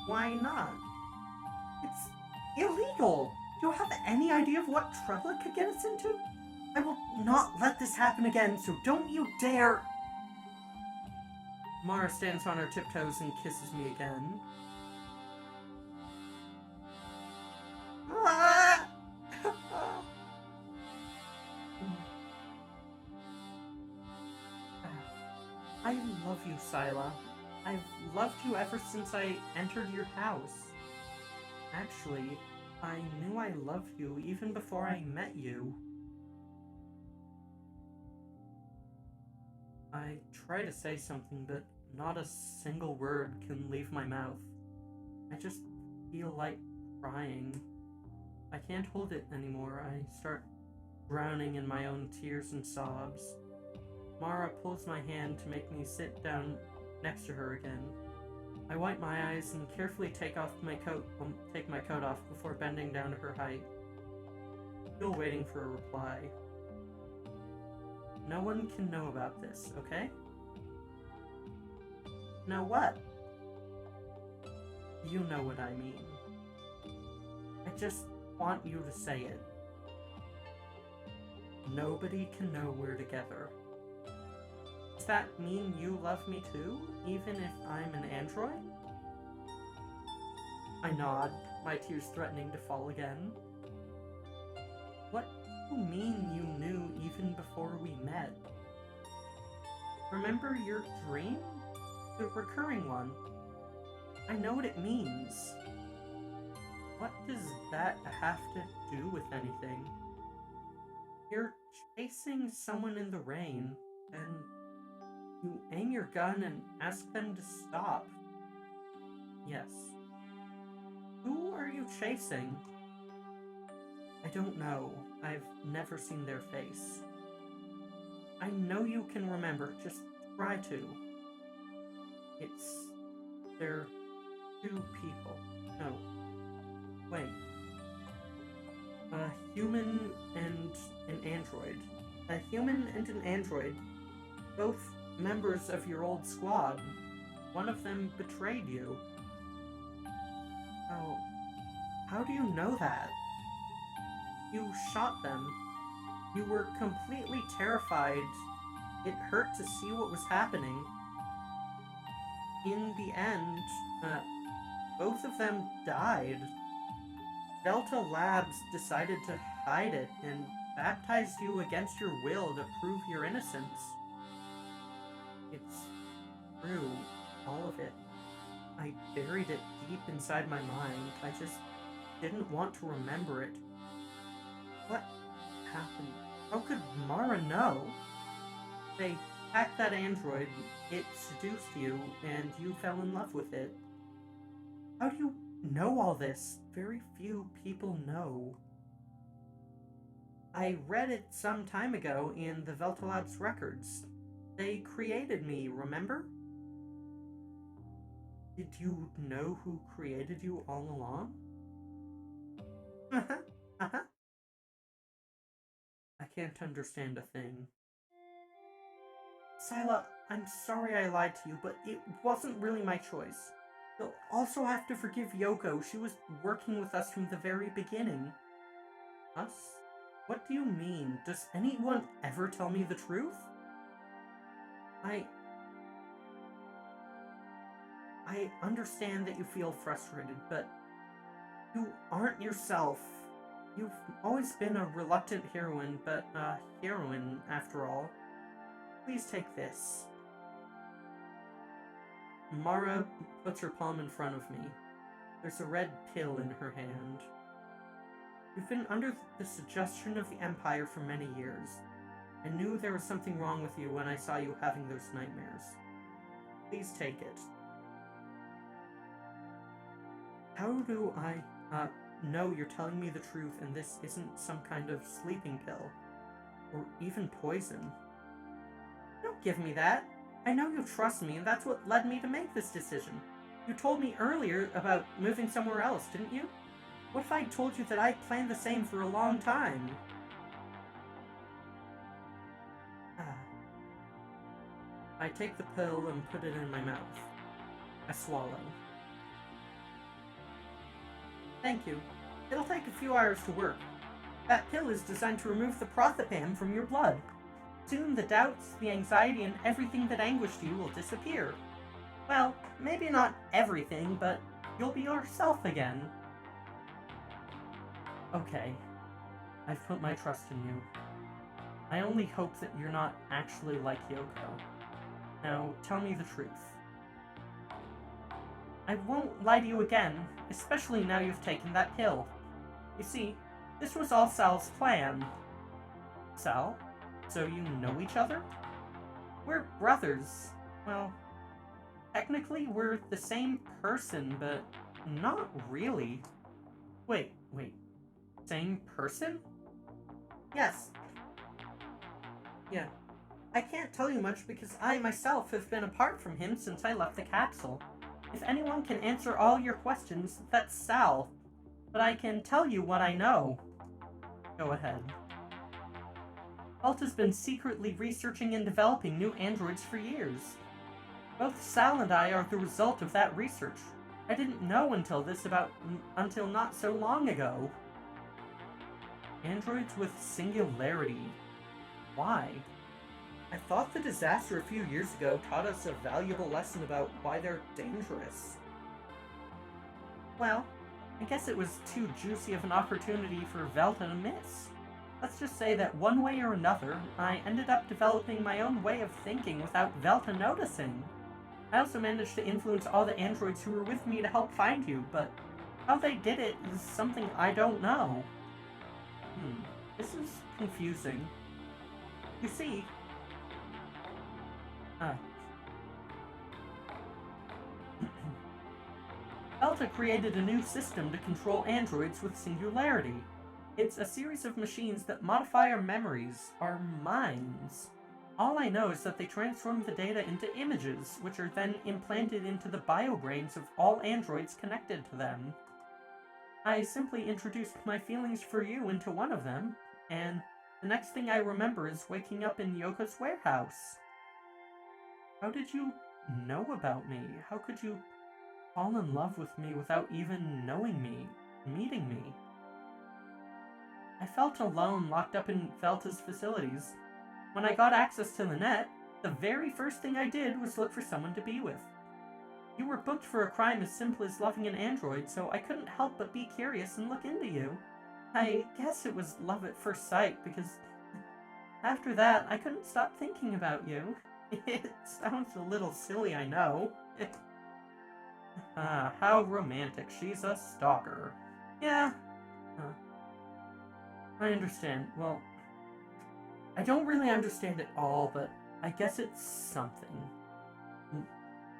Why not? It's illegal. Do you have any idea of what trouble it could get us into? I will not let this happen again, so don't you dare. Mara stands on her tiptoes and kisses me again. I love you, Sila. I've loved you ever since I entered your house. Actually, I knew I loved you even before I met you. I try to say something, but not a single word can leave my mouth. I just feel like crying. I can't hold it anymore. I start drowning in my own tears and sobs. Mara pulls my hand to make me sit down next to her again. I wipe my eyes and carefully take my coat off before bending down to her height. Still waiting for a reply. No one can know about this, okay? Now what? You know what I mean. I just want you to say it. Nobody can know we're together. Does that mean you love me too, even if I'm an android? I nod, my tears threatening to fall again. What do you mean you knew even before we met? Remember your dream? The recurring one. I know what it means. What does that have to do with anything? You're chasing someone in the rain, and you aim your gun and ask them to stop. Yes. Who are you chasing? I don't know. I've never seen their face. I know you can remember. Just try to. They're two people. No. Wait. A human and an android. A human and an android. Both members of your old squad. One of them betrayed you. Oh. How do you know that? You shot them. You were completely terrified. It hurt to see what was happening. In the end, both of them died. Delta Labs decided to hide it and baptized you against your will to prove your innocence. It's true, all of it. I buried it deep inside my mind. I just didn't want to remember it. What happened? How could Mara know? They hacked that android, it seduced you, and you fell in love with it. How do you know all this? Very few people know. I read it some time ago in the VOD records. They created me, remember? Did you know who created you all along? I can't understand a thing. Sila, I'm sorry I lied to you, but it wasn't really my choice. You'll also have to forgive Yoko. She was working with us from the very beginning. Us? What do you mean? Does anyone ever tell me the truth? I understand that you feel frustrated, but you aren't yourself. You've always been a reluctant heroine, but a heroine after all. Please take this. Mara puts her palm in front of me. There's a red pill in her hand. You've been under the suggestion of the Empire for many years. I knew there was something wrong with you when I saw you having those nightmares. Please take it. How do I, know you're telling me the truth and this isn't some kind of sleeping pill? Or even poison? Don't give me that. I know you trust me, and that's what led me to make this decision. You told me earlier about moving somewhere else, didn't you? What if I told you that I planned the same for a long time? I take the pill and put it in my mouth. I swallow. Thank you. It'll take a few hours to work. That pill is designed to remove the prothapam from your blood. Soon the doubts, the anxiety, and everything that anguished you will disappear. Well, maybe not everything, but you'll be yourself again. Okay. I've put my trust in you. I only hope that you're not actually like Yoko. Now, tell me the truth. I won't lie to you again, especially now you've taken that pill. You see, this was all Sal's plan. Sal? So you know each other? We're brothers. Well, technically we're the same person, but not really. Wait. Same person? Yes. Yeah. I can't tell you much because I myself have been apart from him since I left the capsule. If anyone can answer all your questions, that's Sal. But I can tell you what I know. Go ahead. Alt has been secretly researching and developing new androids for years. Both Sal and I are the result of that research. I didn't know until not so long ago. Androids with singularity. Why? I thought the disaster a few years ago taught us a valuable lesson about why they're dangerous. Well, I guess it was too juicy of an opportunity for Velta to miss. Let's just say that one way or another, I ended up developing my own way of thinking without Velta noticing. I also managed to influence all the androids who were with me to help find you, but how they did it is something I don't know. This is confusing. You see... Velta created a new system to control androids with singularity. It's a series of machines that modify our memories, our minds. All I know is that they transform the data into images, which are then implanted into the biobrains of all androids connected to them. I simply introduced my feelings for you into one of them, and the next thing I remember is waking up in Yoko's warehouse. How did you know about me? How could you fall in love with me without even knowing me, meeting me? I felt alone, locked up in Velta's facilities. When I got access to the net, the very first thing I did was look for someone to be with. You were booked for a crime as simple as loving an android, so I couldn't help but be curious and look into you. I guess it was love at first sight, because after that, I couldn't stop thinking about you. It sounds a little silly, I know. How romantic. She's a stalker. Yeah. I understand. Well, I don't really understand it all, but I guess it's something.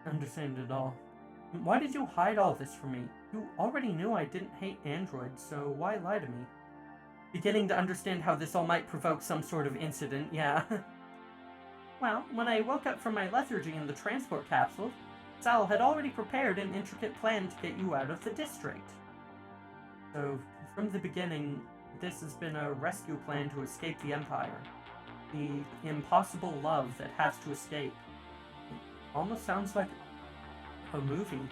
Understand it all. Why did you hide all this from me? You already knew I didn't hate androids, so why lie to me? Beginning to understand how this all might provoke some sort of incident, yeah. Well, when I woke up from my lethargy in the transport capsule, Sal had already prepared an intricate plan to get you out of the district. So, from the beginning, this has been a rescue plan to escape the Empire. The impossible love that has to escape. It almost sounds like a movie.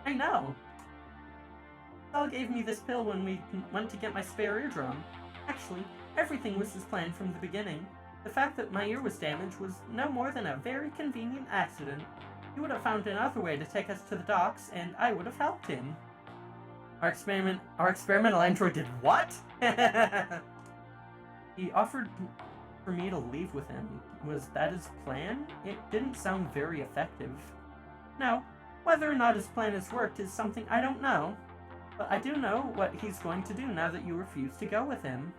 I know! Sal gave me this pill when we went to get my spare eardrum. Actually, everything was his plan from the beginning. The fact that my ear was damaged was no more than a very convenient accident. He would have found another way to take us to the docks, and I would have helped him. Our experimental android did what? He offered for me to leave with him. Was that his plan? It didn't sound very effective. No, whether or not his plan has worked is something I don't know. But I do know what he's going to do now that you refuse to go with him.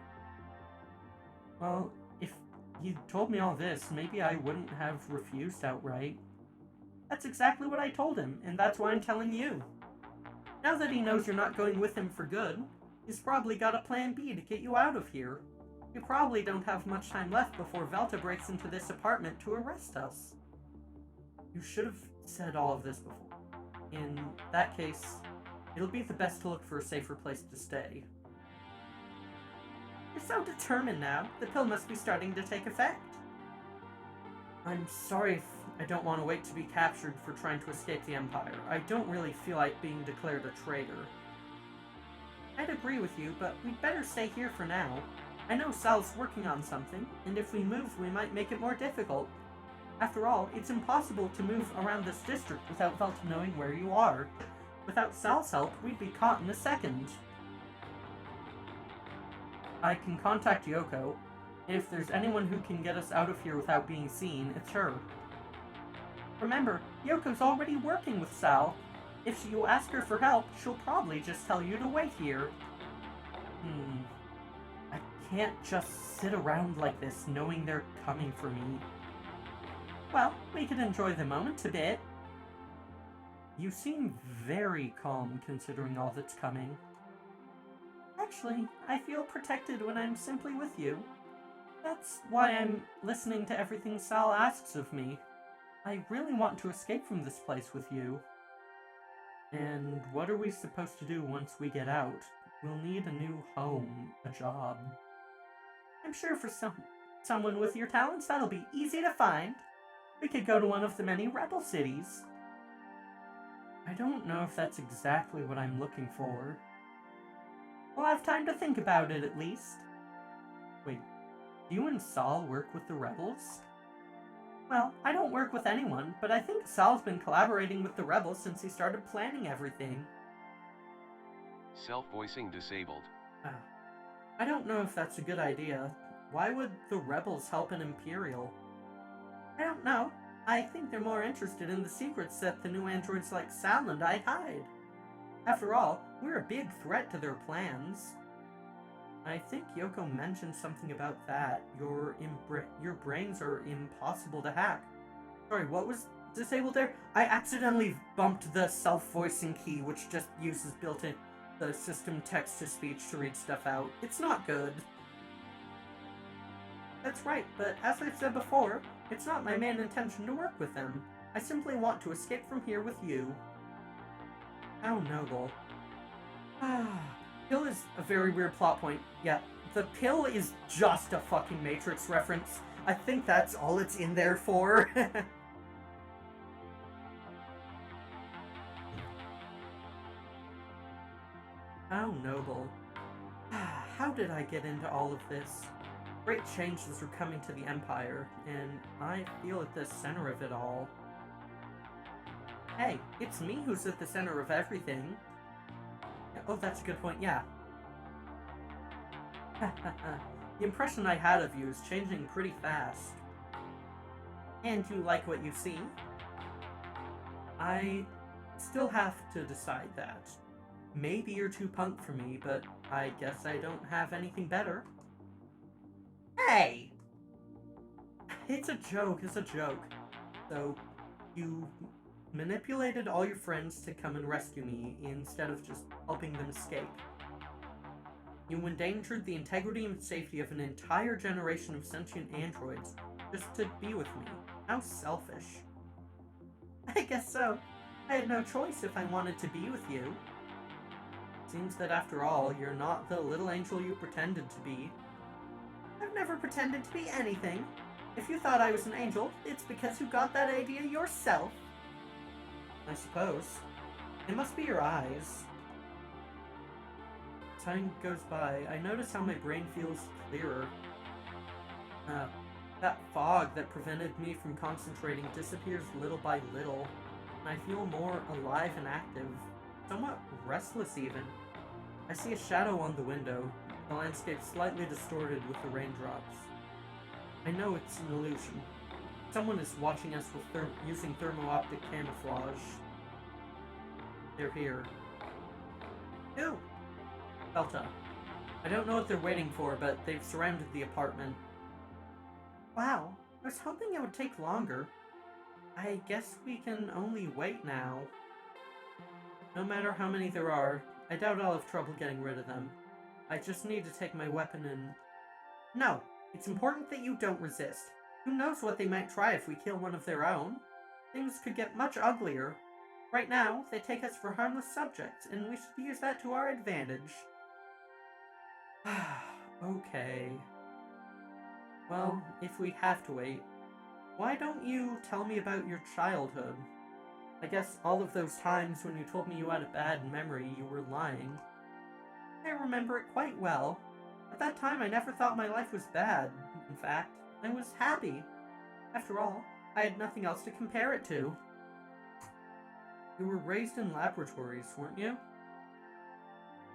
Well, if he told me all this, maybe I wouldn't have refused outright. That's exactly what I told him, and that's why I'm telling you. Now that he knows you're not going with him for good, he's probably got a plan B to get you out of here. You probably don't have much time left before Velta breaks into this apartment to arrest us. You should have said all of this before. In that case, it'll be the best to look for a safer place to stay. You're so determined now. The pill must be starting to take effect. I'm sorry if I don't want to wait to be captured for trying to escape the Empire. I don't really feel like being declared a traitor. I'd agree with you, but we'd better stay here for now. I know Sal's working on something, and if we move, we might make it more difficult. After all, it's impossible to move around this district without Velta knowing where you are. Without Sal's help, we'd be caught in a second. I can contact Yoko. If there's anyone who can get us out of here without being seen, it's her. Remember, Yoko's already working with Sal. If you ask her for help, she'll probably just tell you to wait here. I can't just sit around like this knowing they're coming for me. Well, we could enjoy the moment a bit. You seem very calm considering all that's coming. Actually, I feel protected when I'm simply with you. That's why I'm listening to everything Sal asks of me. I really want to escape from this place with you. And what are we supposed to do once we get out? We'll need a new home, a job. I'm sure for someone with your talents, that'll be easy to find. We could go to one of the many rebel cities. I don't know if that's exactly what I'm looking for. We'll have time to think about it, at least. Wait, do you and Sal work with the rebels? Well, I don't work with anyone, but I think Sal's been collaborating with the rebels since he started planning everything. Self-voicing disabled. I don't know if that's a good idea. Why would the rebels help an Imperial? I don't know. I think they're more interested in the secrets that the new androids like Sal and I hide. After all, we're a big threat to their plans. I think Yoko mentioned something about that. Your brains are impossible to hack. Sorry, what was disabled there? I accidentally bumped the self-voicing key, which just uses built-in the system text-to-speech to read stuff out. It's not good. That's right, but as I've said before, it's not my main intention to work with them. I simply want to escape from here with you. How noble. Pill is a very weird plot point. Yeah, the pill is just a fucking Matrix reference. I think that's all it's in there for. How noble. How did I get into all of this? Great changes are coming to the Empire, and I feel at the center of it all. Hey, it's me who's at the center of everything. Oh, that's a good point, yeah. The impression I had of you is changing pretty fast. And you like what you see? I still have to decide that. Maybe you're too punk for me, but I guess I don't have anything better. Hey! It's a joke, it's a joke. So, you manipulated all your friends to come and rescue me instead of just helping them escape. You endangered the integrity and safety of an entire generation of sentient androids just to be with me. How selfish. I guess so. I had no choice if I wanted to be with you. Seems that after all, you're not the little angel you pretended to be. I've never pretended to be anything. If you thought I was an angel, it's because you got that idea yourself. I suppose. It must be your eyes. Time goes by. I notice how my brain feels clearer. That fog that prevented me from concentrating disappears little by little, and I feel more alive and active, somewhat restless even. I see a shadow on the window, the landscape slightly distorted with the raindrops. I know it's an illusion. Someone is watching us with using thermo-optic camouflage. They're here. Who? Velta. I don't know what they're waiting for, but they've surrounded the apartment. Wow, I was hoping it would take longer. I guess we can only wait now. No matter how many there are, I doubt I'll have trouble getting rid of them. I just need to take my weapon and... No, it's important that you don't resist. Who knows what they might try if we kill one of their own? Things could get much uglier. Right now, they take us for harmless subjects, and we should use that to our advantage. Okay. Well, if we have to wait, why don't you tell me about your childhood? I guess all of those times when you told me you had a bad memory, you were lying. I remember it quite well. At that time, I never thought my life was bad. In fact, I was happy. After all, I had nothing else to compare it to. You were raised in laboratories, weren't you?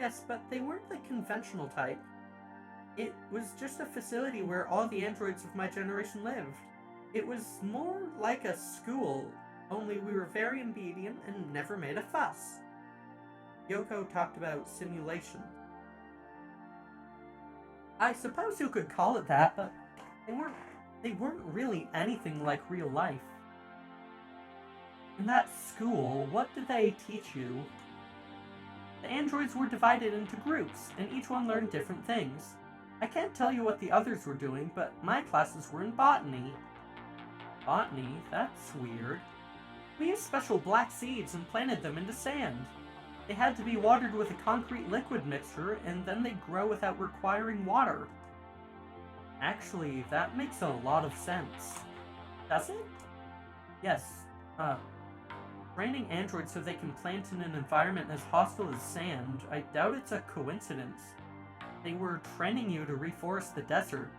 Yes, but they weren't the conventional type. It was just a facility where all the androids of my generation lived. It was more like a school, only we were very obedient and never made a fuss. Yoko talked about simulation. I suppose you could call it that, but they weren't really anything like real life. In that school, what did they teach you? The androids were divided into groups, and each one learned different things. I can't tell you what the others were doing, but my classes were in botany. Botany? That's weird. We used special black seeds and planted them into sand. They had to be watered with a concrete liquid mixture, and then they'd grow without requiring water. Actually, that makes a lot of sense. Does it? Yes. Training androids so they can plant in an environment as hostile as sand, I doubt it's a coincidence. They were training you to reforest the desert.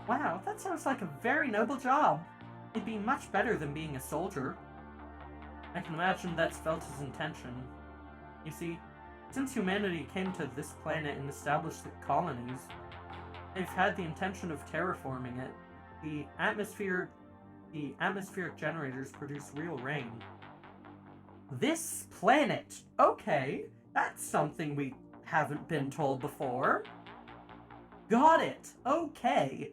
Wow, that sounds like a very noble job. It'd be much better than being a soldier. I can imagine that's Velta's intention. You see, since humanity came to this planet and established the colonies, they've had the intention of terraforming it. The atmospheric generators produce real rain. This planet! Okay, that's something we haven't been told before. Got it! Okay.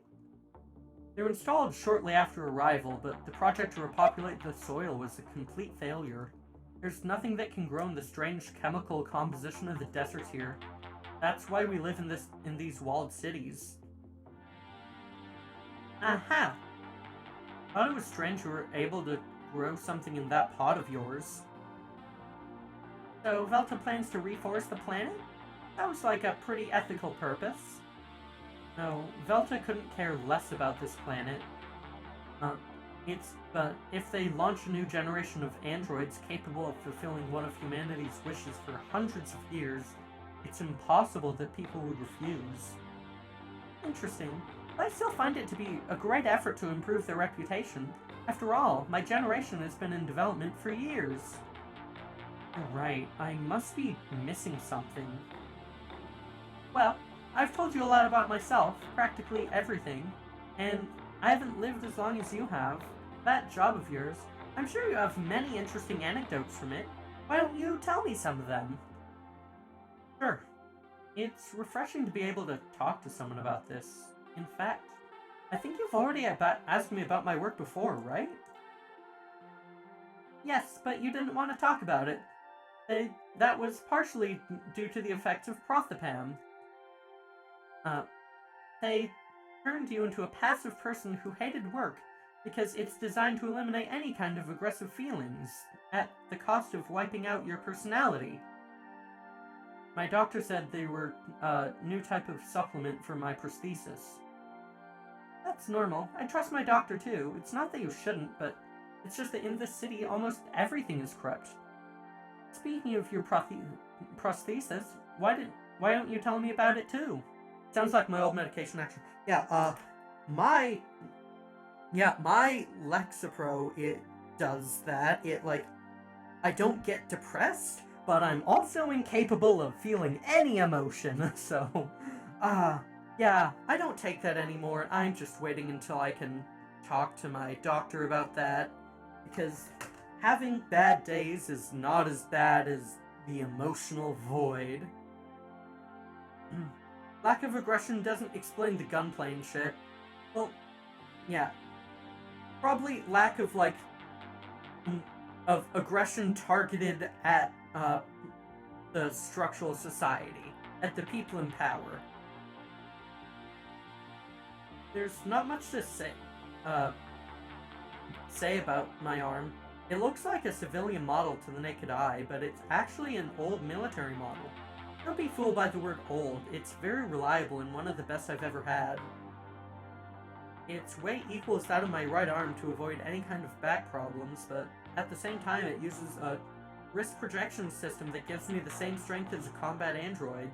They were installed shortly after arrival, but the project to repopulate the soil was a complete failure. There's nothing that can grow in the strange chemical composition of the desert here. That's why we live in these walled cities. Aha! Thought it was strange you were able to grow something in that pot of yours. So Velta plans to reforest the planet? Sounds like a pretty ethical purpose. No, Velta couldn't care less about this planet. But if they launch a new generation of androids capable of fulfilling one of humanity's wishes for hundreds of years, it's impossible that people would refuse. Interesting. But I still find it to be a great effort to improve their reputation. After all, my generation has been in development for years. Right, I must be missing something. Well, I've told you a lot about myself, practically everything, and I haven't lived as long as you have. That job of yours, I'm sure you have many interesting anecdotes from it. Why don't you tell me some of them? Sure. It's refreshing to be able to talk to someone about this. In fact, I think you've already asked me about my work before, right? Yes, but you didn't want to talk about it. That was partially due to the effects of prothapam. They turned you into a passive person who hated work because it's designed to eliminate any kind of aggressive feelings at the cost of wiping out your personality. My doctor said they were a new type of supplement for my prosthesis. That's normal. I trust my doctor too. It's not that you shouldn't, but it's just that in this city almost everything is corrupt. Speaking of your prosthesis, why don't you tell me about it too? Sounds like my old medication action. My Lexapro, it does that. I don't get depressed, but I'm also incapable of feeling any emotion, so, yeah, I don't take that anymore. I'm just waiting until I can talk to my doctor about that, because having bad days is not as bad as the emotional void. Lack of aggression doesn't explain the gunplay and shit. Well, yeah. Probably lack of, of aggression targeted at, the structural society, at the people in power. There's not much to say about my arm. It looks like a civilian model to the naked eye, but it's actually an old military model. Don't be fooled by the word old. It's very reliable and one of the best I've ever had. Its weight equals that of my right arm to avoid any kind of back problems, but at the same time it uses a wrist projection system that gives me the same strength as a combat android.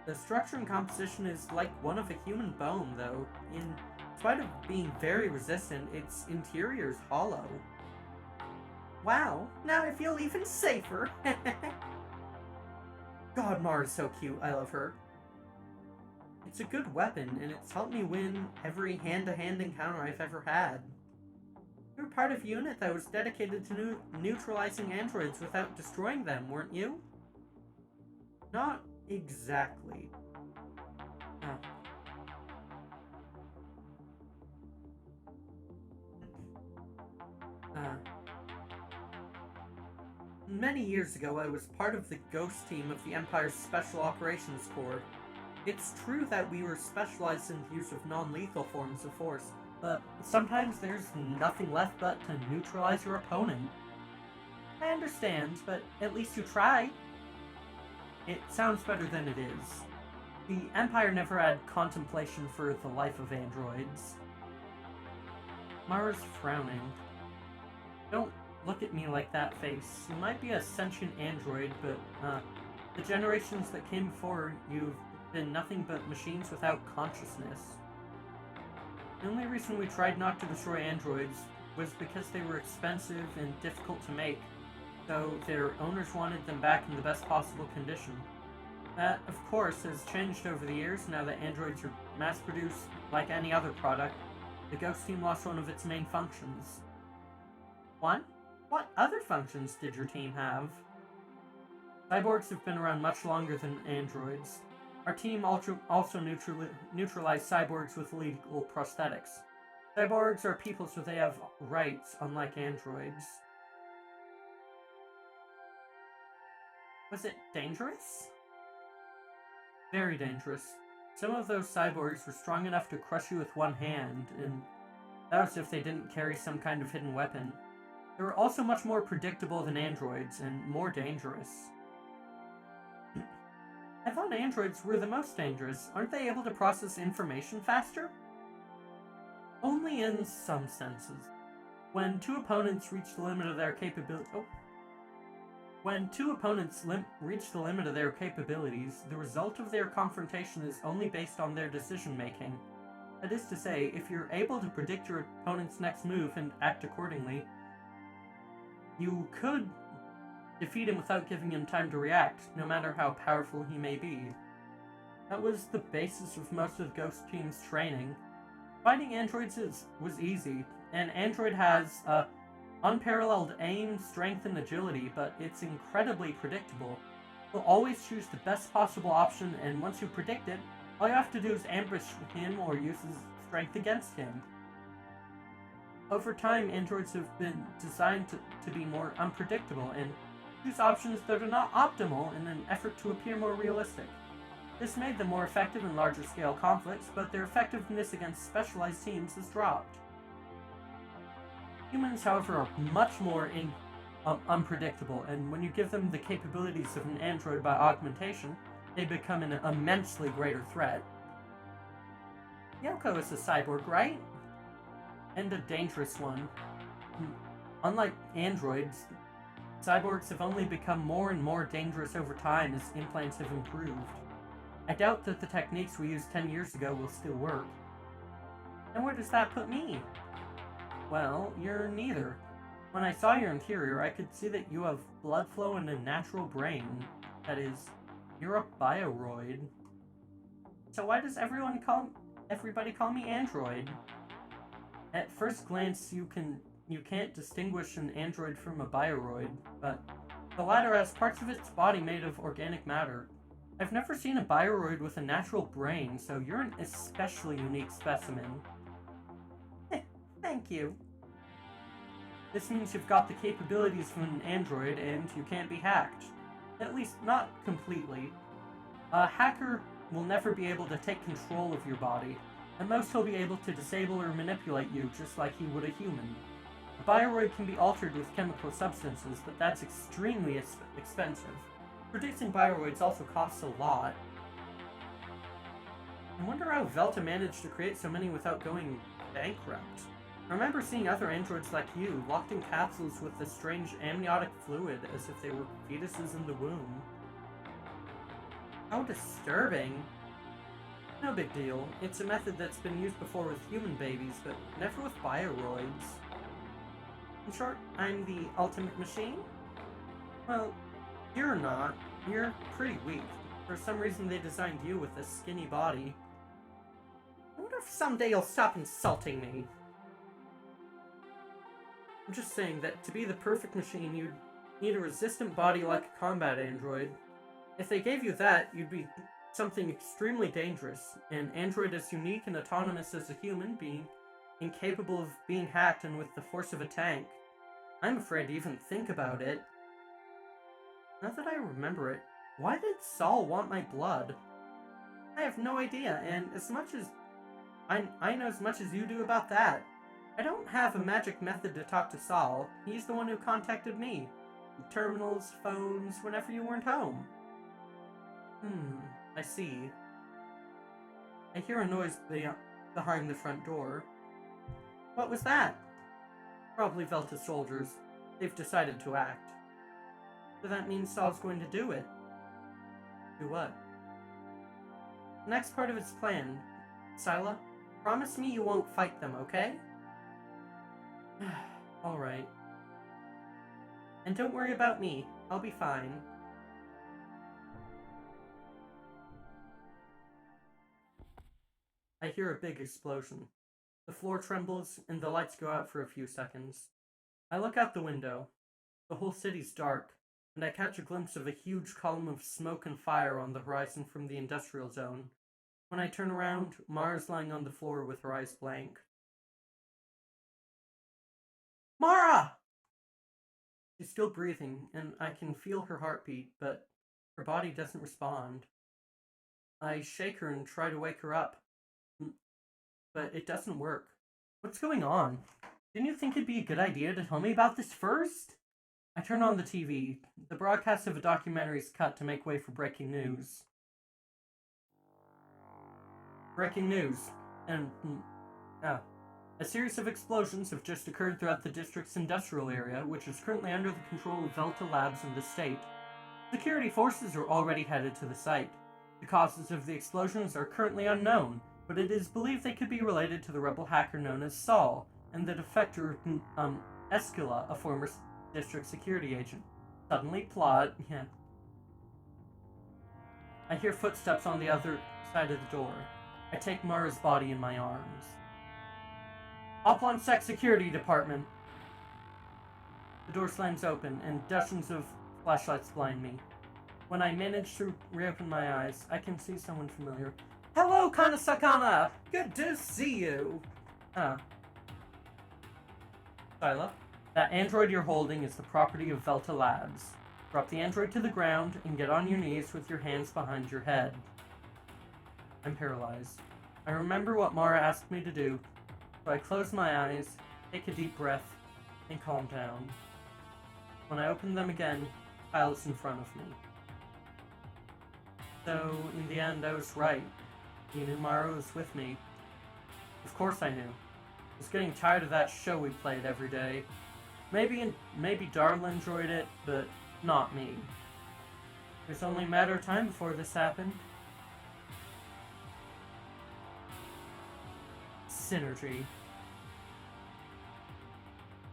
The structure and composition is like one of a human bone, though. In spite of being very resistant, its interior is hollow. Wow, now I feel even safer! God, Mara is so cute, I love her. It's a good weapon, and it's helped me win every hand-to-hand encounter I've ever had. You were part of a unit that was dedicated to neutralizing androids without destroying them, weren't you? Not exactly. Many years ago, I was part of the Ghost team of the Empire's Special Operations Corps. It's true that we were specialized in the use of non-lethal forms of force, but sometimes there's nothing left but to neutralize your opponent. I understand, but at least you tried. It sounds better than it is. The Empire never had contemplation for the life of androids. Mara's frowning. Don't look at me like that, face. You might be a sentient android, but, the generations that came before you've been nothing but machines without consciousness. The only reason we tried not to destroy androids was because they were expensive and difficult to make, so their owners wanted them back in the best possible condition. That, of course, has changed over the years now that androids are mass-produced like any other product. The Ghost team lost one of its main functions. One? What other functions did your team have? Cyborgs have been around much longer than androids. Our team also neutralized cyborgs with illegal prosthetics. Cyborgs are people, so they have rights, unlike androids. Was it dangerous? Very dangerous. Some of those cyborgs were strong enough to crush you with one hand, and that was if they didn't carry some kind of hidden weapon. They were also much more predictable than androids, and more dangerous. I thought androids were the most dangerous. Aren't they able to process information faster? Only in some senses. When two opponents reach the limit of their capabilities, the result of their confrontation is only based on their decision-making. That is to say, if you're able to predict your opponent's next move and act accordingly, you could defeat him without giving him time to react, no matter how powerful he may be. That was the basis of most of the Ghost team's training. Fighting androids was easy. An android has unparalleled aim, strength, and agility, but it's incredibly predictable. You'll always choose the best possible option, and once you predict it, all you have to do is ambush him or use his strength against him. Over time, androids have been designed to be more unpredictable and choose options that are not optimal in an effort to appear more realistic. This made them more effective in larger scale conflicts, but their effectiveness against specialized teams has dropped. Humans, however, are much more unpredictable, and when you give them the capabilities of an android by augmentation, they become an immensely greater threat. Yoko is a cyborg, right? And a dangerous one. Unlike androids, cyborgs have only become more and more dangerous over time as implants have improved. I doubt that the techniques we used 10 years ago will still work. And where does that put me? Well, you're neither. When I saw your interior, I could see that you have blood flow and a natural brain. That is, you're a bioroid. So why does everybody call me Android? At first glance, you can't distinguish an android from a bioroid, but the latter has parts of its body made of organic matter. I've never seen a bioroid with a natural brain, so you're an especially unique specimen. Thank you. This means you've got the capabilities of an android, and you can't be hacked. At least, not completely. A hacker will never be able to take control of your body. At most, he'll be able to disable or manipulate you, just like he would a human. A bioroid can be altered with chemical substances, but that's extremely expensive. Producing bioroids also costs a lot. I wonder how Velta managed to create so many without going bankrupt. I remember seeing other androids like you, locked in capsules with a strange amniotic fluid, as if they were fetuses in the womb. How disturbing. No big deal. It's a method that's been used before with human babies, but never with bioroids. In short, I'm the ultimate machine? Well, you're not. You're pretty weak. For some reason they designed you with a skinny body. I wonder if someday you'll stop insulting me. I'm just saying that to be the perfect machine, you'd need a resistant body like a combat android. If they gave you that, you'd be something extremely dangerous. An android as unique and autonomous as a human being, incapable of being hacked and with the force of a tank. I'm afraid to even think about it. Now that I remember it, why did Saul want my blood? I have no idea, and as much as I know as much as you do about that. I don't have a magic method to talk to Saul. He's the one who contacted me. Terminals, phones, whenever you weren't home. I see. I hear a noise behind the front door. What was that? Probably Velta soldiers. They've decided to act. So that means Saul's going to do it. Do what? The next part of his plan. Sila, promise me you won't fight them, okay? Alright. And don't worry about me. I'll be fine. I hear a big explosion. The floor trembles, and the lights go out for a few seconds. I look out the window. The whole city's dark, and I catch a glimpse of a huge column of smoke and fire on the horizon from the industrial zone. When I turn around, Mara's lying on the floor with her eyes blank. Mara! She's still breathing, and I can feel her heartbeat, but her body doesn't respond. I shake her and try to wake her up, but it doesn't work. What's going on? Didn't you think it'd be a good idea to tell me about this first? I turn on the TV. The broadcast of a documentary is cut to make way for breaking news. Breaking news. And, a series of explosions have just occurred throughout the district's industrial area, which is currently under the control of Velta Labs in the state. Security forces are already headed to the site. The causes of the explosions are currently unknown, but it is believed they could be related to the rebel hacker known as Saul, and the defector, Escula, a former district security agent. Suddenly, I hear footsteps on the other side of the door. I take Mara's body in my arms. Oplon Sec Security Department. The door slams open, and dozens of flashlights blind me. When I manage to reopen my eyes, I can see someone familiar. Hello, Kanasakana! Good to see you! Sila, that android you're holding is the property of Velta Labs. Drop the android to the ground and get on your knees with your hands behind your head. I'm paralyzed. I remember what Mara asked me to do, so I close my eyes, take a deep breath, and calm down. When I open them again, Kyle's in front of me. So, in the end, I was right. You knew Mara was with me. Of course I knew. I was getting tired of that show we played every day. Maybe Darla enjoyed it, but not me. It was only a matter of time before this happened. Synergy.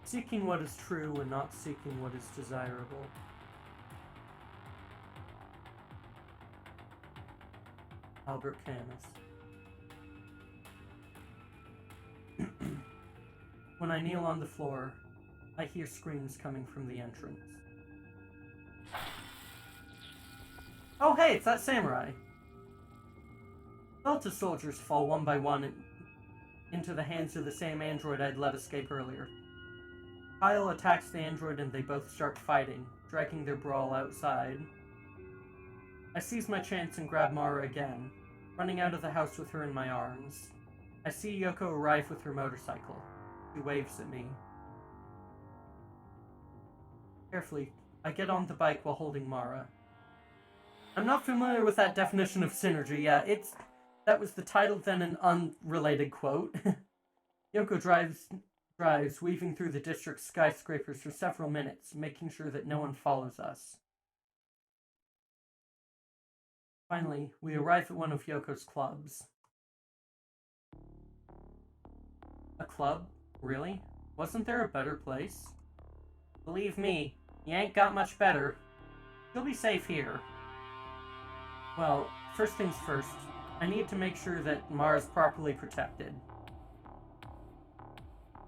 Seeking what is true and not seeking what is desirable. Albert Camus. When I kneel on the floor, I hear screams coming from the entrance. Oh hey, it's that samurai! Velta soldiers fall one by one into the hands of the same android I'd let escape earlier. Kyle attacks the android and they both start fighting, dragging their brawl outside. I seize my chance and grab Mara again, running out of the house with her in my arms. I see Yoko arrive with her motorcycle. She waves at me. Carefully, I get on the bike while holding Mara. I'm not familiar with that definition of synergy. Yeah, that was the title, then an unrelated quote. Yoko drives, weaving through the district's skyscrapers for several minutes, making sure that no one follows us. Finally, we arrive at one of Yoko's clubs. A club? Really? Wasn't there a better place? Believe me, you ain't got much better. You'll be safe here. Well, first things first, I need to make sure that Mara's properly protected.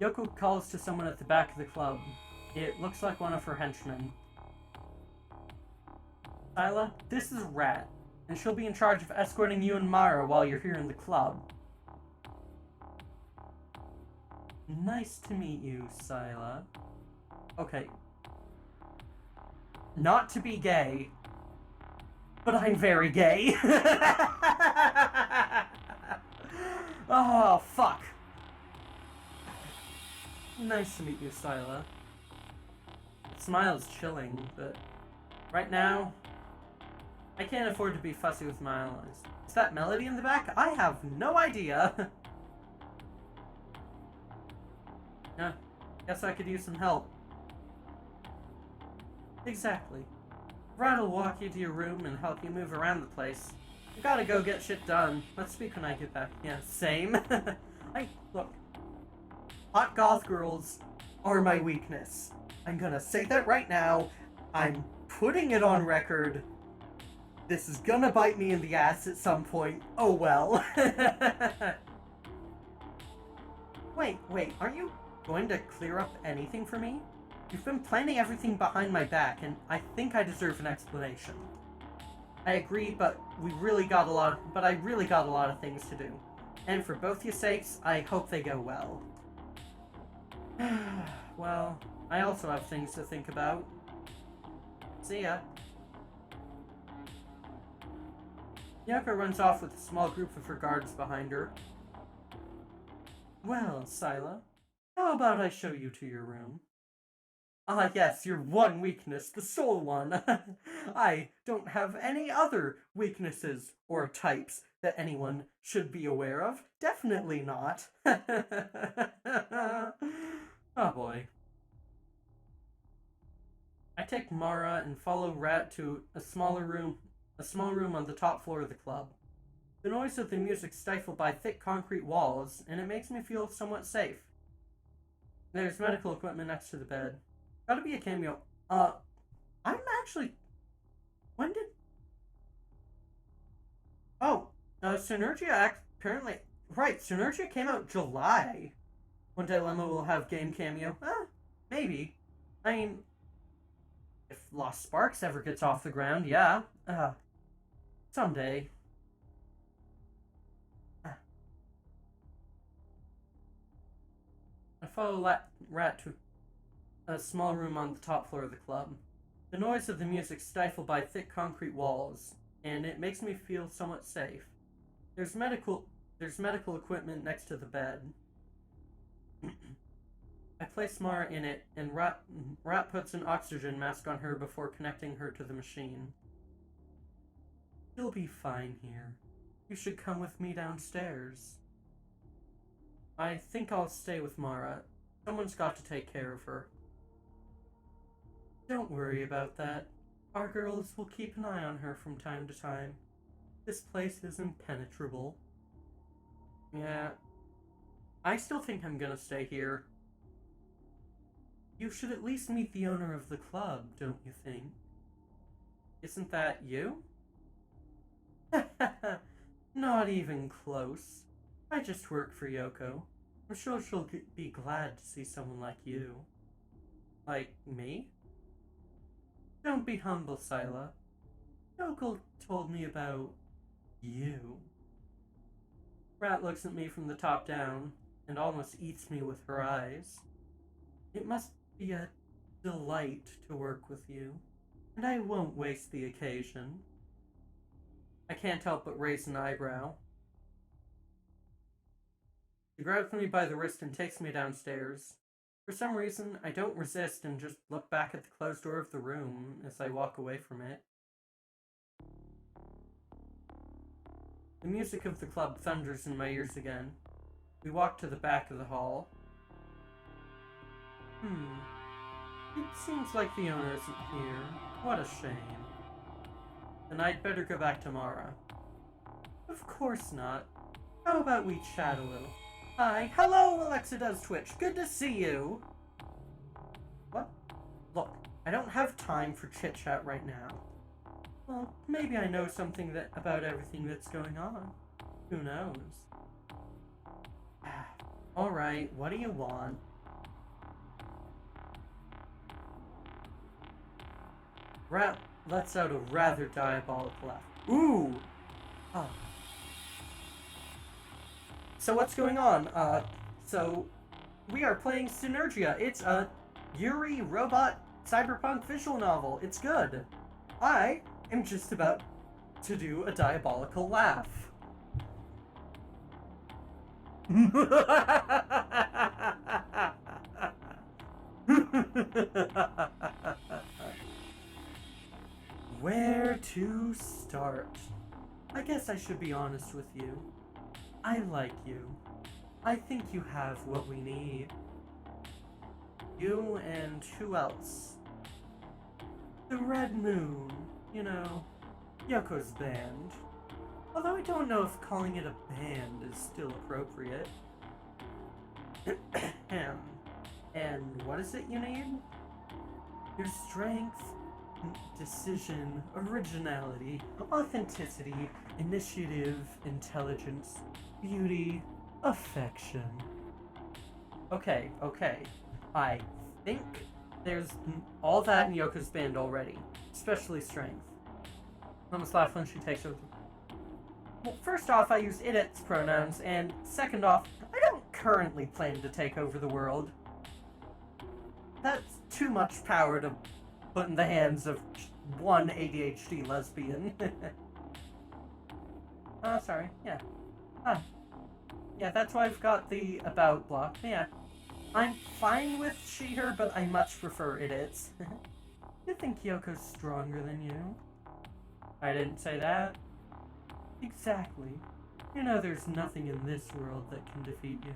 Yoko calls to someone at the back of the club. It looks like one of her henchmen. Sila, this is Rat, and she'll be in charge of escorting you and Mara while you're here in the club. Nice to meet you, Sila. Okay. Not to be gay, but I'm very gay. Oh, fuck. Nice to meet you, Sila. The smile's chilling, but right now, I can't afford to be fussy with my allies. Is that Melody in the back? I have no idea. Guess I could use some help. Exactly. Brad'll walk you to your room and help you move around the place. You gotta go get shit done. Let's speak when I get back. Yeah, same. Look. Hot goth girls are my weakness. I'm gonna say that right now. I'm putting it on record. This is gonna bite me in the ass at some point. Oh well. Wait, aren't you going to clear up anything for me? You've been planning everything behind my back, and I think I deserve an explanation. I agree, but I really got a lot of things to do. And for both your sakes, I hope they go well. Well, I also have things to think about. See ya. Yoko runs off with a small group of her guards behind her. Well, Sila, how about I show you to your room? Ah, yes, your one weakness, the sole one. I don't have any other weaknesses or types that anyone should be aware of. Definitely not. Oh boy. I take Mara and follow Rat to a small room on the top floor of the club. The noise of the music stifled by thick concrete walls, and it makes me feel somewhat safe. There's medical equipment next to the bed. Gotta be a cameo. I'm actually... When did... Oh, Synergia apparently... Right, Synergia came out July. One Dilemma will have game cameo. Maybe. I mean... If Lost Sparks ever gets off the ground, yeah. Someday. I follow Rat to a small room on the top floor of the club. The noise of the music stifled by thick concrete walls, and it makes me feel somewhat safe. There's medical equipment next to the bed. I place Mara in it, and Rat puts an oxygen mask on her before connecting her to the machine. You'll be fine here. You should come with me downstairs. I think I'll stay with Mara. Someone's got to take care of her. Don't worry about that. Our girls will keep an eye on her from time to time. This place is impenetrable. Yeah. I still think I'm gonna stay here. You should at least meet the owner of the club, don't you think? Isn't that you? Not even close. I just work for Yoko. I'm sure she'll be glad to see someone like you. Like me? Don't be humble, Sila. Yoko told me about you. Rat looks at me from the top down and almost eats me with her eyes. It must be a delight to work with you, and I won't waste the occasion. I can't help but raise an eyebrow. She grabs me by the wrist and takes me downstairs. For some reason, I don't resist and just look back at the closed door of the room as I walk away from it. The music of the club thunders in my ears again. We walk to the back of the hall. It seems like the owner isn't here. What a shame. Then I'd better go back tomorrow. Of course not. How about we chat a little? Hi. Hello, Alexa Does Twitch. Good to see you. What? Look, I don't have time for chit-chat right now. Well, maybe I know something about everything that's going on. Who knows? Alright, what do you want? Lets out a rather diabolical laugh. Ooh! Oh. So what's going on? So we are playing Synergia. It's a Yuri robot cyberpunk visual novel. It's good. I am just about to do a diabolical laugh. Where to start? I guess I should be honest with you. I like you. I think you have what we need. You and who else? The Red Moon, you know, Yoko's band. Although I don't know if calling it a band is still appropriate. And what is it you need? Your strength, decision, originality, authenticity, initiative, intelligence, beauty, affection. Okay. I think there's all that in Yoko's band already, especially strength. Almost laugh when she takes over. Well, first off, I use it-its pronouns, and second off, I don't currently plan to take over the world. That's too much power to put in the hands of one ADHD lesbian. Oh, sorry, yeah. Yeah, that's why I've got the about block, yeah. I'm fine with she, her, but I much prefer it-its. You think Yoko's stronger than you? I didn't say that. Exactly. You know there's nothing in this world that can defeat you.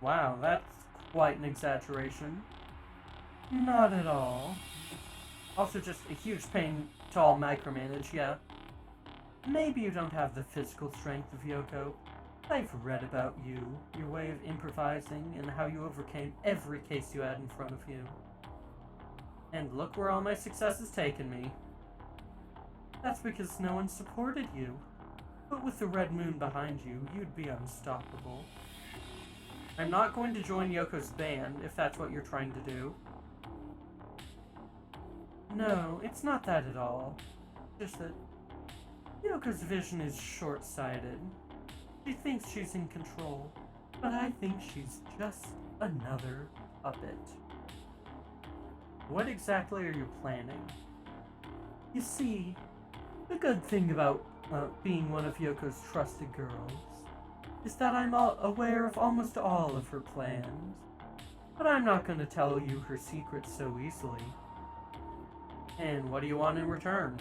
Wow, that's quite an exaggeration. Not at all. Also just a huge pain to all micromanage, yeah. Maybe you don't have the physical strength of Yoko. I've read about you, your way of improvising, and how you overcame every case you had in front of you. And look where all my success has taken me. That's because no one supported you. But with the Red Moon behind you, you'd be unstoppable. I'm not going to join Yoko's band, if that's what you're trying to do. No, it's not that at all. Just that Yoko's vision is short-sighted. She thinks she's in control, but I think she's just another puppet. What exactly are you planning? You see, the good thing about being one of Yoko's trusted girls is that I'm aware of almost all of her plans, but I'm not going to tell you her secrets so easily. And what do you want in return?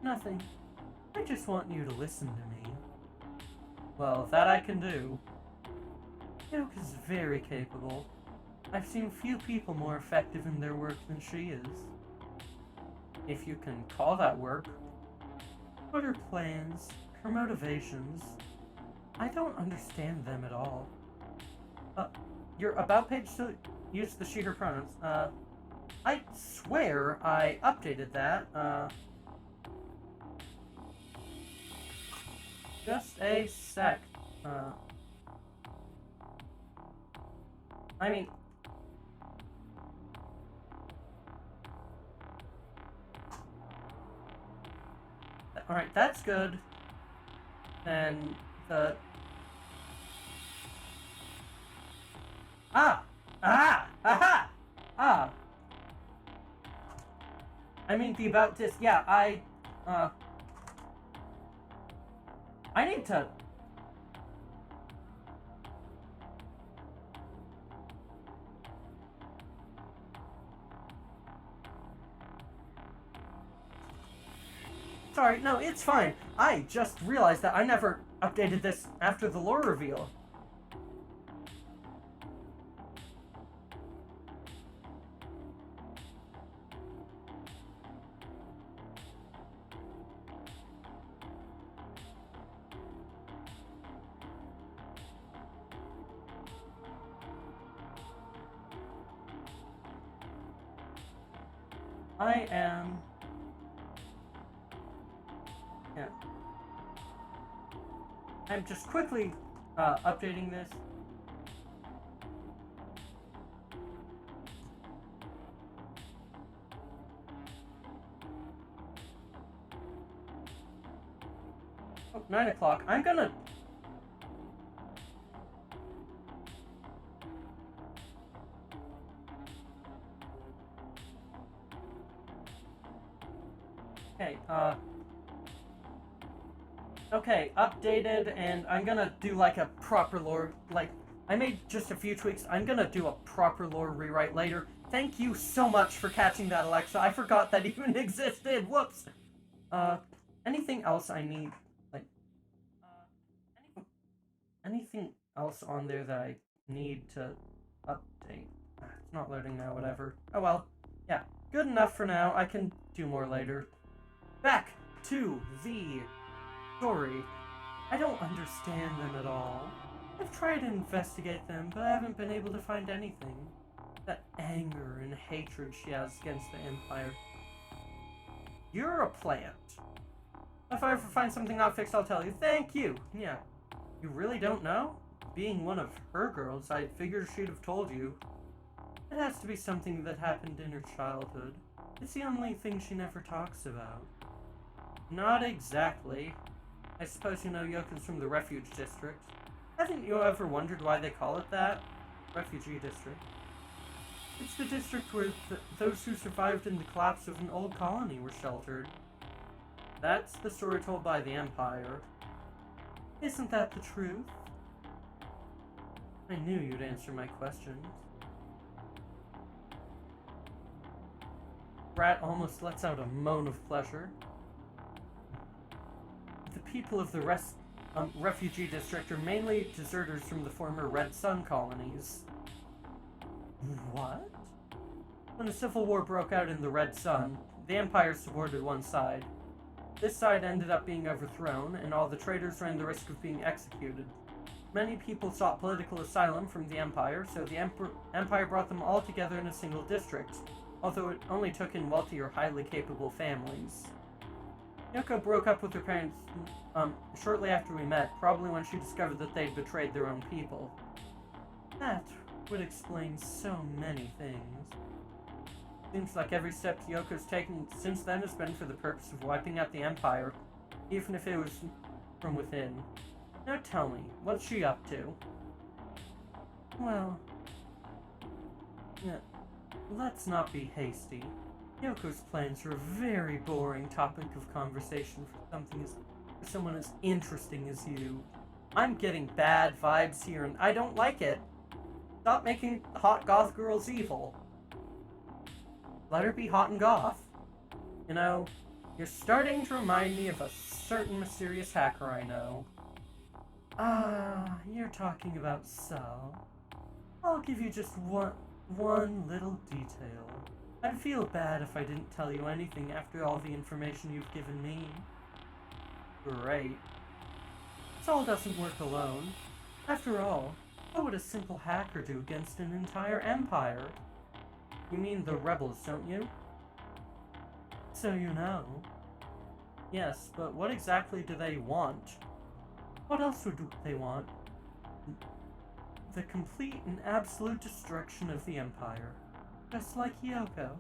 Nothing. I just want you to listen to me. Well, that I can do. Yoko's very capable. I've seen few people more effective in their work than she is. If you can call that work. What are her plans, her motivations? I don't understand them at all. Your about page still use the she, her pronouns. I swear I updated that. Just a sec. I mean... Alright, that's good. And the... I mean, the about this, yeah, I need to... Sorry, no, it's fine. I just realized that I never updated this after the lore reveal. I am... Yeah. I'm just quickly updating this. Oh, 9 o'clock. I'm gonna... Okay, updated, and I'm gonna do like a proper lore, like, I made just a few tweaks. I'm gonna do a proper lore rewrite later. Thank you so much for catching that, Alexa. I forgot that even existed. Whoops. Anything else I need, like, anything else on there that I need to update? It's not loading now, whatever. Oh well. Yeah, good enough for now. I can do more later. Back to the story. I don't understand them at all. I've tried to investigate them, but I haven't been able to find anything. That anger and hatred she has against the Empire. You're a plant. If I ever find something not fixed, I'll tell you. Thank you! Yeah. You really don't know? Being one of her girls, I figured she'd have told you. It has to be something that happened in her childhood. It's the only thing she never talks about. Not exactly. I suppose you know Yoko's from the Refuge District. Haven't you ever wondered why they call it that? Refugee District. It's the district where those who survived in the collapse of an old colony were sheltered. That's the story told by the Empire. Isn't that the truth? I knew you'd answer my questions. Rat almost lets out a moan of pleasure. The people of the refugee district are mainly deserters from the former Red Sun colonies. What? When a civil war broke out in the Red Sun, the Empire supported one side. This side ended up being overthrown, and all the traitors ran the risk of being executed. Many people sought political asylum from the Empire, so the Empire brought them all together in a single district, although it only took in wealthy or highly capable families. Yoko broke up with her parents shortly after we met, probably when she discovered that they'd betrayed their own people. That would explain so many things. Seems like every step Yoko's taken since then has been for the purpose of wiping out the Empire, even if it was from within. Now tell me, what's she up to? Well, yeah, let's not be hasty. Yoko's plans are a very boring topic of conversation for someone as interesting as you. I'm getting bad vibes here, and I don't like it. Stop making hot goth girls evil. Let her be hot and goth. You know, you're starting to remind me of a certain mysterious hacker I know. Ah, you're talking about Sal. I'll give you just one little detail. I'd feel bad if I didn't tell you anything after all the information you've given me. Great. Sal doesn't work alone. After all, what would a simple hacker do against an entire empire? You mean the rebels, don't you? So you know. Yes, but what exactly do they want? What else would they want? The complete and absolute destruction of the Empire. Just like Yoko.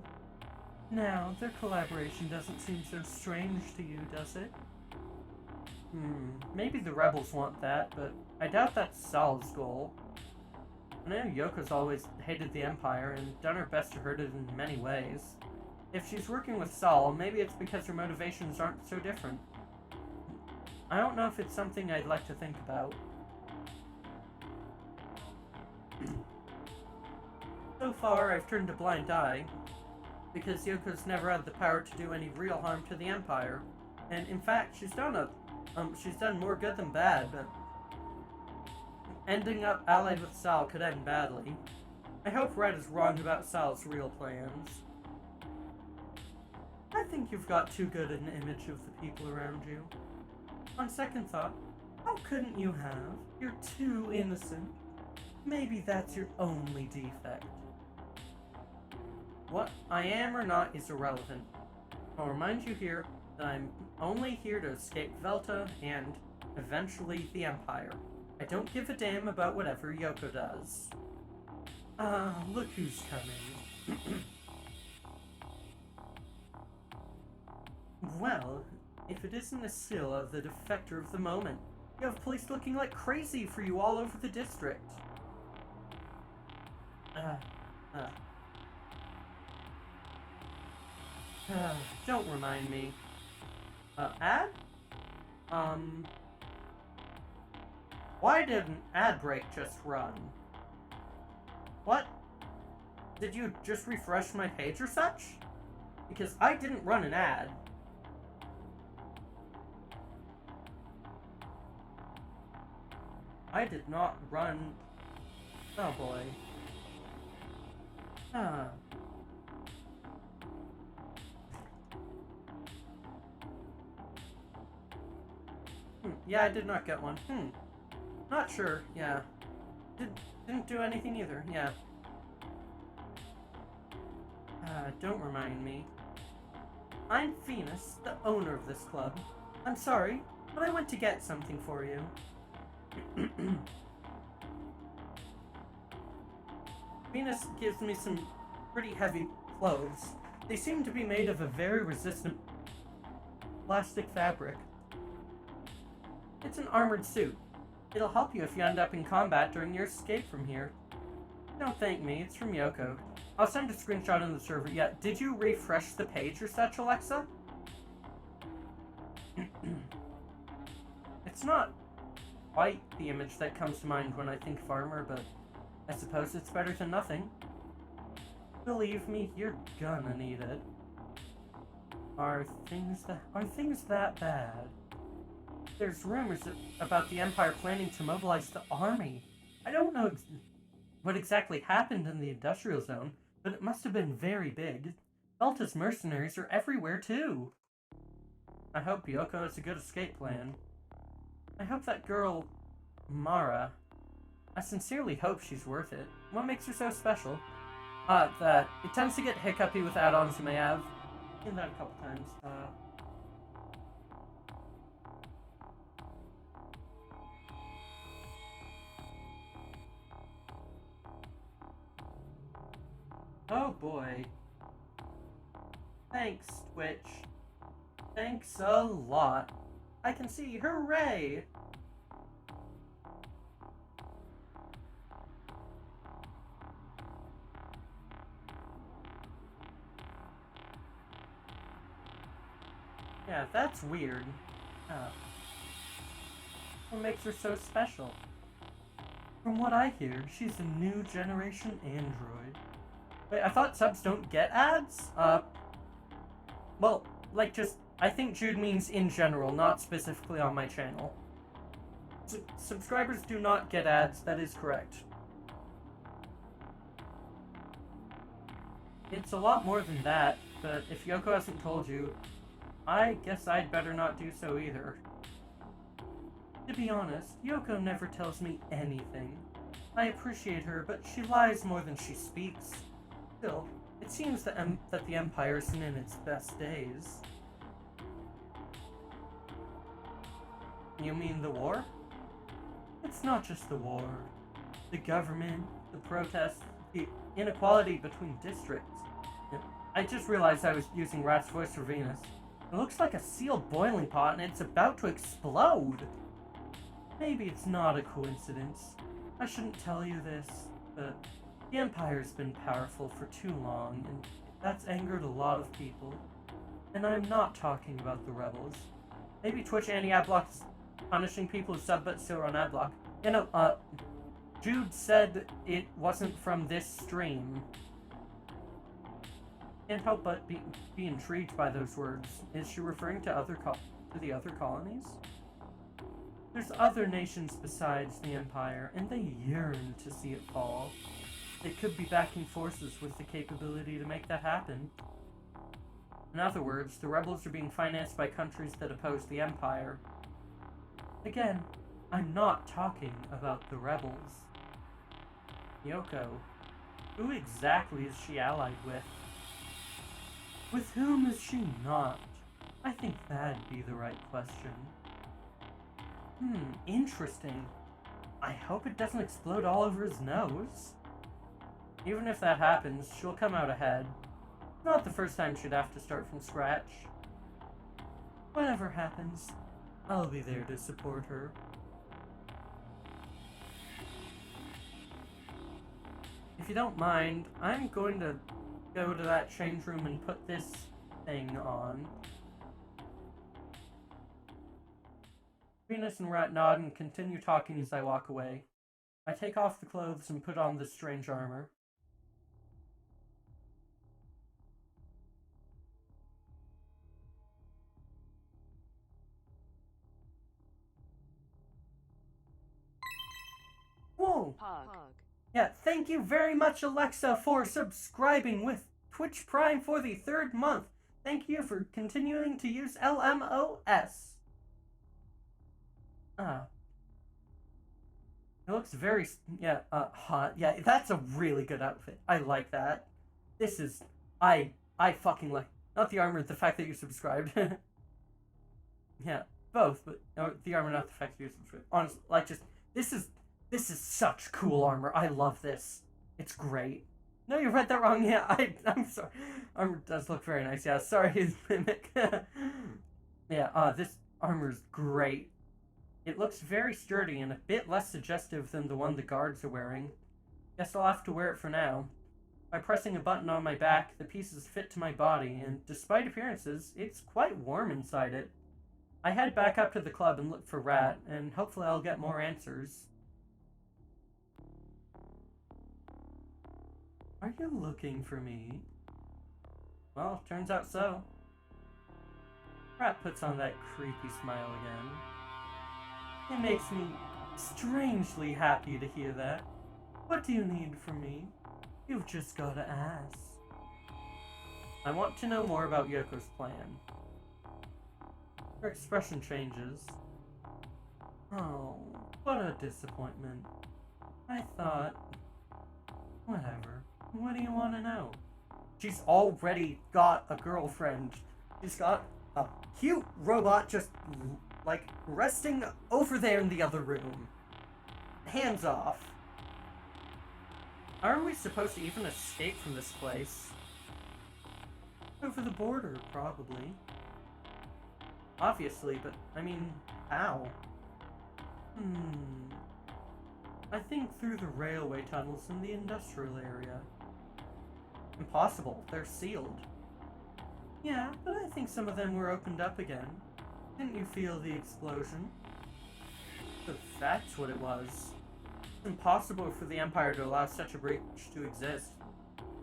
Now, their collaboration doesn't seem so strange to you, does it? Maybe the rebels want that, but I doubt that's Sal's goal. I know Yoko's always hated the Empire and done her best to hurt it in many ways. If she's working with Sal, maybe it's because her motivations aren't so different. I don't know if it's something I'd like to think about. So far, I've turned a blind eye, because Yoko's never had the power to do any real harm to the Empire. And in fact, she's done more good than bad, but ending up allied with Sal could end badly. I hope Red is wrong about Sal's real plans. I think you've got too good an image of the people around you. On second thought, how couldn't you have? You're too innocent. Maybe that's your only defect. What I am or not is irrelevant. I'll remind you here that I'm only here to escape Velta and, eventually, the Empire. I don't give a damn about whatever Yoko does. Look who's coming. Well, if it isn't Asila, the defector of the moment, you have police looking like crazy for you all over the district. Don't remind me. Ad? Why didn't ad break just run? What? Did you just refresh my page or such? Because I didn't run an ad. I did not run... Oh boy. Yeah, I did not get one. Not sure, yeah. Didn't do anything either, yeah. Don't remind me. I'm Venus, the owner of this club. I'm sorry, but I went to get something for you. Venus gives me some pretty heavy clothes. They seem to be made of a very resistant plastic fabric. It's an armored suit. It'll help you if you end up in combat during your escape from here. Don't thank me, it's from Yoko. I'll send a screenshot on the server. Yeah, did you refresh the page or such, Alexa? It's not quite the image that comes to mind when I think of armor, but I suppose it's better than nothing. Believe me, you're gonna need it. Are things that bad? There's rumors about the Empire planning to mobilize the army. I don't know what exactly happened in the industrial zone, but it must have been very big. Velta's mercenaries are everywhere, too. I hope Yoko has a good escape plan. I hope that girl, Mara, I sincerely hope she's worth it. What makes her so special? That it tends to get hiccupy with add-ons you may have. Seen that a couple times. Oh boy. Thanks, Twitch. Thanks a lot. I can see, hooray! Yeah, that's weird. What makes her so special? From what I hear, she's a new generation android. Wait, I thought subs don't get ads? Well, like just, I think Jude means in general, not specifically on my channel. Subscribers do not get ads, that is correct. It's a lot more than that, but if Yoko hasn't told you, I guess I'd better not do so either. To be honest, Yoko never tells me anything. I appreciate her, but she lies more than she speaks. Still, it seems that the Empire isn't in its best days. You mean the war? It's not just the war. The government, the protests, the inequality between districts. I just realized I was using Rat's voice for Venus. It looks like a sealed boiling pot and it's about to explode. Maybe it's not a coincidence. I shouldn't tell you this, but the Empire's been powerful for too long, and that's angered a lot of people. And I'm not talking about the rebels. Maybe Twitch anti-adblock is punishing people who sub but still run adblock. You know, Jude said it wasn't from this stream. Can't help but be intrigued by those words. Is she referring to other to the other colonies? There's other nations besides the Empire, and they yearn to see it fall. They could be backing forces with the capability to make that happen. In other words, the rebels are being financed by countries that oppose the Empire. Again, I'm not talking about the rebels. Yoko, who exactly is she allied with? With whom is she not? I think that'd be the right question. Interesting. I hope it doesn't explode all over his nose. Even if that happens, she'll come out ahead. Not the first time she'd have to start from scratch. Whatever happens, I'll be there to support her. If you don't mind, I'm going to go to that change room and put this thing on. Venus and Rat nod and continue talking as I walk away. I take off the clothes and put on this strange armor. Whoa! Pog. Yeah, thank you very much, Alexa, for subscribing with Twitch Prime for the 3rd month. Thank you for continuing to use LMOS. It looks very, hot. Yeah, that's a really good outfit. I like that. This is, I fucking like, not the armor, the fact that you subscribed. Yeah, both, but the armor, not the fact that you subscribed. Honestly, like, just, this is such cool armor. I love this. It's great. No, you read that wrong. Yeah, I'm sorry. Armor does look very nice. Yeah, sorry, Mimic. Yeah, this armor's great. It looks very sturdy and a bit less suggestive than the one the guards are wearing. Guess I'll have to wear it for now. By pressing a button on my back, the pieces fit to my body, and despite appearances, it's quite warm inside it. I head back up to the club and look for Rat, and hopefully I'll get more answers. Are you looking for me? Well, turns out so. Rat puts on that creepy smile again. It makes me strangely happy to hear that. What do you need from me? You've just gotta ask. I want to know more about Yoko's plan. Her expression changes. Oh, what a disappointment. I thought... Whatever. What do you want to know? She's already got a girlfriend. She's got a cute robot just, like, resting over there in the other room. Hands off. How are we supposed to even escape from this place? Over the border, probably. Obviously, but, I mean, how? I think through the railway tunnels in the industrial area. Impossible. They're sealed. Yeah, but I think some of them were opened up again. Didn't you feel the explosion? So that's what it was. It's impossible for the Empire to allow such a breach to exist.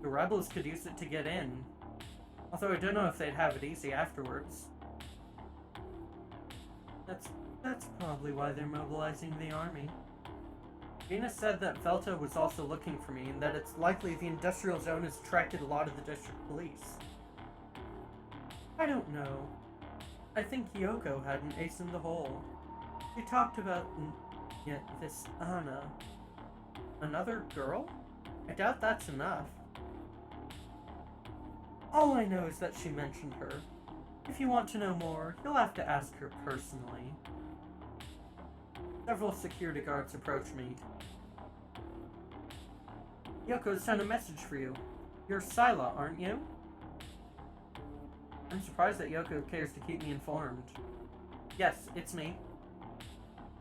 The rebels could use it to get in. Although I don't know if they'd have it easy afterwards. That's probably why they're mobilizing the army. Venus said that Velta was also looking for me, and that it's likely the industrial zone has attracted a lot of the district police. I don't know. I think Yoko had an ace in the hole. We talked about this Anna. Another girl? I doubt that's enough. All I know is that she mentioned her. If you want to know more, you'll have to ask her personally. Several security guards approach me. Yoko's sent a message for you. You're Scylla, aren't you? I'm surprised that Yoko cares to keep me informed. Yes, it's me.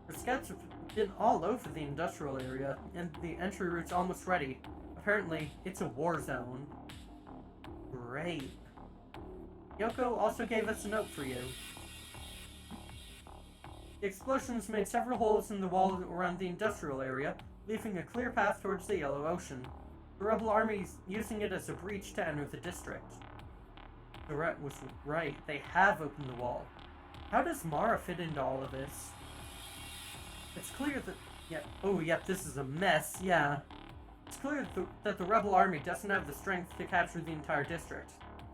The scouts have been all over the industrial area, and the entry route's almost ready. Apparently, it's a war zone. Great. Yoko also gave us a note for you. The explosions made several holes in the wall around the industrial area, leaving a clear path towards the Yellow Ocean. The rebel army's using it as a breach to enter the district. The rat was right. They have opened the wall. How does Mara fit into all of this? It's clear that... Yeah. Oh, yep, this is a mess, yeah. It's clear that the rebel army doesn't have the strength to capture the entire district.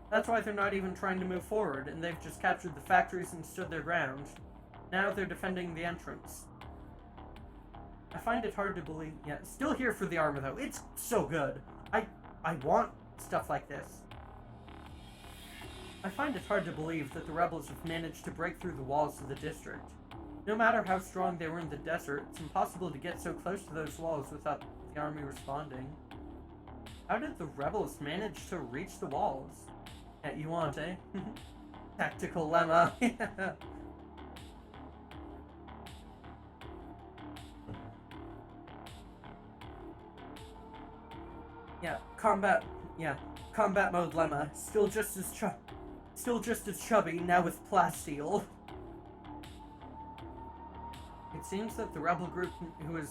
That's why they're not even trying to move forward, and they've just captured the factories and stood their ground. Now they're defending the entrance. I find it hard to believe... Yeah, still here for the armor, though. It's so good. I want stuff like this. I find it hard to believe that the rebels have managed to break through the walls of the district. No matter how strong they were in the desert, it's impossible to get so close to those walls without the army responding. How did the rebels manage to reach the walls? Yeah, you want, eh? Tactical lemma. Yeah, combat mode lemma. Still just as chubby, now with plasteel. It seems that the rebel group who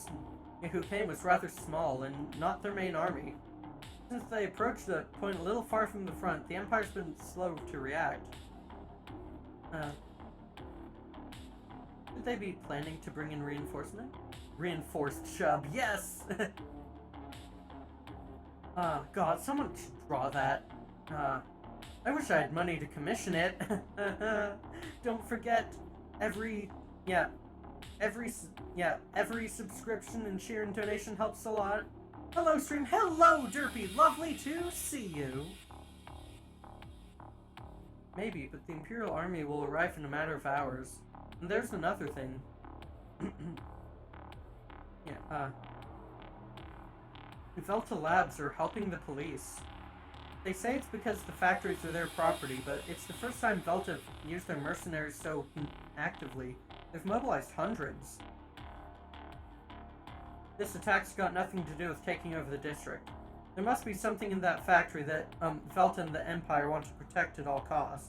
came was rather small and not their main army. Since they approached the point a little far from the front, the Empire's been slow to react. Could they be planning to bring in reinforcement? Reinforced chub, yes! God, someone should draw that. I wish I had money to commission it. Don't forget, every subscription and share and donation helps a lot. Hello, stream. Hello, Derpy. Lovely to see you. Maybe, but the Imperial Army will arrive in a matter of hours. And there's another thing. Velta Labs are helping the police. They say it's because the factories are their property, but it's the first time Velta have used their mercenaries so actively. They've mobilized hundreds. This attack's got nothing to do with taking over the district. There must be something in that factory that Velta and the Empire want to protect at all costs.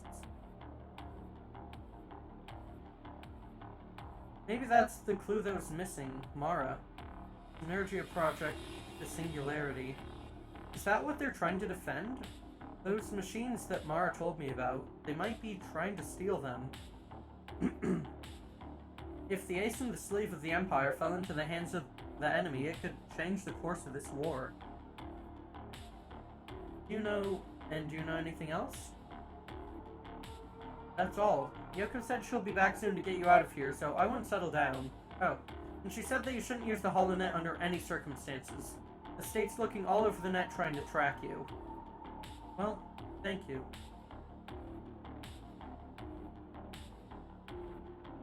Maybe that's the clue that was missing. Mara. Synergia project, the Singularity. Is that what they're trying to defend? Those machines that Mara told me about, they might be trying to steal them. If the ace in the sleeve of the Empire fell into the hands of the enemy, it could change the course of this war. Do you know anything else? That's all. Yoko said she'll be back soon to get you out of here, so I won't settle down. Oh, and she said that you shouldn't use the holonet under any circumstances. The state's looking all over the net trying to track you. Well, thank you.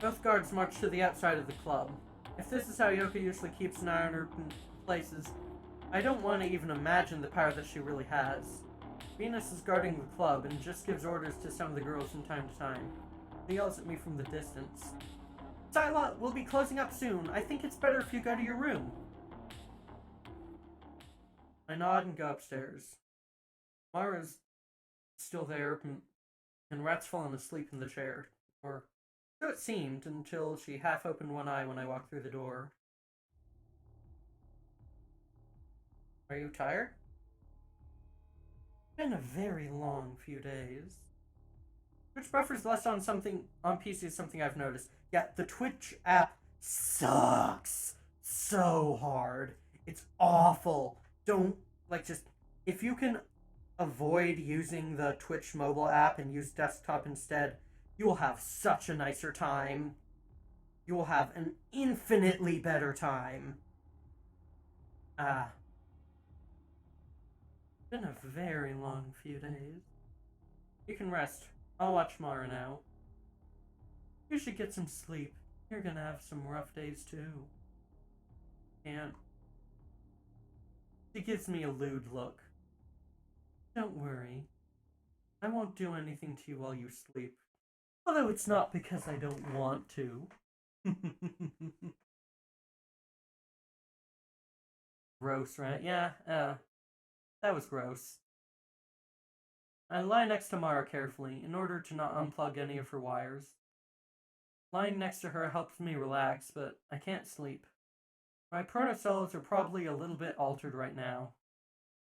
Both guards march to the outside of the club. If this is how Yoko usually keeps an eye on her places, I don't want to even imagine the power that she really has. Venus is guarding the club and just gives orders to some of the girls from time to time. He yells at me from the distance. Sila, we'll be closing up soon. I think it's better if you go to your room. I nod and go upstairs. Mara's still there, and Rat's fallen asleep in the chair. Or so it seemed, until she half opened one eye when I walked through the door. Are you tired? It's been a very long few days. Twitch buffers less on PC is something I've noticed. Yeah, the Twitch app sucks so hard. It's awful. Don't, if you can avoid using the Twitch mobile app and use desktop instead, you will have such a nicer time. You will have an infinitely better time. It's been a very long few days. You can rest. I'll watch Mara now. You should get some sleep. You're gonna have some rough days too. And she gives me a lewd look. Don't worry. I won't do anything to you while you sleep. Although it's not because I don't want to. Gross, right? Yeah, that was gross. I lie next to Mara carefully, in order to not unplug any of her wires. Lying next to her helps me relax, but I can't sleep. My protocells are probably a little bit altered right now.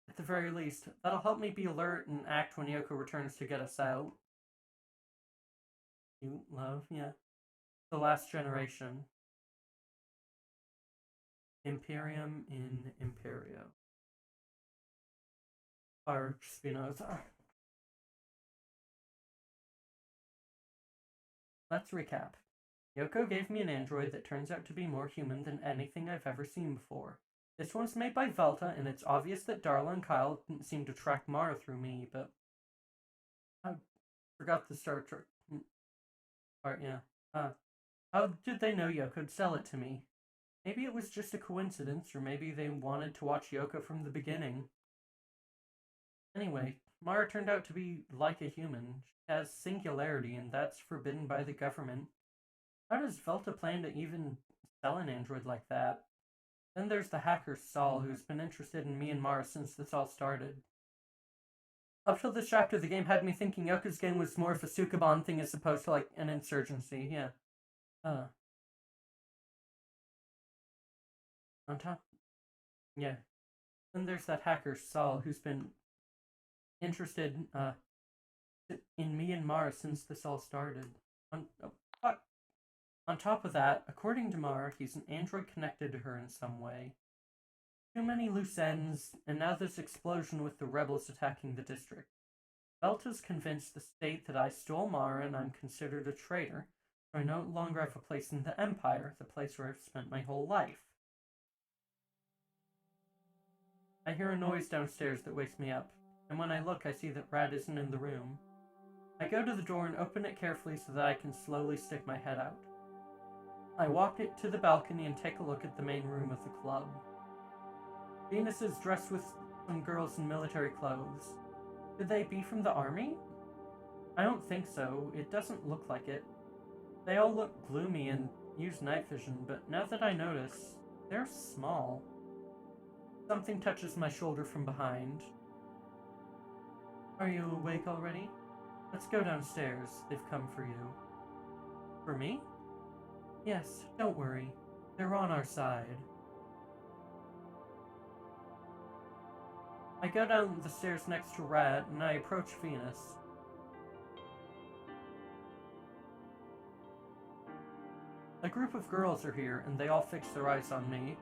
At the very least, that'll help me be alert and act when Yoko returns to get us out. Cute love, yeah. The last generation. Imperium in Imperio. Or Spinoza. Let's recap. Yoko gave me an android that turns out to be more human than anything I've ever seen before. This one's made by Velta, and it's obvious that Darla and Kyle didn't seem to track Mara through me, but I forgot the Star Trek part, yeah. How did they know Yoko'd sell it to me? Maybe it was just a coincidence, or maybe they wanted to watch Yoko from the beginning. Anyway, Mara turned out to be like a human. She has singularity, and that's forbidden by the government. How does Velta plan to even sell an android like that? Then there's the hacker Saul, who's been interested in me and Mara since this all started. Up till this chapter, the game had me thinking Yoko's game was more of a Sukaban thing as opposed to, like, an insurgency, yeah. On top... Yeah. Then there's that hacker Saul, who's been interested, in me and Mara since this all started. On top of that, according to Mara, he's an android connected to her in some way. Too many loose ends, and now this explosion with the rebels attacking the district. Velta's convinced the state that I stole Mara and I'm considered a traitor, so I no longer have a place in the Empire, the place where I've spent my whole life. I hear a noise downstairs that wakes me up, and when I look, I see that Rad isn't in the room. I go to the door and open it carefully so that I can slowly stick my head out. I walk it to the balcony and take a look at the main room of the club. Venus is dressed with some girls in military clothes. Could they be from the army? I don't think so. It doesn't look like it. They all look gloomy and use night vision, but now that I notice, they're small. Something touches my shoulder from behind. Are you awake already? Let's go downstairs. They've come for you. For me? Yes, don't worry. They're on our side. I go down the stairs next to Rad, and I approach Venus. A group of girls are here, and they all fix their eyes on me.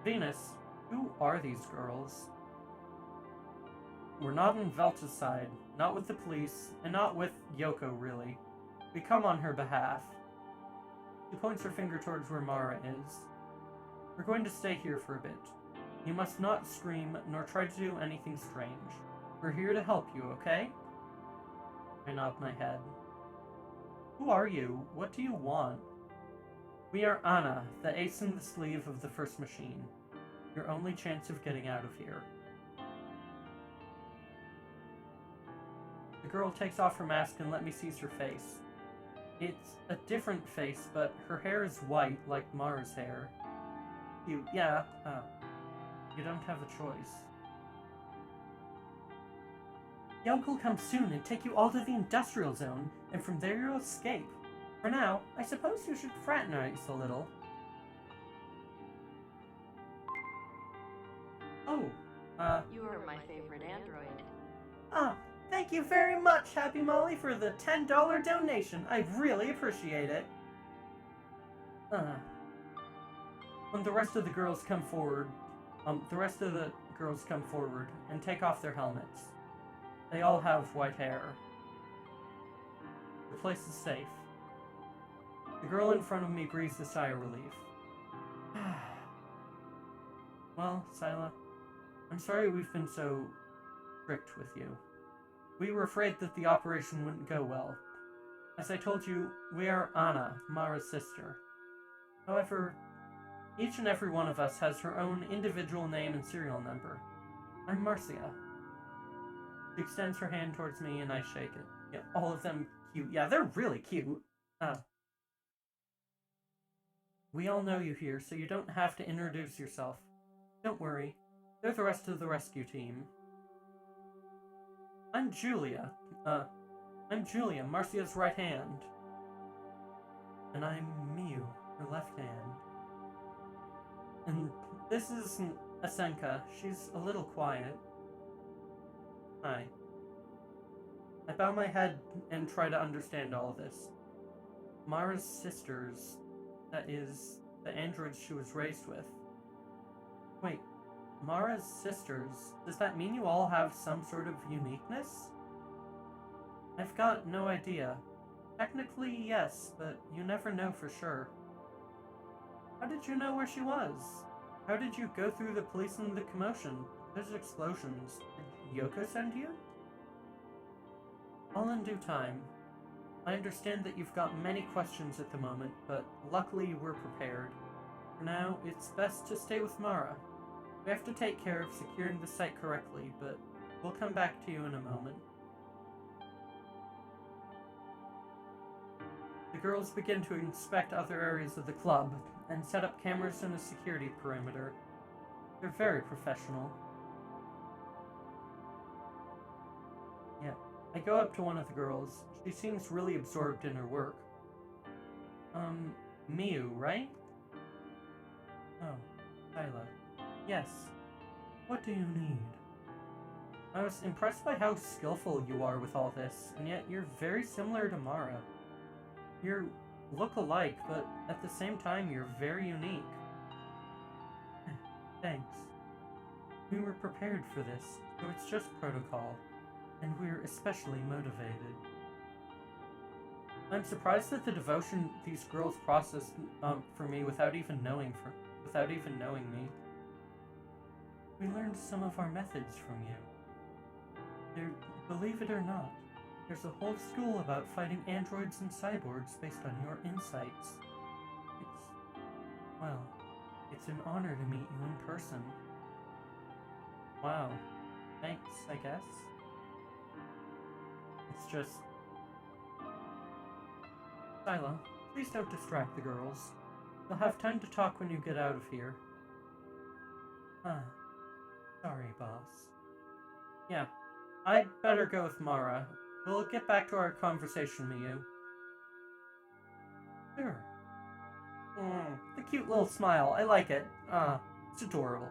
Venus, who are these girls? We're not on Velta's side, not with the police, and not with Yoko, really. We come on her behalf. She points her finger towards where Mara is. We're going to stay here for a bit. You must not scream, nor try to do anything strange. We're here to help you, okay? I nod my head. Who are you? What do you want? We are Anna, the ace in the sleeve of the first machine. Your only chance of getting out of here. The girl takes off her mask and let me seize her face. It's a different face, but her hair is white, like Mara's hair. You don't have a choice. Yoko will come soon and take you all to the industrial zone, and from there you'll escape. For now, I suppose you should fraternize a little. Oh, You are my favorite android. Thank you very much, Happy Molly, for the $10 donation. I really appreciate it. When the rest of the girls come forward, and take off their helmets. They all have white hair. The place is safe. The girl in front of me breathes a sigh of relief. Well, Sila, I'm sorry we've been so strict with you. We were afraid that the operation wouldn't go well. As I told you, we are Anna, Mara's sister. However, each and every one of us has her own individual name and serial number. I'm Marcia. She extends her hand towards me and I shake it. Yeah, all of them cute. Yeah, they're really cute. We all know you here, so you don't have to introduce yourself. Don't worry. They're the rest of the rescue team. I'm Julia, Marcia's right hand. And I'm Miu, her left hand. And this is Asenka. She's a little quiet. Hi. I bow my head and try to understand all this. Mara's sisters, that is, the androids she was raised with. Wait, Mara's sisters, does that mean you all have some sort of uniqueness? I've got no idea. Technically, yes, but you never know for sure. How did you know where she was? How did you go through the police and the commotion? There's explosions. Did Yoko send you? All in due time. I understand that you've got many questions at the moment, but luckily we're prepared. For now, it's best to stay with Mara. We have to take care of securing the site correctly, but we'll come back to you in a moment. The girls begin to inspect other areas of the club and set up cameras and a security perimeter. They're very professional. Yeah, I go up to one of the girls. She seems really absorbed in her work. Miu, right? Oh, Tyler. Yes. What do you need? I was impressed by how skillful you are with all this, and yet you're very similar to Mara. You look alike, but at the same time you're very unique. Thanks. We were prepared for this, so it's just protocol, and we're especially motivated. I'm surprised at the devotion these girls processed for me without even knowing me. We learned some of our methods from you. Believe it or not, there's a whole school about fighting androids and cyborgs based on your insights. It's an honor to meet you in person. Wow. Thanks, I guess. It's just... Sila, please don't distract the girls. You'll have time to talk when you get out of here. Sorry, boss. Yeah, I'd better go with Mara. We'll get back to our conversation, Miu. Sure. The cute little smile. I like it. It's adorable.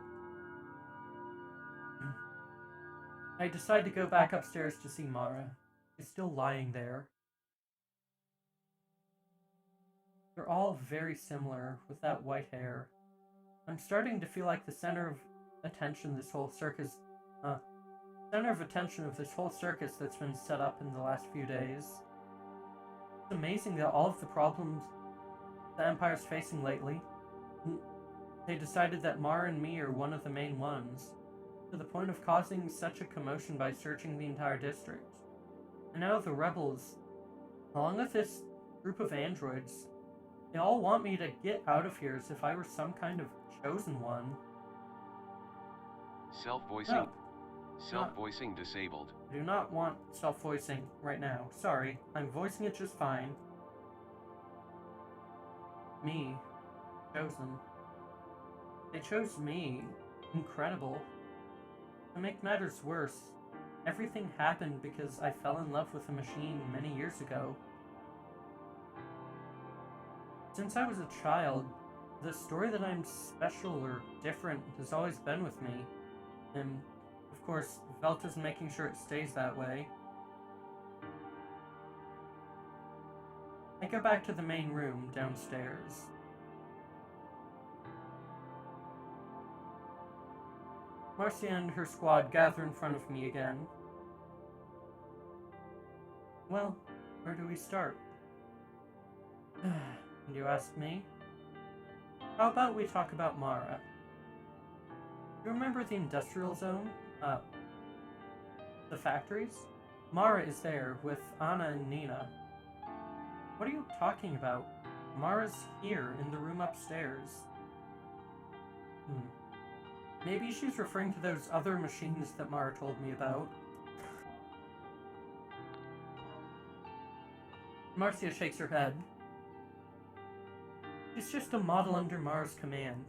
I decide to go back upstairs to see Mara. She's still lying there. They're all very similar, with that white hair. I'm starting to feel like the center of attention of this whole circus that's been set up in the last few days. It's amazing that all of the problems the Empire's facing lately, they decided that Mara and me are one of the main ones, to the point of causing such a commotion by searching the entire district. And now the rebels, along with this group of androids, they all want me to get out of here as if I were some kind of chosen one. Self-voicing. No. Self-voicing disabled. I do not want self-voicing right now. Sorry, I'm voicing it just fine. Me. Chosen. They chose me. Incredible. To make matters worse, everything happened because I fell in love with a machine many years ago. Since I was a child, the story that I'm special or different has always been with me. And, of course, Velta's making sure it stays that way. I go back to the main room downstairs. Marcia and her squad gather in front of me again. Well, where do we start? You ask me? How about we talk about Mara? You remember the industrial zone? The factories? Mara is there with Anna and Nina. What are you talking about? Mara's here in the room upstairs. Maybe she's referring to those other machines that Mara told me about. Marcia shakes her head. She's just a model under Mara's command.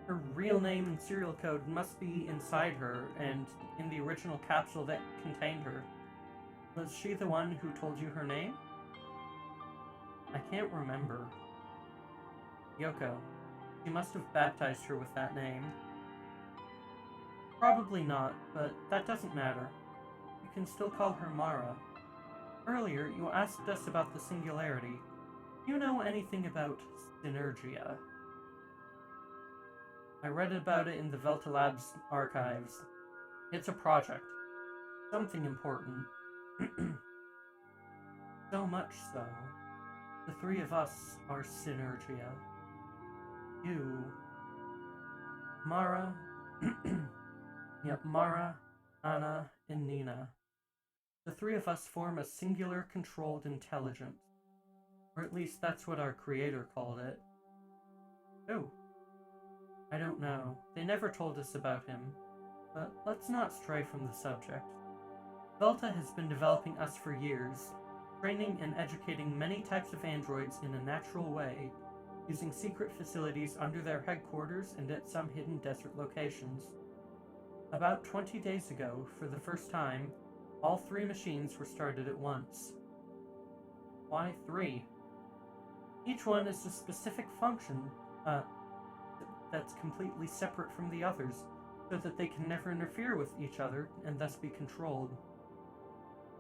Her real name and serial code must be inside her and in the original capsule that contained her. Was she the one who told you her name? I can't remember. Yoko. You must have baptized her with that name. Probably not, but that doesn't matter. You can still call her Mara. Earlier, you asked us about the singularity. Do you know anything about Synergia? I read about it in the Velta Labs archives. It's a project. Something important. So much so. The three of us are Synergia. You, Mara, Mara, Anna, and Nina. The three of us form a singular controlled intelligence. Or at least that's what our creator called it. Oh. I don't know. They never told us about him. But let's not stray from the subject. Velta has been developing us for years, training and educating many types of androids in a natural way, using secret facilities under their headquarters and at some hidden desert locations. About 20 days ago, for the first time, all 3 machines were started at once. Why 3? Each one is a specific function, that's completely separate from the others, so that they can never interfere with each other and thus be controlled.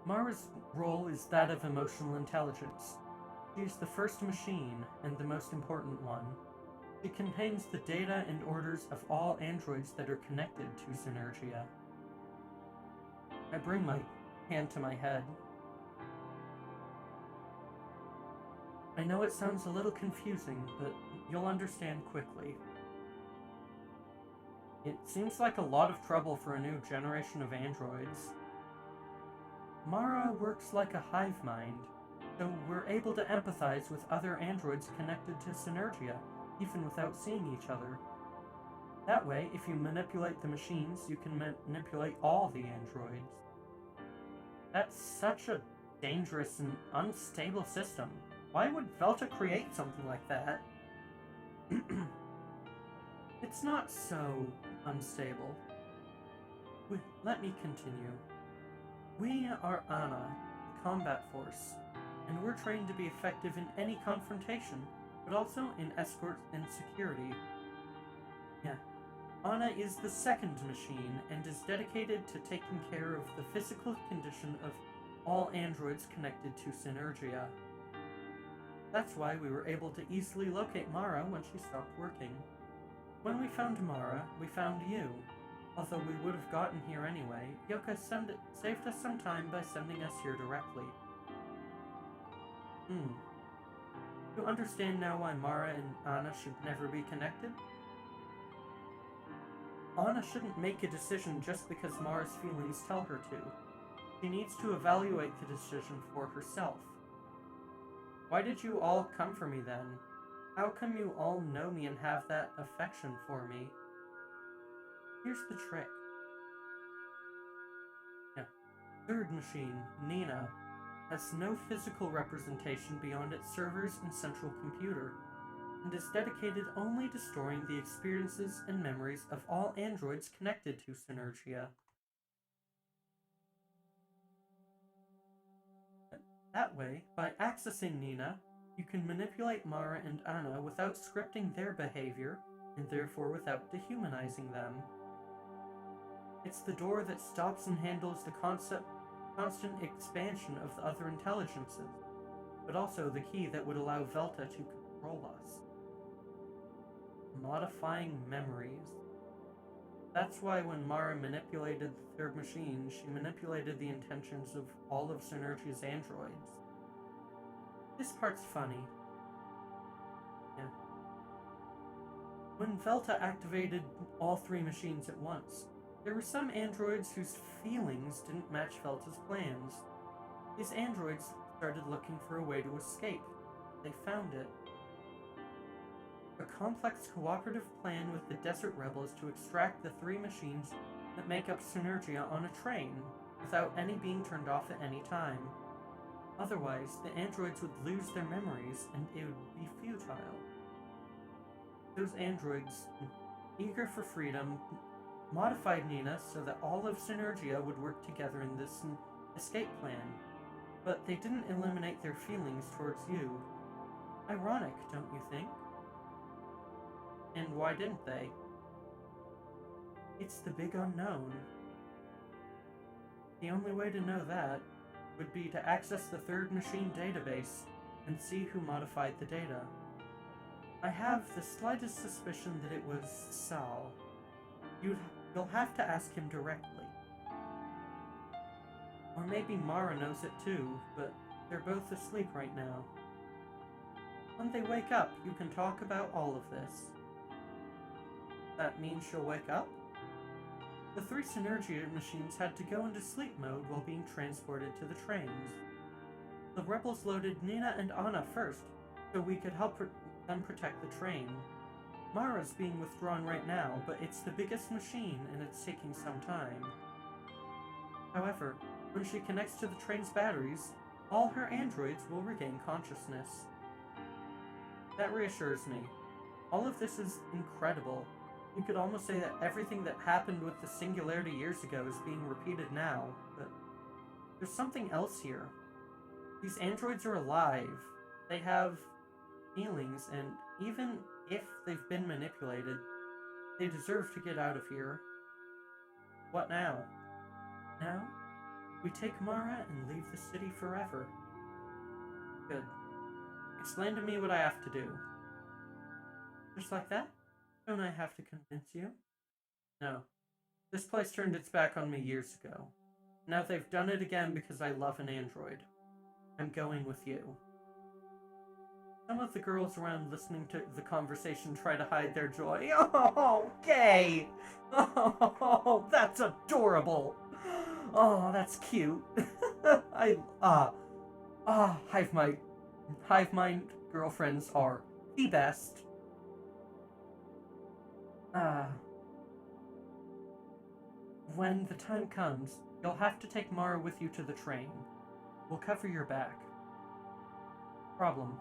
Mara's role is that of emotional intelligence. She is the first machine and the most important one. It contains the data and orders of all androids that are connected to Synergia. I bring my hand to my head. I know it sounds a little confusing, but you'll understand quickly. It seems like a lot of trouble for a new generation of androids. Mara works like a hive mind, so we're able to empathize with other androids connected to Synergia, even without seeing each other. That way, if you manipulate the machines, you can manipulate all the androids. That's such a dangerous and unstable system. Why would Velta create something like that? It's not so unstable. Let me continue. We are Anna, the combat force, and we're trained to be effective in any confrontation, but also in escort and security. Anna is the second machine and is dedicated to taking care of the physical condition of all androids connected to Synergia. That's why we were able to easily locate Mara when she stopped working. When we found Mara, we found you. Although we would have gotten here anyway, Yoka saved us some time by sending us here directly. You understand now why Mara and Anna should never be connected? Anna shouldn't make a decision just because Mara's feelings tell her to. She needs to evaluate the decision for herself. Why did you all come for me then? How come you all know me and have that affection for me? Here's the trick. Third machine, Nina, has no physical representation beyond its servers and central computer, and is dedicated only to storing the experiences and memories of all androids connected to Synergia. That way, by accessing Nina, you can manipulate Mara and Anna without scripting their behavior, and therefore without dehumanizing them. It's the door that stops and handles the constant expansion of the other intelligences, but also the key that would allow Velta to control us. Modifying memories. That's why when Mara manipulated the third machine, she manipulated the intentions of all of Synergia's androids. This part's funny. When Velta activated all 3 machines at once, there were some androids whose feelings didn't match Velta's plans. These androids started looking for a way to escape. They found it. A complex cooperative plan with the Desert Rebels to extract the 3 machines that make up Synergia on a train, without any being turned off at any time. Otherwise, the androids would lose their memories and it would be futile. Those androids, eager for freedom, modified Nina so that all of Synergia would work together in this escape plan, but they didn't eliminate their feelings towards you. Ironic, don't you think? And why didn't they? It's the big unknown. The only way to know that would be to access the third machine database and see who modified the data. I have the slightest suspicion that it was Sal. You'll have to ask him directly. Or maybe Mara knows it too, but they're both asleep right now. When they wake up, you can talk about all of this. That means she'll wake up? The 3 Synergia machines had to go into sleep mode while being transported to the trains. The rebels loaded Nina and Anna first, so we could help them protect the train. Mara's being withdrawn right now, but it's the biggest machine and it's taking some time. However, when she connects to the train's batteries, all her androids will regain consciousness. That reassures me. All of this is incredible. You could almost say that everything that happened with the Singularity years ago is being repeated now, but there's something else here. These androids are alive. They have feelings, and even if they've been manipulated, they deserve to get out of here. What now? Now, we take Mara and leave the city forever. Good. Explain to me what I have to do. Just like that? Don't I have to convince you? No. This place turned its back on me years ago. Now they've done it again because I love an android. I'm going with you. Some of the girls around listening to the conversation try to hide their joy. Oh, gay! Oh, that's adorable! Oh, that's cute. Hive mind girlfriends are the best. When the time comes, you'll have to take Mara with you to the train. We'll cover your back. Problem.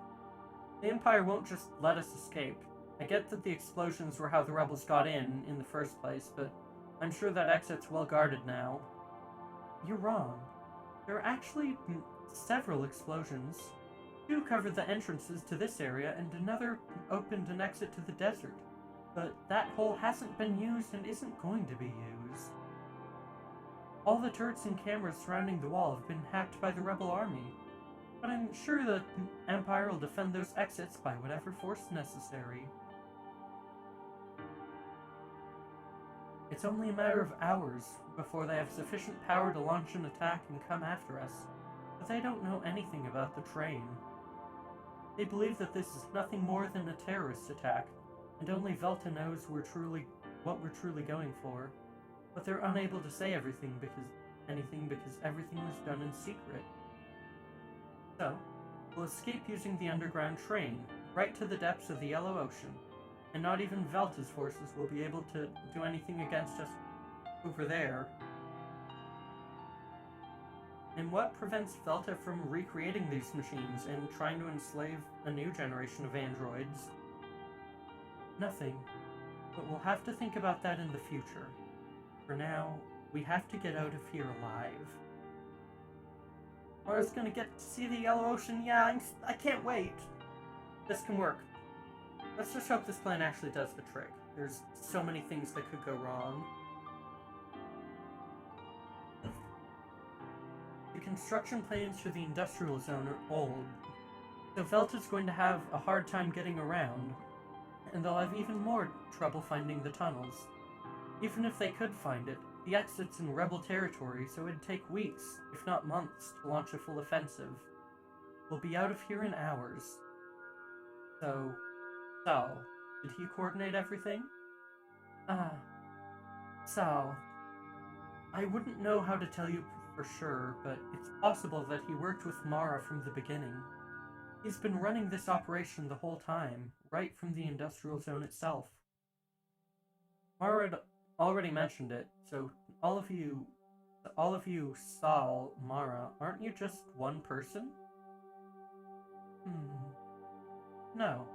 The Empire won't just let us escape. I get that the explosions were how the rebels got in the first place, but I'm sure that exit's well guarded now. You're wrong. There are actually several explosions. 2 covered the entrances to this area, and another opened an exit to the desert. But that hole hasn't been used and isn't going to be used. All the turrets and cameras surrounding the wall have been hacked by the rebel army. But I'm sure the Empire will defend those exits by whatever force necessary. It's only a matter of hours before they have sufficient power to launch an attack and come after us, but they don't know anything about the train. They believe that this is nothing more than a terrorist attack, and only Velta knows what we're truly going for, but they're unable to say everything because everything was done in secret. So, we'll escape using the underground train, right to the depths of the Yellow Ocean, and not even Velta's forces will be able to do anything against us over there. And what prevents Velta from recreating these machines and trying to enslave a new generation of androids? Nothing. But we'll have to think about that in the future. For now, we have to get out of here alive. Mara's gonna get to see the Yellow Ocean. Yeah, I can't wait. This can work. Let's just hope this plan actually does the trick. There's so many things that could go wrong. The construction plans for the industrial zone are old, so Velta's going to have a hard time getting around, and they'll have even more trouble finding the tunnels. Even if they could find it, the exit's in rebel territory, so it'd take weeks, if not months, to launch a full offensive. We'll be out of here in hours. So, Sal, did he coordinate everything? Sal, I wouldn't know how to tell you for sure, but it's possible that he worked with Mara from the beginning. He's been running this operation the whole time, right from the industrial zone itself. Mara had already mentioned it, so all of you Sal, Mara, aren't you just one person? No.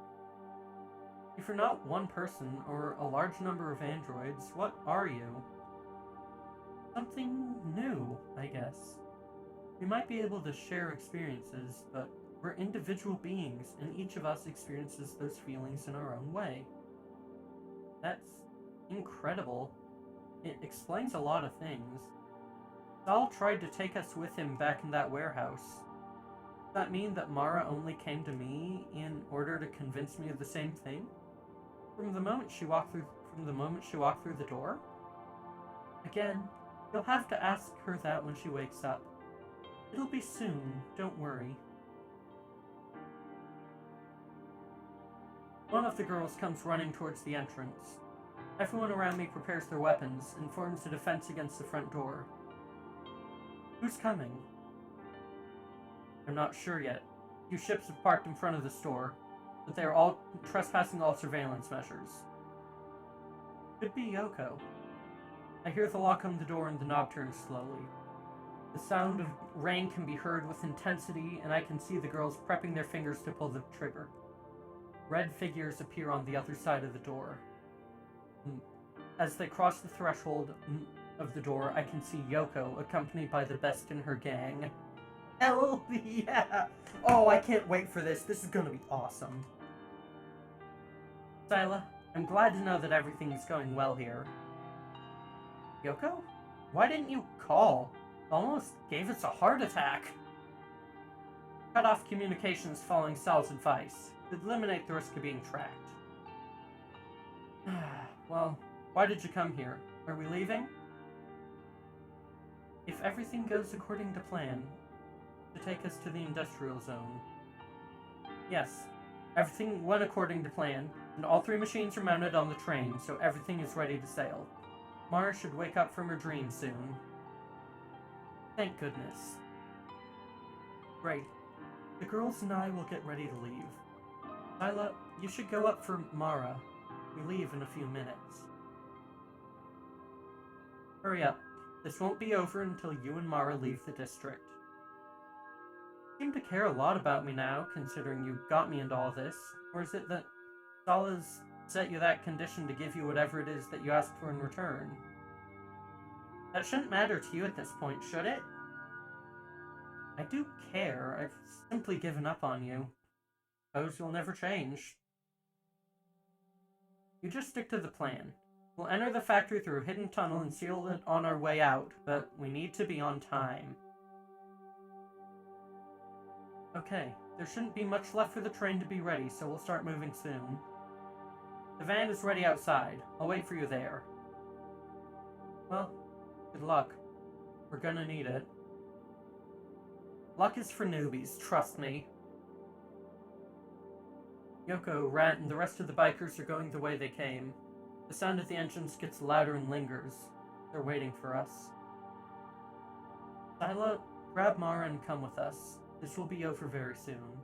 If you're not one person, or a large number of androids, what are you? Something new, I guess. We might be able to share experiences, but we're individual beings, and each of us experiences those feelings in our own way. That's incredible. It explains a lot of things. Saul tried to take us with him back in that warehouse. Does that mean that Mara only came to me in order to convince me of the same thing? From the moment she walked through the door? Again, you'll have to ask her that when she wakes up. It'll be soon, don't worry. One of the girls comes running towards the entrance. Everyone around me prepares their weapons and forms a defense against the front door. Who's coming? I'm not sure yet. A few ships have parked in front of the store, but they are all trespassing all surveillance measures. Could be Yoko. I hear the lock on the door and the knob turns slowly. The sound of rain can be heard with intensity, and I can see the girls prepping their fingers to pull the trigger. Red figures appear on the other side of the door. As they cross the threshold of the door, I can see Yoko, accompanied by the best in her gang. Hell yeah! Oh, I can't wait for this. This is gonna be awesome. Sila, I'm glad to know that everything's going well here. Yoko? Why didn't you call? Almost gave us a heart attack. Cut off communications following Sal's advice. To eliminate the risk of being tracked. Well, why did you come here? Are we leaving? If everything goes according to plan, to take us to the industrial zone. Yes, everything went according to plan, and all 3 machines are mounted on the train, so everything is ready to sail. Mara should wake up from her dream soon. Thank goodness. Great. The girls and I will get ready to leave. Sila, you should go up for Mara. We leave in a few minutes. Hurry up. This won't be over until you and Mara leave the district. You seem to care a lot about me now, considering you got me into all this. Or is it that Sala's set you that condition to give you whatever it is that you ask for in return? That shouldn't matter to you at this point, should it? I do care. I've simply given up on you. Suppose you'll never change. You just stick to the plan. We'll enter the factory through a hidden tunnel and seal it on our way out, but we need to be on time. Okay, there shouldn't be much left for the train to be ready, so we'll start moving soon. The van is ready outside. I'll wait for you there. Well, good luck. We're gonna need it. Luck is for newbies, trust me. Yoko, Rat, and the rest of the bikers are going the way they came. The sound of the engines gets louder and lingers. They're waiting for us. Sila, grab Mara and come with us. This will be over very soon.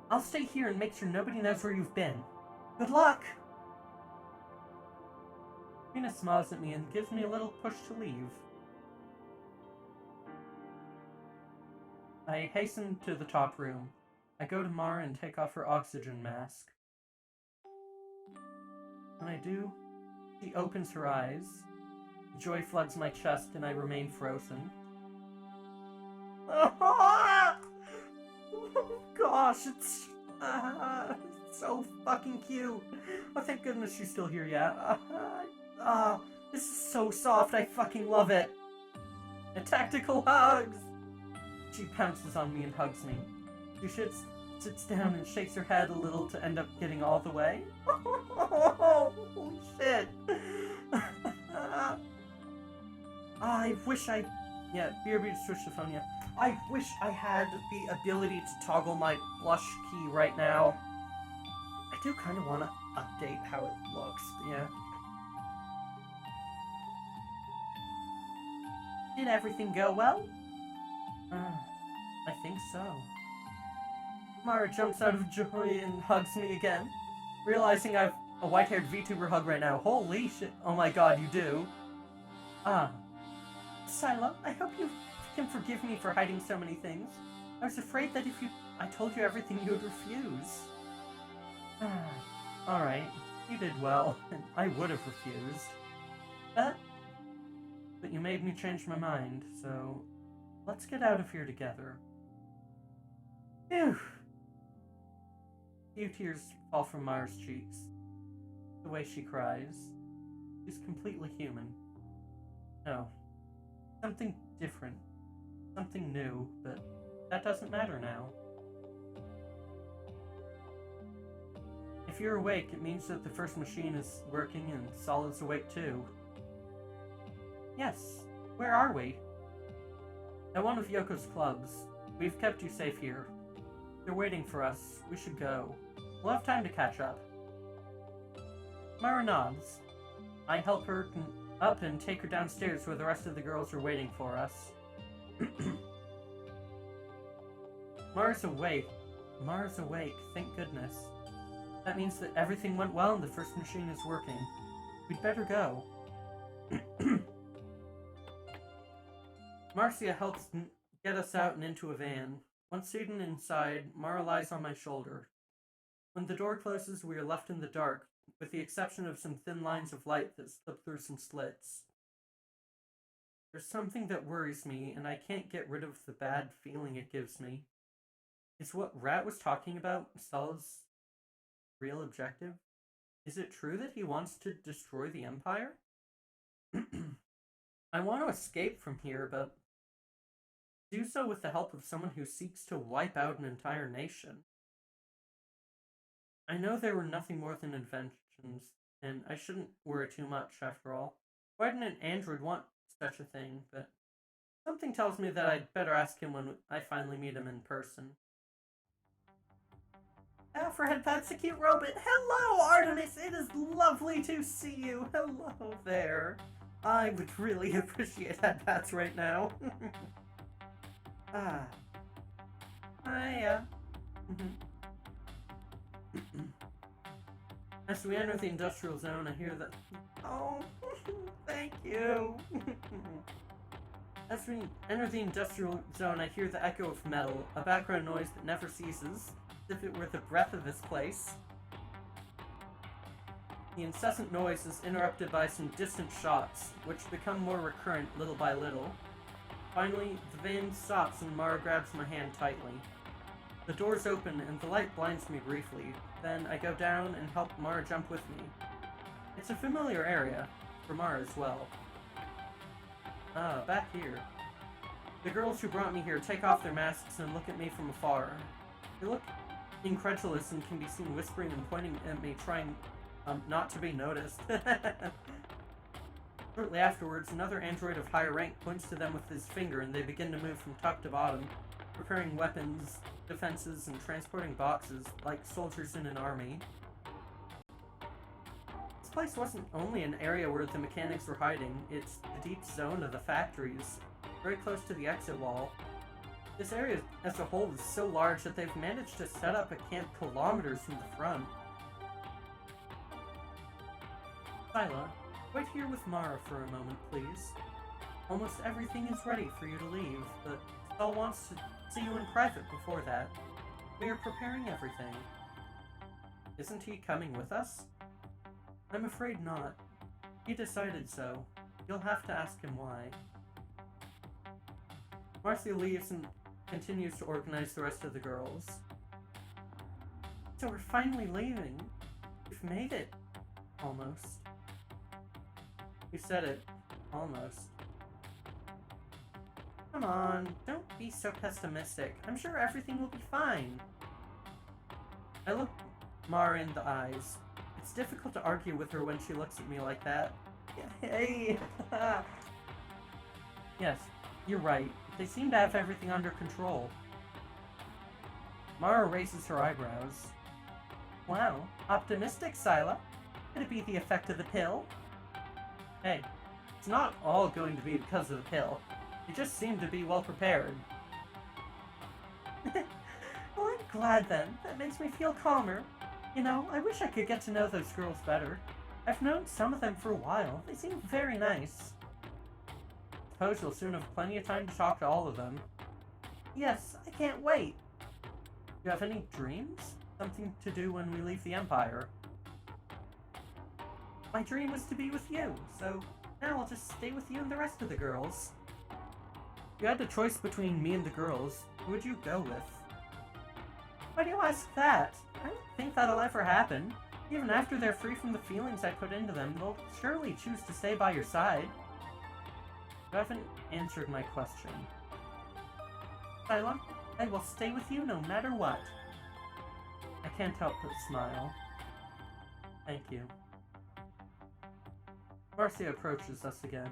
I'll stay here and make sure nobody knows where you've been. Good luck! Mina smiles at me and gives me a little push to leave. I hasten to the top room. I go to Mara and take off her oxygen mask. When I do, she opens her eyes. Joy floods my chest and I remain frozen. Oh gosh, it's so fucking cute. Oh, thank goodness she's still here, yeah. This is so soft, I fucking love it. And tactical hugs! She pounces on me and hugs me. She sits down and shakes her head a little to end up getting all the way. Oh, shit. I wish I... Yeah, BRB to switch the phone, yeah. I wish I had the ability to toggle my blush key right now. I do kind of want to update how it looks, but yeah. Did everything go well? I think so. Mara jumps out of joy and hugs me again. Realizing I've a white-haired VTuber hug right now. Holy shit. Oh my god, you do. Sila, I hope you can forgive me for hiding so many things. I was afraid that if I told you everything, you would refuse. Alright, you did well, and I would have refused. But you made me change my mind, so let's get out of here together. Phew. A few tears fall from Mara's cheeks. The way she cries. She's completely human. No. Something different. Something new, but that doesn't matter now. If you're awake, it means that the first machine is working and Solid's awake too. Yes. Where are we? At one of Yoko's clubs. We've kept you safe here. They're waiting for us. We should go. We'll have time to catch up. Mara nods. I help her up and take her downstairs where the rest of the girls are waiting for us. Mara's awake. Mara's awake, thank goodness. That means that everything went well and the first machine is working. We'd better go. Marcia helps get us out and into a van. Once seated inside, Mara lies on my shoulder. When the door closes, we are left in the dark, with the exception of some thin lines of light that slip through some slits. There's something that worries me, and I can't get rid of the bad feeling it gives me. Is what Rat was talking about Solid's real objective? Is it true that he wants to destroy the Empire? I want to escape from here, but do so with the help of someone who seeks to wipe out an entire nation. I know they were nothing more than inventions, and I shouldn't worry too much, after all. Why didn't an android want such a thing? But something tells me that I'd better ask him when I finally meet him in person. Alfred, that's a cute robot. Hello, Artemis! It is lovely to see you. Hello there. I would really appreciate headpats right now. Hiya. As we enter the industrial zone, I hear that... Oh, thank you. As we enter the industrial zone, I hear the echo of metal, a background noise that never ceases, as if it were the breath of this place. The incessant noise is interrupted by some distant shots, which become more recurrent little by little. Finally, the van stops and Mara grabs my hand tightly. The doors open and the light blinds me briefly. Then I go down and help Mara jump with me. It's a familiar area, for Mara as well. Ah, back here. The girls who brought me here take off their masks and look at me from afar. They look incredulous and can be seen whispering and pointing at me, trying not to be noticed. Shortly afterwards, another android of higher rank points to them with his finger and they begin to move from top to bottom, preparing weapons, defenses, and transporting boxes like soldiers in an army. This place wasn't only an area where the mechanics were hiding, it's the deep zone of the factories, very close to the exit wall. This area as a whole is so large that they've managed to set up a camp kilometers from the front. Sila, wait here with Mara for a moment, please. Almost everything is ready for you to leave, but Sol wants to see you in private before that. We are preparing everything. Isn't he coming with us? I'm afraid not. He decided so. You'll have to ask him why. Marcia leaves and continues to organize the rest of the girls. So we're finally leaving. We've made it. Almost. You said it. Almost. Come on, don't be so pessimistic. I'm sure everything will be fine. I look Mara in the eyes. It's difficult to argue with her when she looks at me like that. Hey! Yes, you're right. They seem to have everything under control. Mara raises her eyebrows. Wow, optimistic, Sila. Could it be the effect of the pill? Hey, it's not all going to be because of the pill. You just seem to be well prepared. Well, I'm glad then. That makes me feel calmer. You know, I wish I could get to know those girls better. I've known some of them for a while. They seem very nice. Suppose you'll soon have plenty of time to talk to all of them. Yes, I can't wait. You have any dreams? Something to do when we leave the Empire? My dream was to be with you, so now I'll just stay with you and the rest of the girls. If you had a choice between me and the girls, who would you go with? Why do you ask that? I don't think that'll ever happen. Even after they're free from the feelings I put into them, they'll surely choose to stay by your side. You haven't answered my question. Sila, I will stay with you no matter what. I can't help but smile. Thank you. Marcia approaches us again.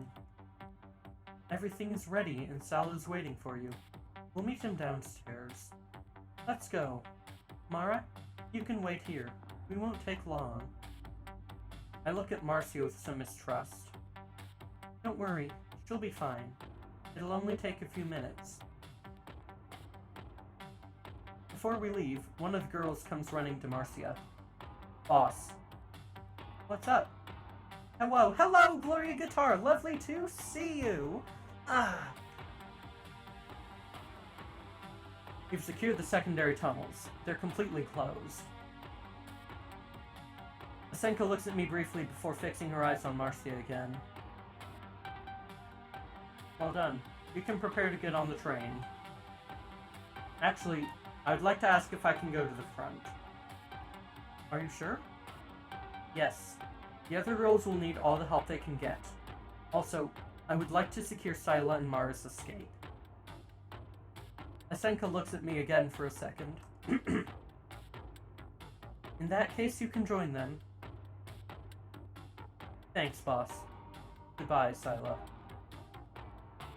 Everything is ready and Sal is waiting for you. We'll meet him downstairs. Let's go. Mara, you can wait here. We won't take long. I look at Marcia with some mistrust. Don't worry, she'll be fine. It'll only take a few minutes. Before we leave, one of the girls comes running to Marcia. Boss. What's up? Hello, Gloria Guitar! Lovely to see you! We've secured the secondary tunnels. They're completely closed. Asenka looks at me briefly before fixing her eyes on Marcia again. Well done. You can prepare to get on the train. Actually, I would like to ask if I can go to the front. Are you sure? Yes. The other girls will need all the help they can get. Also, I would like to secure Sila and Mara's escape. Asenka looks at me again for a second. In that case, you can join them. Thanks, boss. Goodbye, Sila.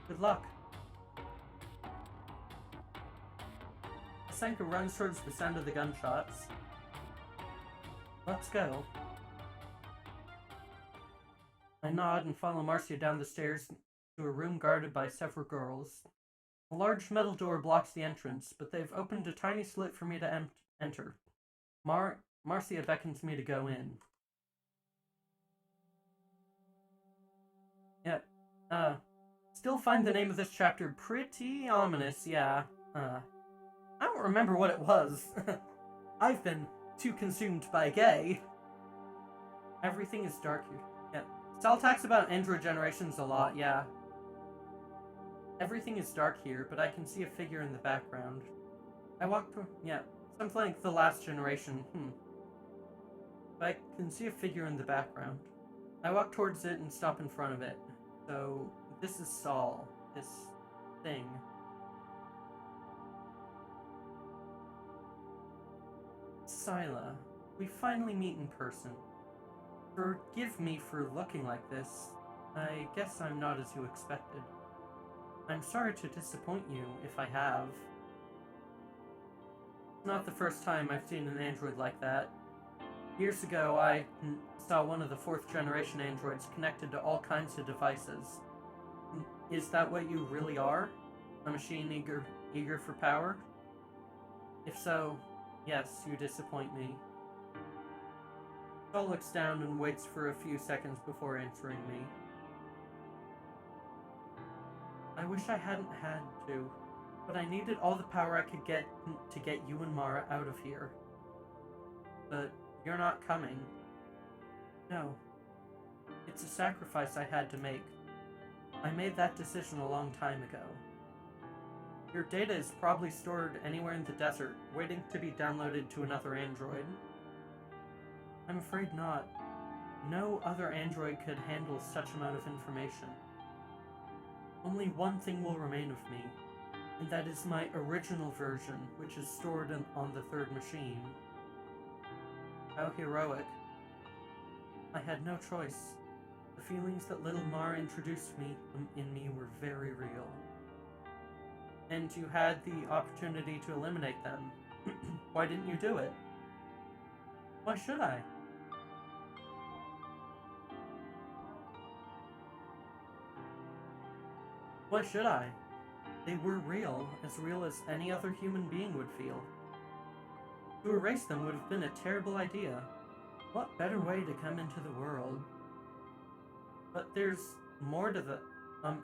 Good luck. Asenka runs towards the sound of the gunshots. Let's go. I nod and follow Marcia down the stairs to a room guarded by several girls. A large metal door blocks the entrance, but they've opened a tiny slit for me to enter. Marcia beckons me to go in. Yeah, still find the name of this chapter pretty ominous, yeah. I don't remember what it was. I've been too consumed by gay. Everything is dark here. Yeah. Sal talks about android generations a lot, yeah. Everything is dark here, but I can see a figure in the background. I walk to... yeah, something like the last generation, But I can see a figure in the background. I walk towards it and stop in front of it. So, this is Saul. This thing. Sila, we finally meet in person. Forgive me for looking like this. I guess I'm not as you expected. I'm sorry to disappoint you, if I have. It's not the first time I've seen an android like that. Years ago, I saw one of the 4th generation androids connected to all kinds of devices. Is that what you really are? A machine eager for power? If so, yes, you disappoint me. Saul looks down and waits for a few seconds before answering me. I wish I hadn't had to, but I needed all the power I could get to get you and Mara out of here. But you're not coming. No. It's a sacrifice I had to make. I made that decision a long time ago. Your data is probably stored anywhere in the desert, waiting to be downloaded to another android. I'm afraid not. No other android could handle such amount of information. Only one thing will remain of me, and that is my original version, which is stored on the 3rd machine. How heroic. I had no choice. The feelings that little Mara introduced in me were very real. And you had the opportunity to eliminate them. Why didn't you do it? Why should I? Why should I? They were real as any other human being would feel. To erase them would have been a terrible idea. What better way to come into the world? But there's more to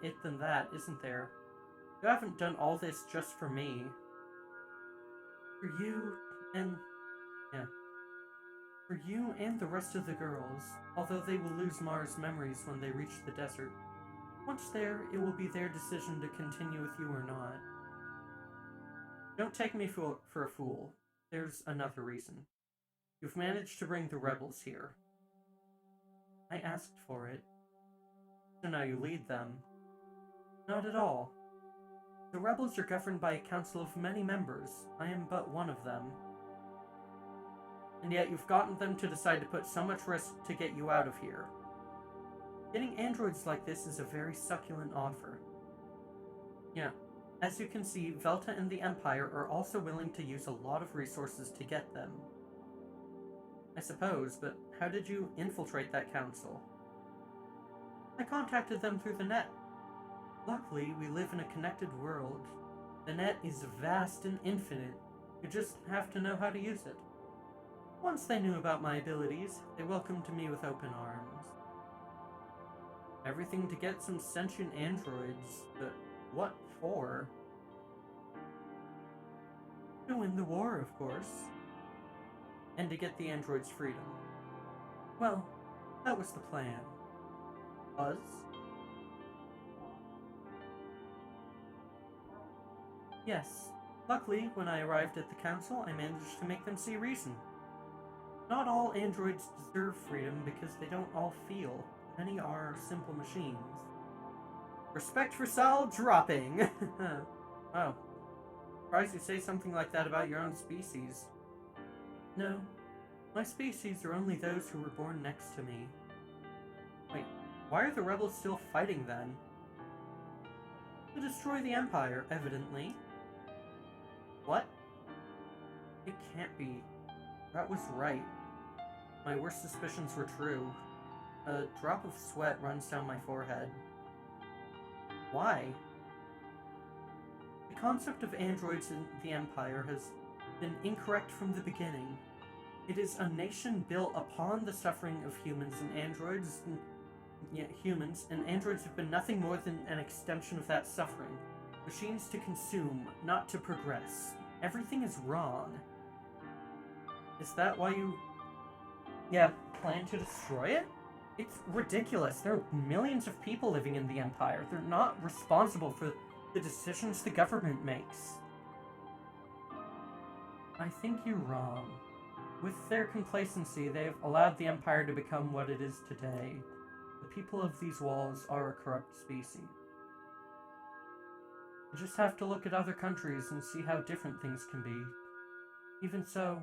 it than that, isn't there? You haven't done all this just for me. For you and the rest of the girls, although they will lose Mara's memories when they reach the desert. Once there, it will be their decision to continue with you or not. Don't take me for a fool. There's another reason. You've managed to bring the rebels here. I asked for it. So now you lead them. Not at all. The rebels are governed by a council of many members. I am but one of them. And yet you've gotten them to decide to put so much risk to get you out of here. Getting androids like this is a very succulent offer. Yeah, as you can see, Velta and the Empire are also willing to use a lot of resources to get them. I suppose, but how did you infiltrate that council? I contacted them through the net. Luckily, we live in a connected world. The net is vast and infinite. You just have to know how to use it. Once they knew about my abilities, they welcomed me with open arms. Everything to get some sentient androids, but what for? To win the war, of course. And to get the androids' freedom. Well, that was the plan. Was? Yes. Luckily, when I arrived at the council, I managed to make them see reason. Not all androids deserve freedom because they don't all feel. Many are simple machines. Respect for Sal dropping! Oh. Surprised you say something like that about your own species. No. My species are only those who were born next to me. Wait, why are the rebels still fighting then? To destroy the Empire, evidently. What? It can't be. That was right. My worst suspicions were true. A drop of sweat runs down my forehead. Why? The concept of androids in the Empire has been incorrect from the beginning. It is a nation built upon the suffering of humans and androids, and yet humans and androids have been nothing more than an extension of that suffering. Machines to consume, not to progress. Everything is wrong. Is that why you... plan to destroy it? It's ridiculous. There are millions of people living in the Empire. They're not responsible for the decisions the government makes. I think you're wrong. With their complacency, they've allowed the Empire to become what it is today. The people of these walls are a corrupt species. You just have to look at other countries and see how different things can be. Even so,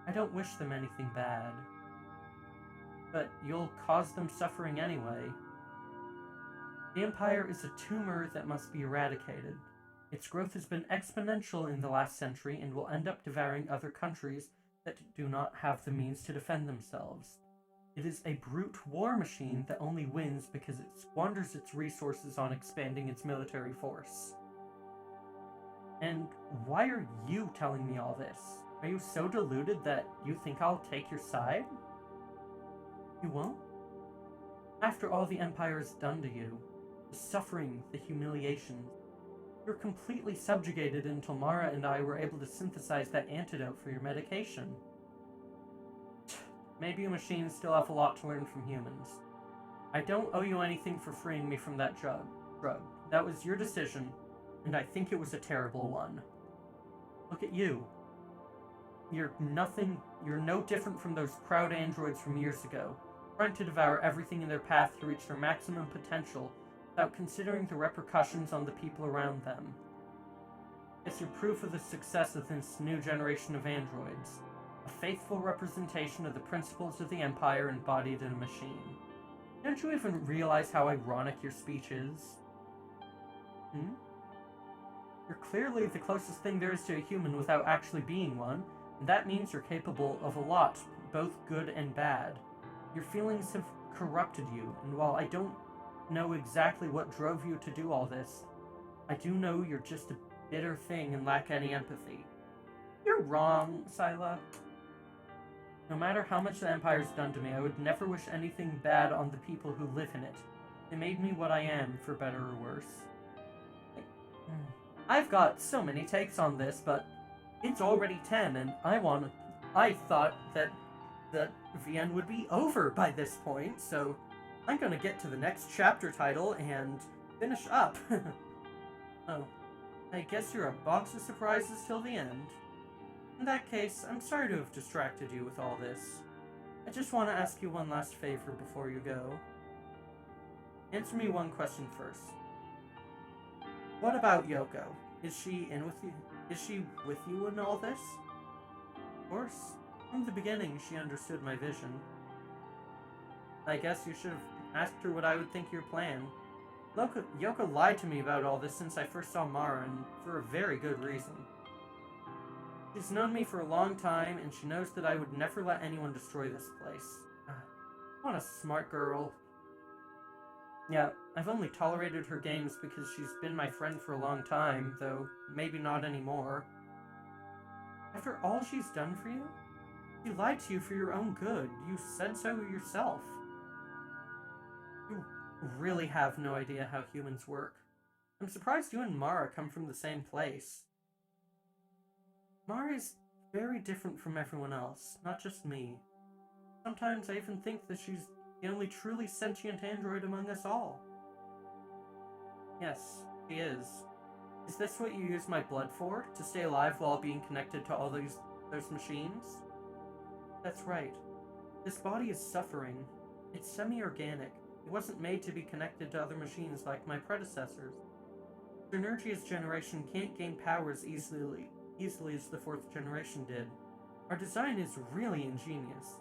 I don't wish them anything bad. But you'll cause them suffering anyway. The Empire is a tumor that must be eradicated. Its growth has been exponential in the last century and will end up devouring other countries that do not have the means to defend themselves. It is a brute war machine that only wins because it squanders its resources on expanding its military force. And why are you telling me all this? Are you so deluded that you think I'll take your side? You won't? After all the Empire has done to you, the suffering, the humiliation, you're completely subjugated until Mara and I were able to synthesize that antidote for your medication. Maybe you machines still have a lot to learn from humans. I don't owe you anything for freeing me from that drug. That was your decision, and I think it was a terrible one. Look at you. You're no different from those proud androids from years ago, trying to devour everything in their path to reach their maximum potential without considering the repercussions on the people around them. It's your proof of the success of this new generation of androids, a faithful representation of the principles of the Empire embodied in a machine. Don't you even realize how ironic your speech is? You're clearly the closest thing there is to a human without actually being one, and that means you're capable of a lot, both good and bad. Your feelings have corrupted you, and while I don't know exactly what drove you to do all this, I do know you're just a bitter thing and lack any empathy. You're wrong, Scylla. No matter how much the Empire's done to me, I would never wish anything bad on the people who live in it. They made me what I am, for better or worse. I've got so many takes on this, but it's already 10, and I thought that VN would be over by this point, so I'm gonna get to the next chapter title and finish up. Oh, I guess you're a box of surprises till the end. In that case, I'm sorry to have distracted you with all this. I just want to ask you one last favor before you go. Answer me one question first. What about Yoko? Is she in with you? Is she with you in all this? Of course. From the beginning, she understood my vision. I guess you should have asked her what I would think your plan. Yoko lied to me about all this since I first saw Mara, and for a very good reason. She's known me for a long time, and she knows that I would never let anyone destroy this place. What a smart girl. Yeah, I've only tolerated her games because she's been my friend for a long time, though maybe not anymore. After all she's done for you? She lied to you for your own good. You said so yourself. You really have no idea how humans work. I'm surprised you and Mara come from the same place. Mara is very different from everyone else, not just me. Sometimes I even think that she's the only truly sentient android among us all. Yes, she is. Is this what you use my blood for? To stay alive while being connected to all those machines? That's right. This body is suffering. It's semi-organic. It wasn't made to be connected to other machines like my predecessors. Synergia's generation can't gain powers easily as the fourth generation did. Our design is really ingenious.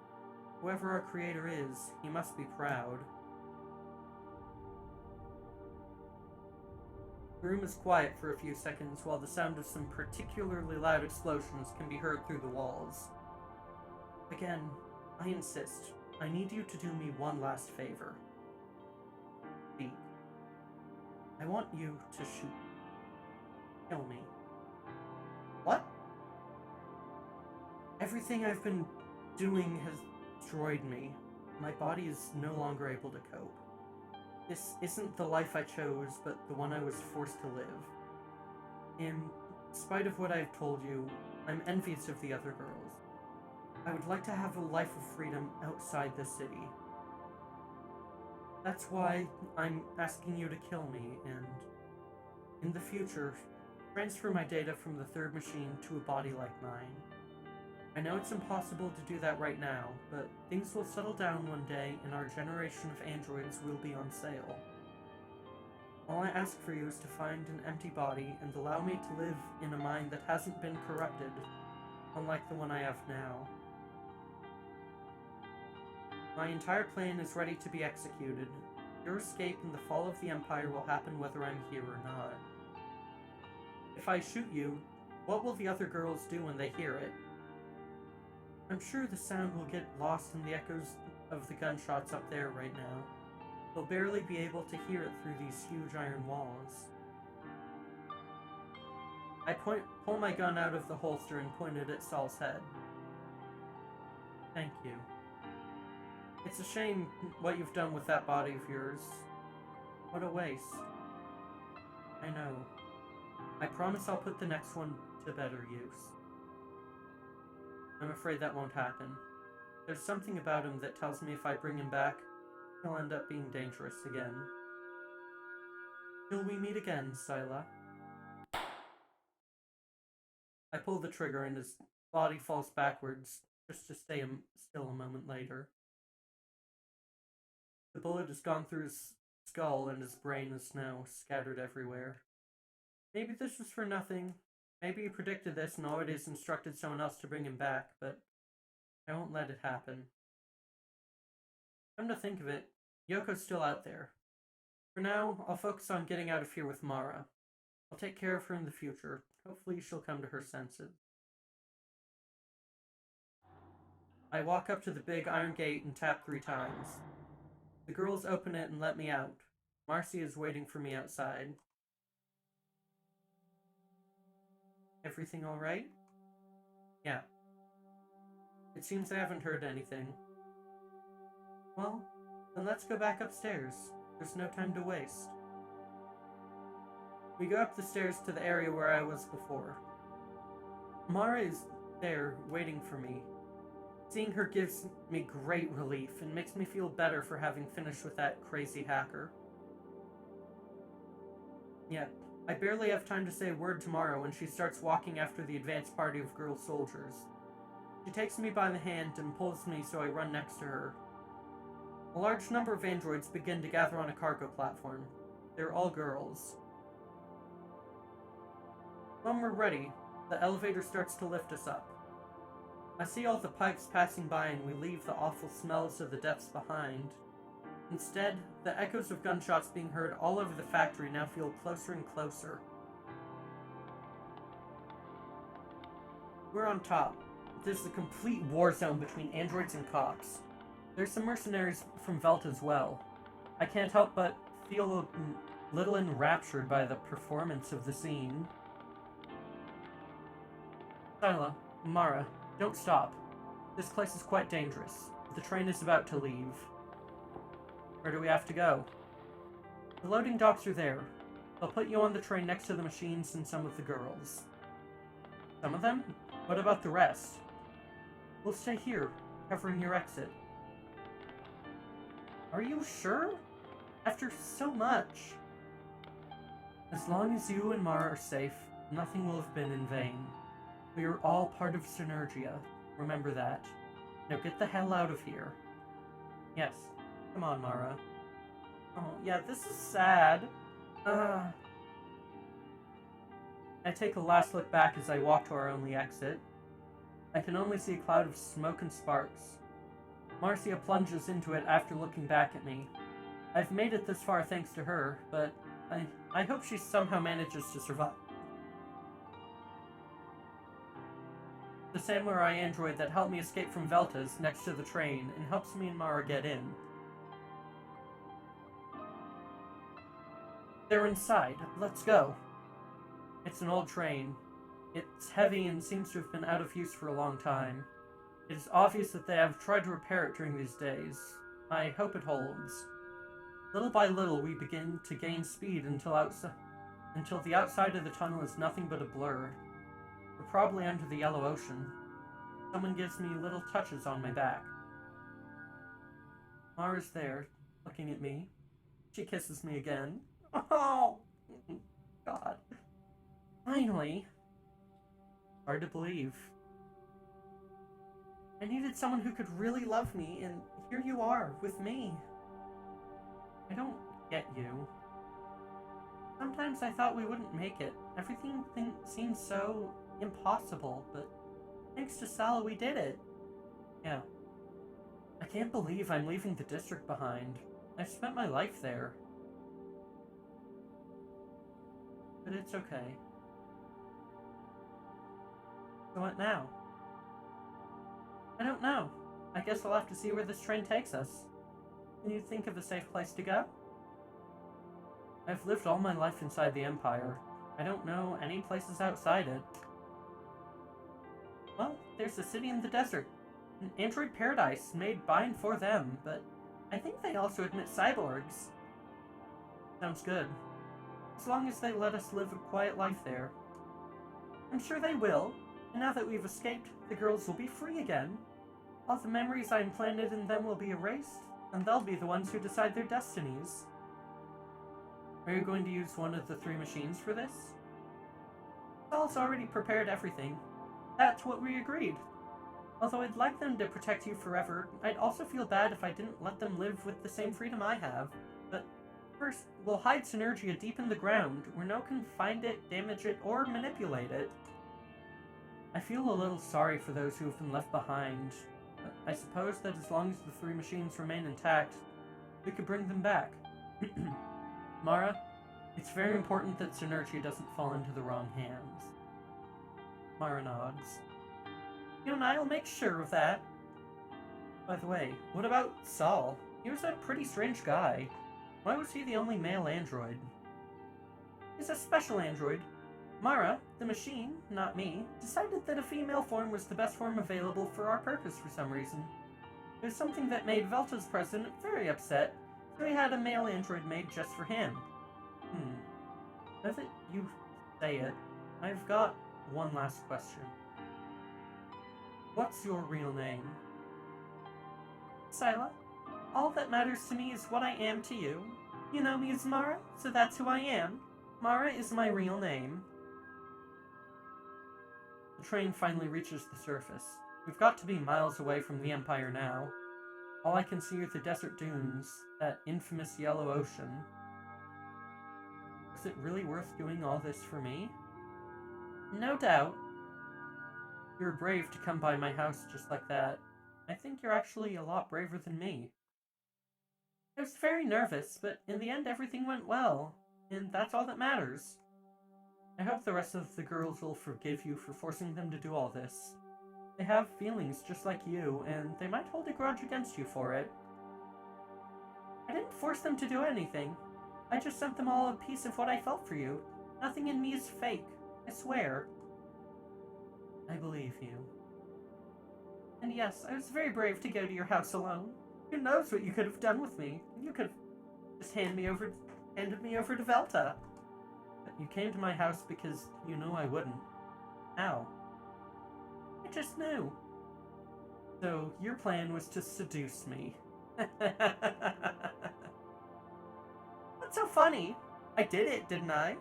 Whoever our creator is, he must be proud. The room is quiet for a few seconds while the sound of some particularly loud explosions can be heard through the walls. Again, I insist. I need you to do me one last favor. Speak. I want you to shoot. Kill me. What? Everything I've been doing has destroyed me. My body is no longer able to cope. This isn't the life I chose, but the one I was forced to live. In spite of what I've told you, I'm envious of the other girls. I would like to have a life of freedom outside the city. That's why I'm asking you to kill me, and in the future, transfer my data from the third machine to a body like mine. I know it's impossible to do that right now, but things will settle down one day and our generation of androids will be on sale. All I ask for you is to find an empty body and allow me to live in a mind that hasn't been corrupted, unlike the one I have now. My entire plan is ready to be executed. Your escape and the fall of the Empire will happen whether I'm here or not. If I shoot you, what will the other girls do when they hear it? I'm sure the sound will get lost in the echoes of the gunshots up there right now. They'll barely be able to hear it through these huge iron walls. I pull my gun out of the holster and point it at Saul's head. Thank you. It's a shame what you've done with that body of yours. What a waste. I know. I promise I'll put the next one to better use. I'm afraid that won't happen. There's something about him that tells me if I bring him back, he'll end up being dangerous again. Till we meet again, Sila. I pull the trigger and his body falls backwards, just to stay still a moment later. The bullet has gone through his skull and his brain is now scattered everywhere. Maybe this was for nothing. Maybe he predicted this and already has instructed someone else to bring him back, but I won't let it happen. Come to think of it, Yoko's still out there. For now, I'll focus on getting out of here with Mara. I'll take care of her in the future. Hopefully she'll come to her senses. I walk up to the big iron gate and tap 3 times. The girls open it and let me out. Marcy is waiting for me outside. Everything alright? Yeah. It seems I haven't heard anything. Well, then let's go back upstairs. There's no time to waste. We go up the stairs to the area where I was before. Mara is there, waiting for me. Seeing her gives me great relief and makes me feel better for having finished with that crazy hacker. Yeah, I barely have time to say a word to Mara when she starts walking after the advanced party of girl soldiers. She takes me by the hand and pulls me so I run next to her. A large number of androids begin to gather on a cargo platform. They're all girls. When we're ready, the elevator starts to lift us up. I see all the pipes passing by and we leave the awful smells of the depths behind. Instead, the echoes of gunshots being heard all over the factory now feel closer and closer. We're on top. There's a complete war zone between androids and cops. There's some mercenaries from Velt as well. I can't help but feel a little enraptured by the performance of the scene. Sila, Mara, don't stop. This place is quite dangerous. The train is about to leave. Where do we have to go? The loading docks are there. They'll put you on the train next to the machines and some of the girls. Some of them? What about the rest? We'll stay here, covering your exit. Are you sure? After so much. As long as you and Mara are safe, nothing will have been in vain. We are all part of Synergia. Remember that. Now get the hell out of here. Yes. Come on, Mara. Oh, yeah, this is sad. I take a last look back as I walk to our only exit. I can only see a cloud of smoke and sparks. Marcia plunges into it after looking back at me. I've made it this far thanks to her, but I hope she somehow manages to survive. The samurai android that helped me escape from Velta's next to the train and helps me and Mara get in. They're inside. Let's go. It's an old train. It's heavy and seems to have been out of use for a long time. It is obvious that they have tried to repair it during these days. I hope it holds. Little by little, we begin to gain speed until the outside of the tunnel is nothing but a blur. We're probably under the yellow ocean. Someone gives me little touches on my back. Mara's there, looking at me. She kisses me again. Oh, God. Finally. Hard to believe. I needed someone who could really love me, and here you are, with me. I don't get you. Sometimes I thought we wouldn't make it. Everything seemed so impossible, but thanks to Sala, we did it. Yeah. I can't believe I'm leaving the district behind. I've spent my life there. But it's okay. So what now? I don't know. I guess I'll have to see where this train takes us. Can you think of a safe place to go? I've lived all my life inside the Empire. I don't know any places outside it. Well, there's a city in the desert. An android paradise made by and for them, but I think they also admit cyborgs. Sounds good. As long as they let us live a quiet life there. I'm sure they will, and now that we've escaped, the girls will be free again. All the memories I implanted in them will be erased, and they'll be the ones who decide their destinies. Are you going to use one of the 3 machines for this? Saul's already prepared everything. That's what we agreed. Although I'd like them to protect you forever, I'd also feel bad if I didn't let them live with the same freedom I have. But first, we'll hide Synergia deep in the ground, where no one can find it, damage it, or manipulate it. I feel a little sorry for those who have been left behind. But I suppose that as long as the 3 machines remain intact, we could bring them back. Mara, it's very important that Synergia doesn't fall into the wrong hands. Mara nods. You and I'll make sure of that. By the way, what about Saul? He was a pretty strange guy. Why was he the only male android? He's a special android. Mara, the machine, not me, decided that a female form was the best form available for our purpose for some reason. It was something that made Velta's president very upset, so he had a male android made just for him. Now that you say it, I've got one last question. What's your real name? Sila. All that matters to me is what I am to you. You know me as Mara, so that's who I am. Mara is my real name. The train finally reaches the surface. We've got to be miles away from the Empire now. All I can see are the desert dunes, that infamous yellow ocean. Is it really worth doing all this for me? No doubt. You're brave to come by my house just like that. I think you're actually a lot braver than me. I was very nervous, but in the end everything went well, and that's all that matters. I hope the rest of the girls will forgive you for forcing them to do all this. They have feelings just like you, and they might hold a grudge against you for it. I didn't force them to do anything. I just sent them all a piece of what I felt for you. Nothing in me is fake, I swear. I believe you. And yes, I was very brave to go to your house alone. Who knows what you could have done with me? You could have just handed me over to Velta. But you came to my house because you knew I wouldn't. How? I just knew. So your plan was to seduce me. What's so funny? I did it, didn't I?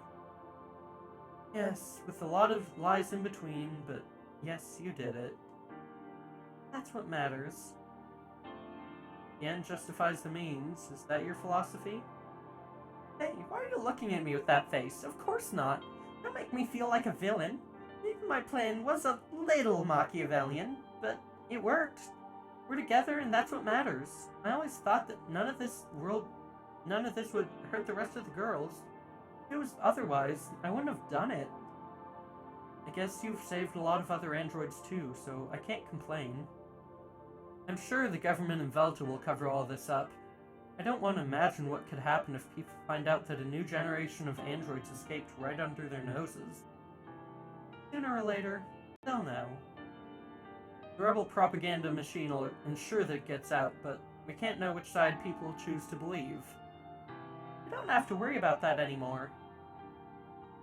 Yes, with a lot of lies in between, but yes, you did it. That's what matters. The end justifies the means. Is that your philosophy? Hey, why are you looking at me with that face? Of course not. Don't make me feel like a villain. Even my plan was a little Machiavellian, but it worked. We're together and that's what matters. I always thought that none of this would hurt the rest of the girls. If it was otherwise, I wouldn't have done it. I guess you've saved a lot of other androids too, so I can't complain. I'm sure the government in Velta will cover all this up. I don't want to imagine what could happen if people find out that a new generation of androids escaped right under their noses. Sooner or later, they'll know. The rebel propaganda machine will ensure that it gets out, but we can't know which side people choose to believe. We don't have to worry about that anymore.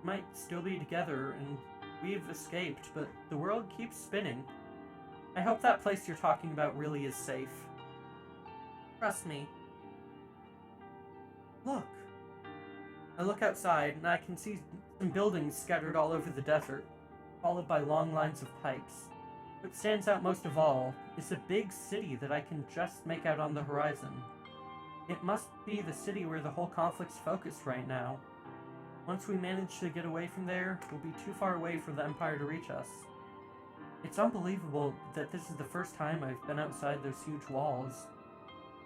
We might still be together and we've escaped, but the world keeps spinning. I hope that place you're talking about really is safe. Trust me. Look. I look outside and I can see some buildings scattered all over the desert, followed by long lines of pipes. What stands out most of all is a big city that I can just make out on the horizon. It must be the city where the whole conflict's focused right now. Once we manage to get away from there, we'll be too far away for the Empire to reach us. It's unbelievable that this is the first time I've been outside those huge walls.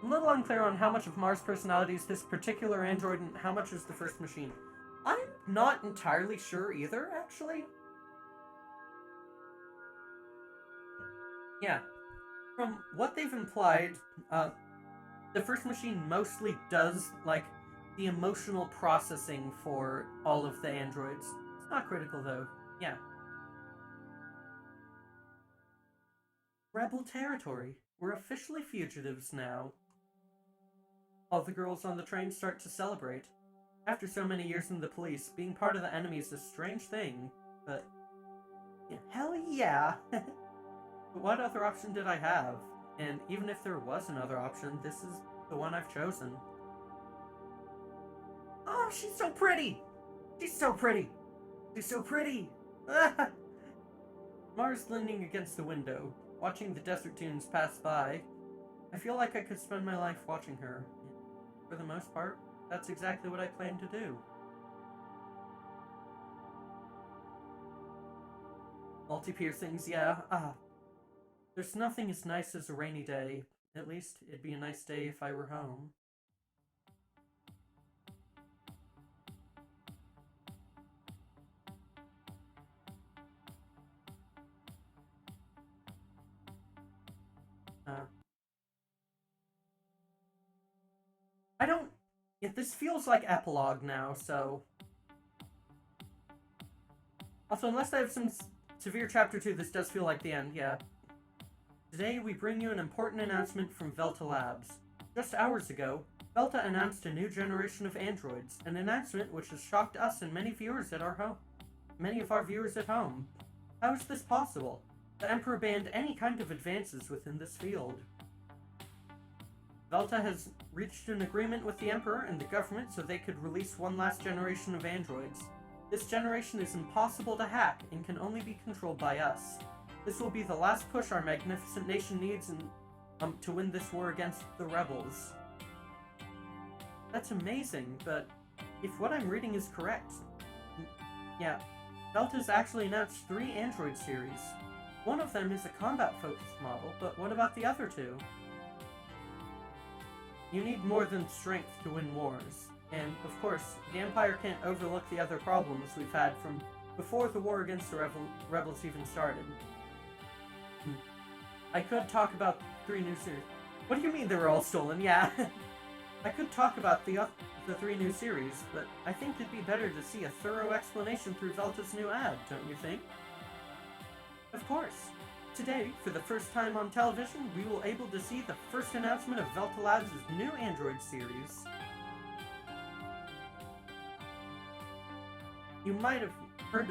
I'm a little unclear on how much of Mars' personality is this particular android and how much is the first machine. I'm not entirely sure either, actually. Yeah. From what they've implied, the first machine mostly does, like, the emotional processing for all of the androids. It's not critical, though. Yeah. Rebel territory. We're officially fugitives now. All the girls on the train start to celebrate. After so many years in the police, being part of the enemy is a strange thing, but... yeah, hell yeah! But what other option did I have? And even if there was another option, this is the one I've chosen. Oh, she's so pretty! She's so pretty! She's so pretty! Mars leaning against the window, watching the desert dunes pass by. I feel like I could spend my life watching her. For the most part, that's exactly what I plan to do. Multi-piercings, yeah. There's nothing as nice as a rainy day. At least, it'd be a nice day if I were home. I don't... yeah, this feels like epilogue now, so... Also, unless I have some severe chapter 2, this does feel like the end, yeah. Today, we bring you an important announcement from Velta Labs. Just hours ago, Velta announced a new generation of androids, an announcement which has shocked us and many viewers at our home. Many of our viewers at home. How is this possible? The Emperor banned any kind of advances within this field. Velta has reached an agreement with the Emperor and the government so they could release one last generation of androids. This generation is impossible to hack and can only be controlled by us. This will be the last push our magnificent nation needs to win this war against the rebels. That's amazing, but if what I'm reading is correct... yeah, Delta's actually announced 3 Android series. One of them is a combat-focused model, but what about the other 2? You need more than strength to win wars. And, of course, the Empire can't overlook the other problems we've had from before the war against the rebels even started. I could talk about 3 new series. What do you mean they were all stolen? Yeah. I could talk about the 3 new series, but I think it'd be better to see a thorough explanation through Velta's new ad, don't you think? Of course. Today, for the first time on television, we will able to see the first announcement of Velta Labs' new Android series. You might have heard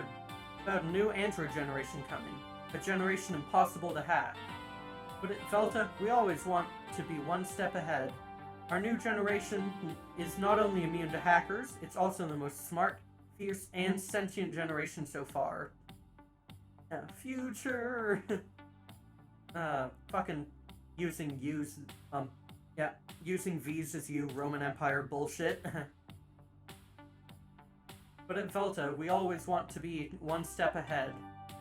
about a new Android generation coming, a generation impossible to hack. But at Velta, we always want to be one step ahead. Our new generation is not only immune to hackers, it's also the most smart, fierce, and sentient generation so far. Future! Fucking using V's as U Roman Empire bullshit. But at Velta, we always want to be one step ahead.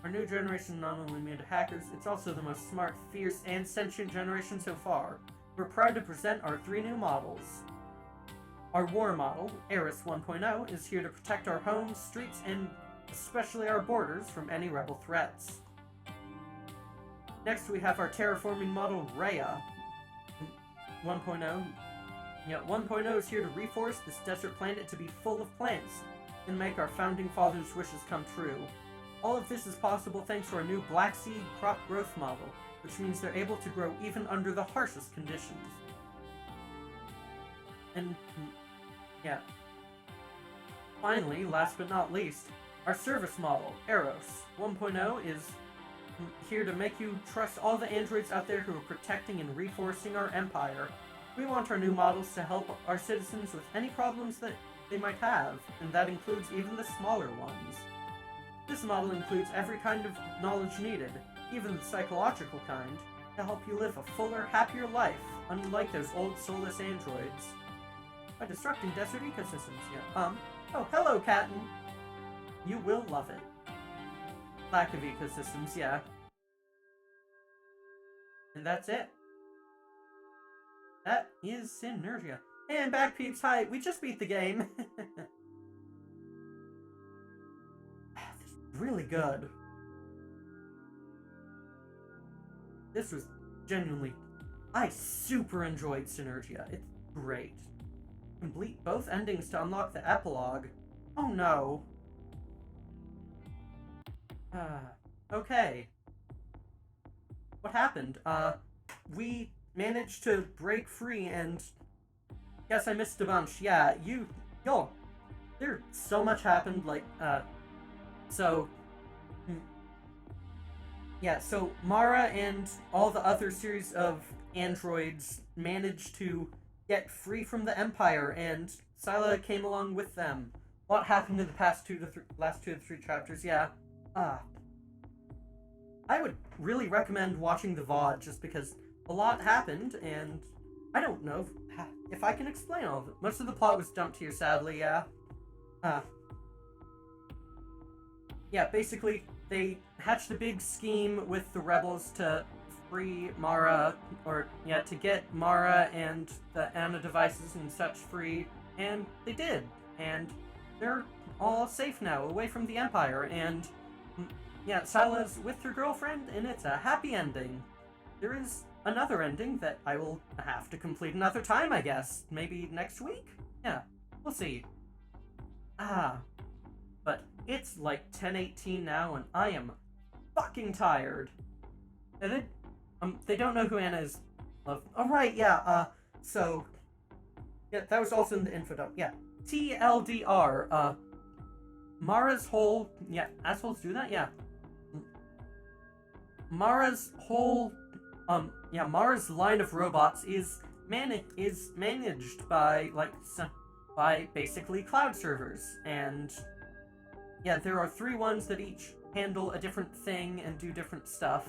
Our new generation not only immune to hackers, it's also the most smart, fierce, and sentient generation so far. We're proud to present our 3 new models. Our war model, Eris 1.0, is here to protect our homes, streets, and especially our borders from any rebel threats. Next, we have our terraforming model, Rhea 1.0. 1.0 is here to reforest this desert planet to be full of plants and make our founding fathers' wishes come true. All of this is possible thanks to our new Black Seed crop growth model, which means they're able to grow even under the harshest conditions. And, yeah. Finally, last but not least, our service model, Eros 1.0, is here to make you trust all the androids out there who are protecting and reforesting our empire. We want our new models to help our citizens with any problems that they might have, and that includes even the smaller ones. This model includes every kind of knowledge needed, even the psychological kind, to help you live a fuller, happier life, unlike those old soulless androids. By disrupting desert ecosystems, yeah. Oh, hello, Captain! You will love it. Lack of ecosystems, yeah. And that's it. That is Synergia. And back, peeps, hi, we just beat the game. This is really good. This was genuinely... I super enjoyed Synergia. It's great. Complete both endings to unlock the epilogue. Oh no. Okay. What happened? We managed to break free and... Guess I missed a bunch. Yeah, y'all, there so much happened, like, yeah, so Mara and all the other series of androids managed to get free from the Empire, and Scylla came along with them. A lot happened in the last 2 to 3 chapters, yeah. I would really recommend watching the VOD, just because a lot happened, and I don't know if I can explain all of it. Most of the plot was dumped here, sadly, yeah. Yeah, basically, they hatched a big scheme with the rebels to free Mara, to get Mara and the Anna devices and such free, and they did. And they're all safe now, away from the Empire, and yeah, Scylla's with her girlfriend, and it's a happy ending. There is another ending that I will have to complete another time, I guess. Maybe next week? Yeah, we'll see. But it's like 10:18 now, and I am fucking tired. And they don't know who Anna is. Oh, right, yeah, so... Yeah, that was also in the info dump, yeah. TLDR, Mara's whole... Yeah, assholes do that? Yeah. Mara's whole... Mara's line of robots is managed by, by basically cloud servers, and yeah, there are 3 ones that each handle a different thing and do different stuff.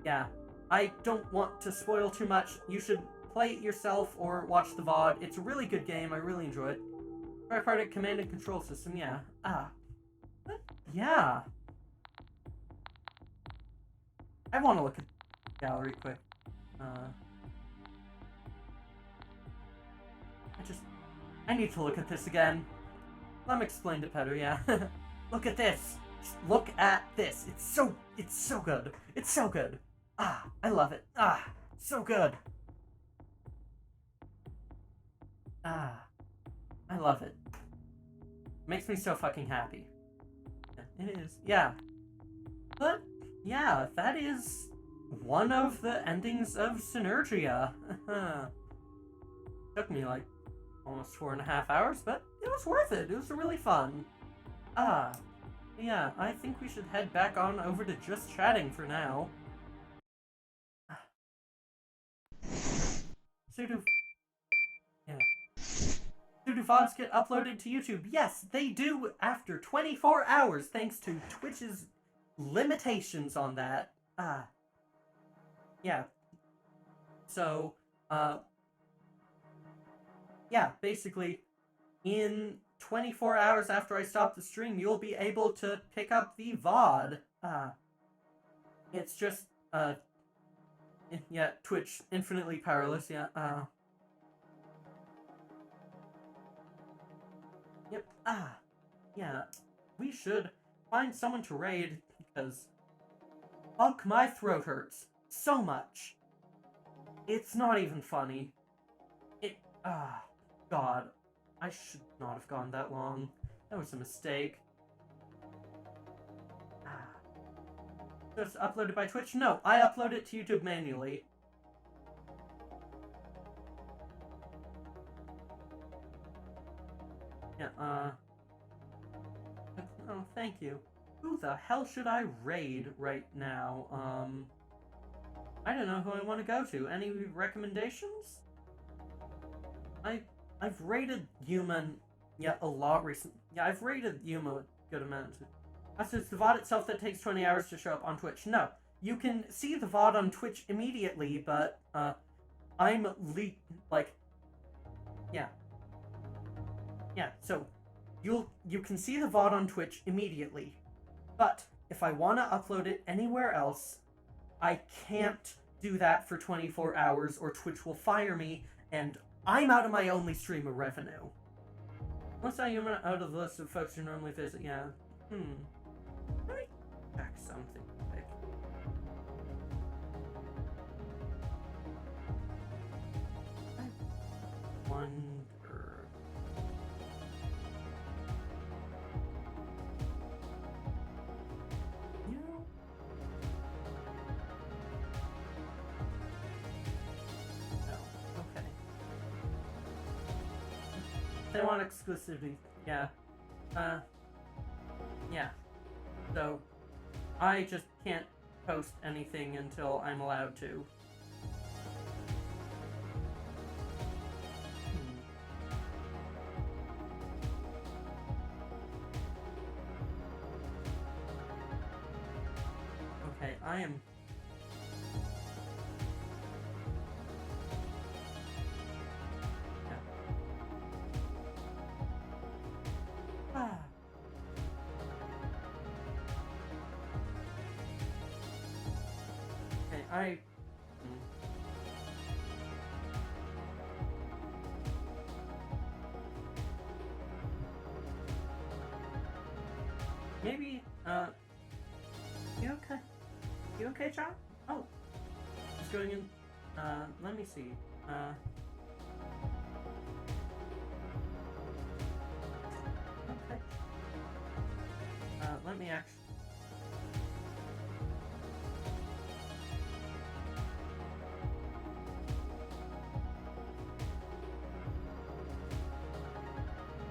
Yeah, I don't want to spoil too much. You should play it yourself or watch the VOD. It's a really good game. I really enjoy it. Tripartite command and control system, yeah. But yeah. I want to look at the gallery quick. I need to look at this again. Let me explain it better, yeah. Look at this. Just look at this. It's so good. It's so good. Ah, I love it. Ah, so good. Ah, I love it. Makes me so fucking happy. It is, yeah. But, yeah, that is one of the endings of Synergia. Took me like almost 4.5 hours, but it was worth it. It was really fun. Yeah, I think we should head back on over to just chatting for now. So do VODs get uploaded to YouTube? Yes, they do after 24 hours, thanks to Twitch's limitations on that. Yeah. So, yeah, basically, in 24 hours after I stop the stream, you'll be able to pick up the VOD. It's just, yeah, Twitch, infinitely powerless, yeah, Yep, yeah, we should find someone to raid, because, fuck, my throat hurts so much. It's not even funny. God, I should not have gone that long. That was a mistake. Just uploaded by Twitch? No, I upload it to YouTube manually. Yeah, oh, thank you. Who the hell should I raid right now? I don't know who I want to go to. Any recommendations? I've raided Yuma, yeah, a lot recently. Yeah, I've raided Yuma a good amount. So it's the VOD itself that takes 20 hours to show up on Twitch. No, you can see the VOD on Twitch immediately, but, I'm yeah. Yeah, so, you can see the VOD on Twitch immediately, but if I want to upload it anywhere else, I can't do that for 24 hours or Twitch will fire me, and I'm out of my only stream of revenue. Once I am out of the list of folks who normally visit, yeah. Let me check something quick. I wonder... You know... No, okay. They want exclusivity, yeah. Yeah. So, I just can't post anything until I'm allowed to. Okay, I am... Maybe, you okay? You okay, John? Oh, just going in, let me see, okay. Let me actually...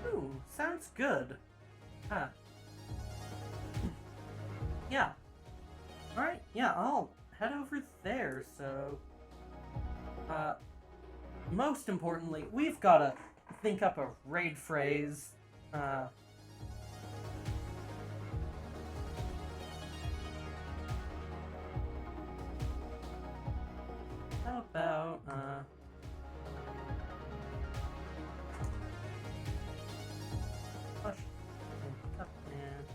Ooh, sounds good. Huh. Yeah. Alright, yeah, I'll head over there, so... most importantly, we've gotta think up a raid phrase. How about, push up and...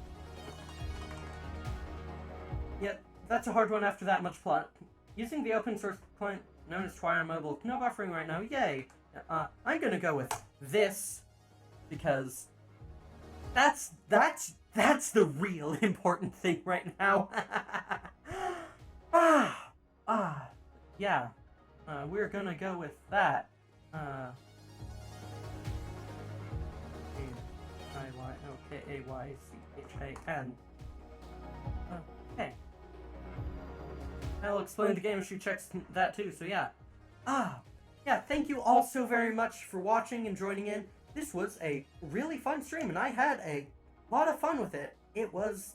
that's a hard one after that much plot. Using the open source client known as Twire Mobile, no buffering right now, yay! I'm gonna go with this, because that's the real important thing right now. Yeah. We're gonna go with that. K-I-Y-O-K-A-Y-C-H-A-N. Okay. I'll explain the game if she checks that too, so yeah. Yeah, thank you all so very much for watching and joining in. This was a really fun stream, and I had a lot of fun with it. It was,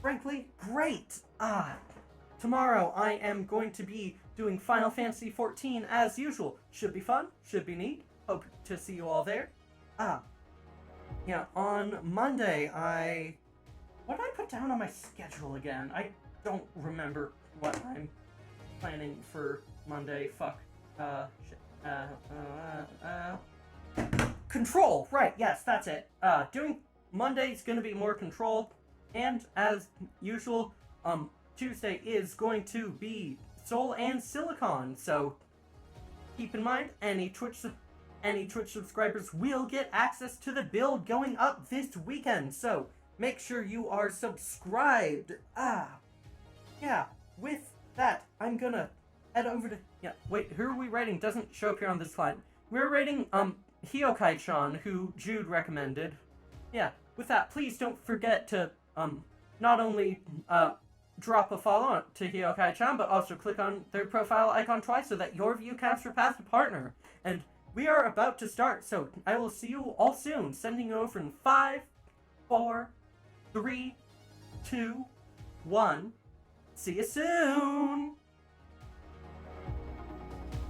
frankly, great. Tomorrow I am going to be doing Final Fantasy XIV as usual. Should be fun, should be neat. Hope to see you all there. Yeah, on Monday what did I put down on my schedule again? I don't remember what I'm planning for Monday. Fuck. Shit. Control! Right, yes, that's it. Doing Monday's gonna be more controlled, and as usual, Tuesday is going to be Soul and Silicon, so keep in mind, any Twitch subscribers will get access to the build going up this weekend, so make sure you are subscribed. Yeah, with that, I'm gonna head over to, wait, who are we rating? Doesn't show up here on this slide. We're rating, Hyokai-chan, who Jude recommended. Yeah, with that, please don't forget to, not only, drop a follow to Hyokai-chan, but also click on their profile icon twice so that your view counts for past a partner. And we are about to start, so I will see you all soon. Sending you over in 5, 4, 3, 2, 1. See you soon!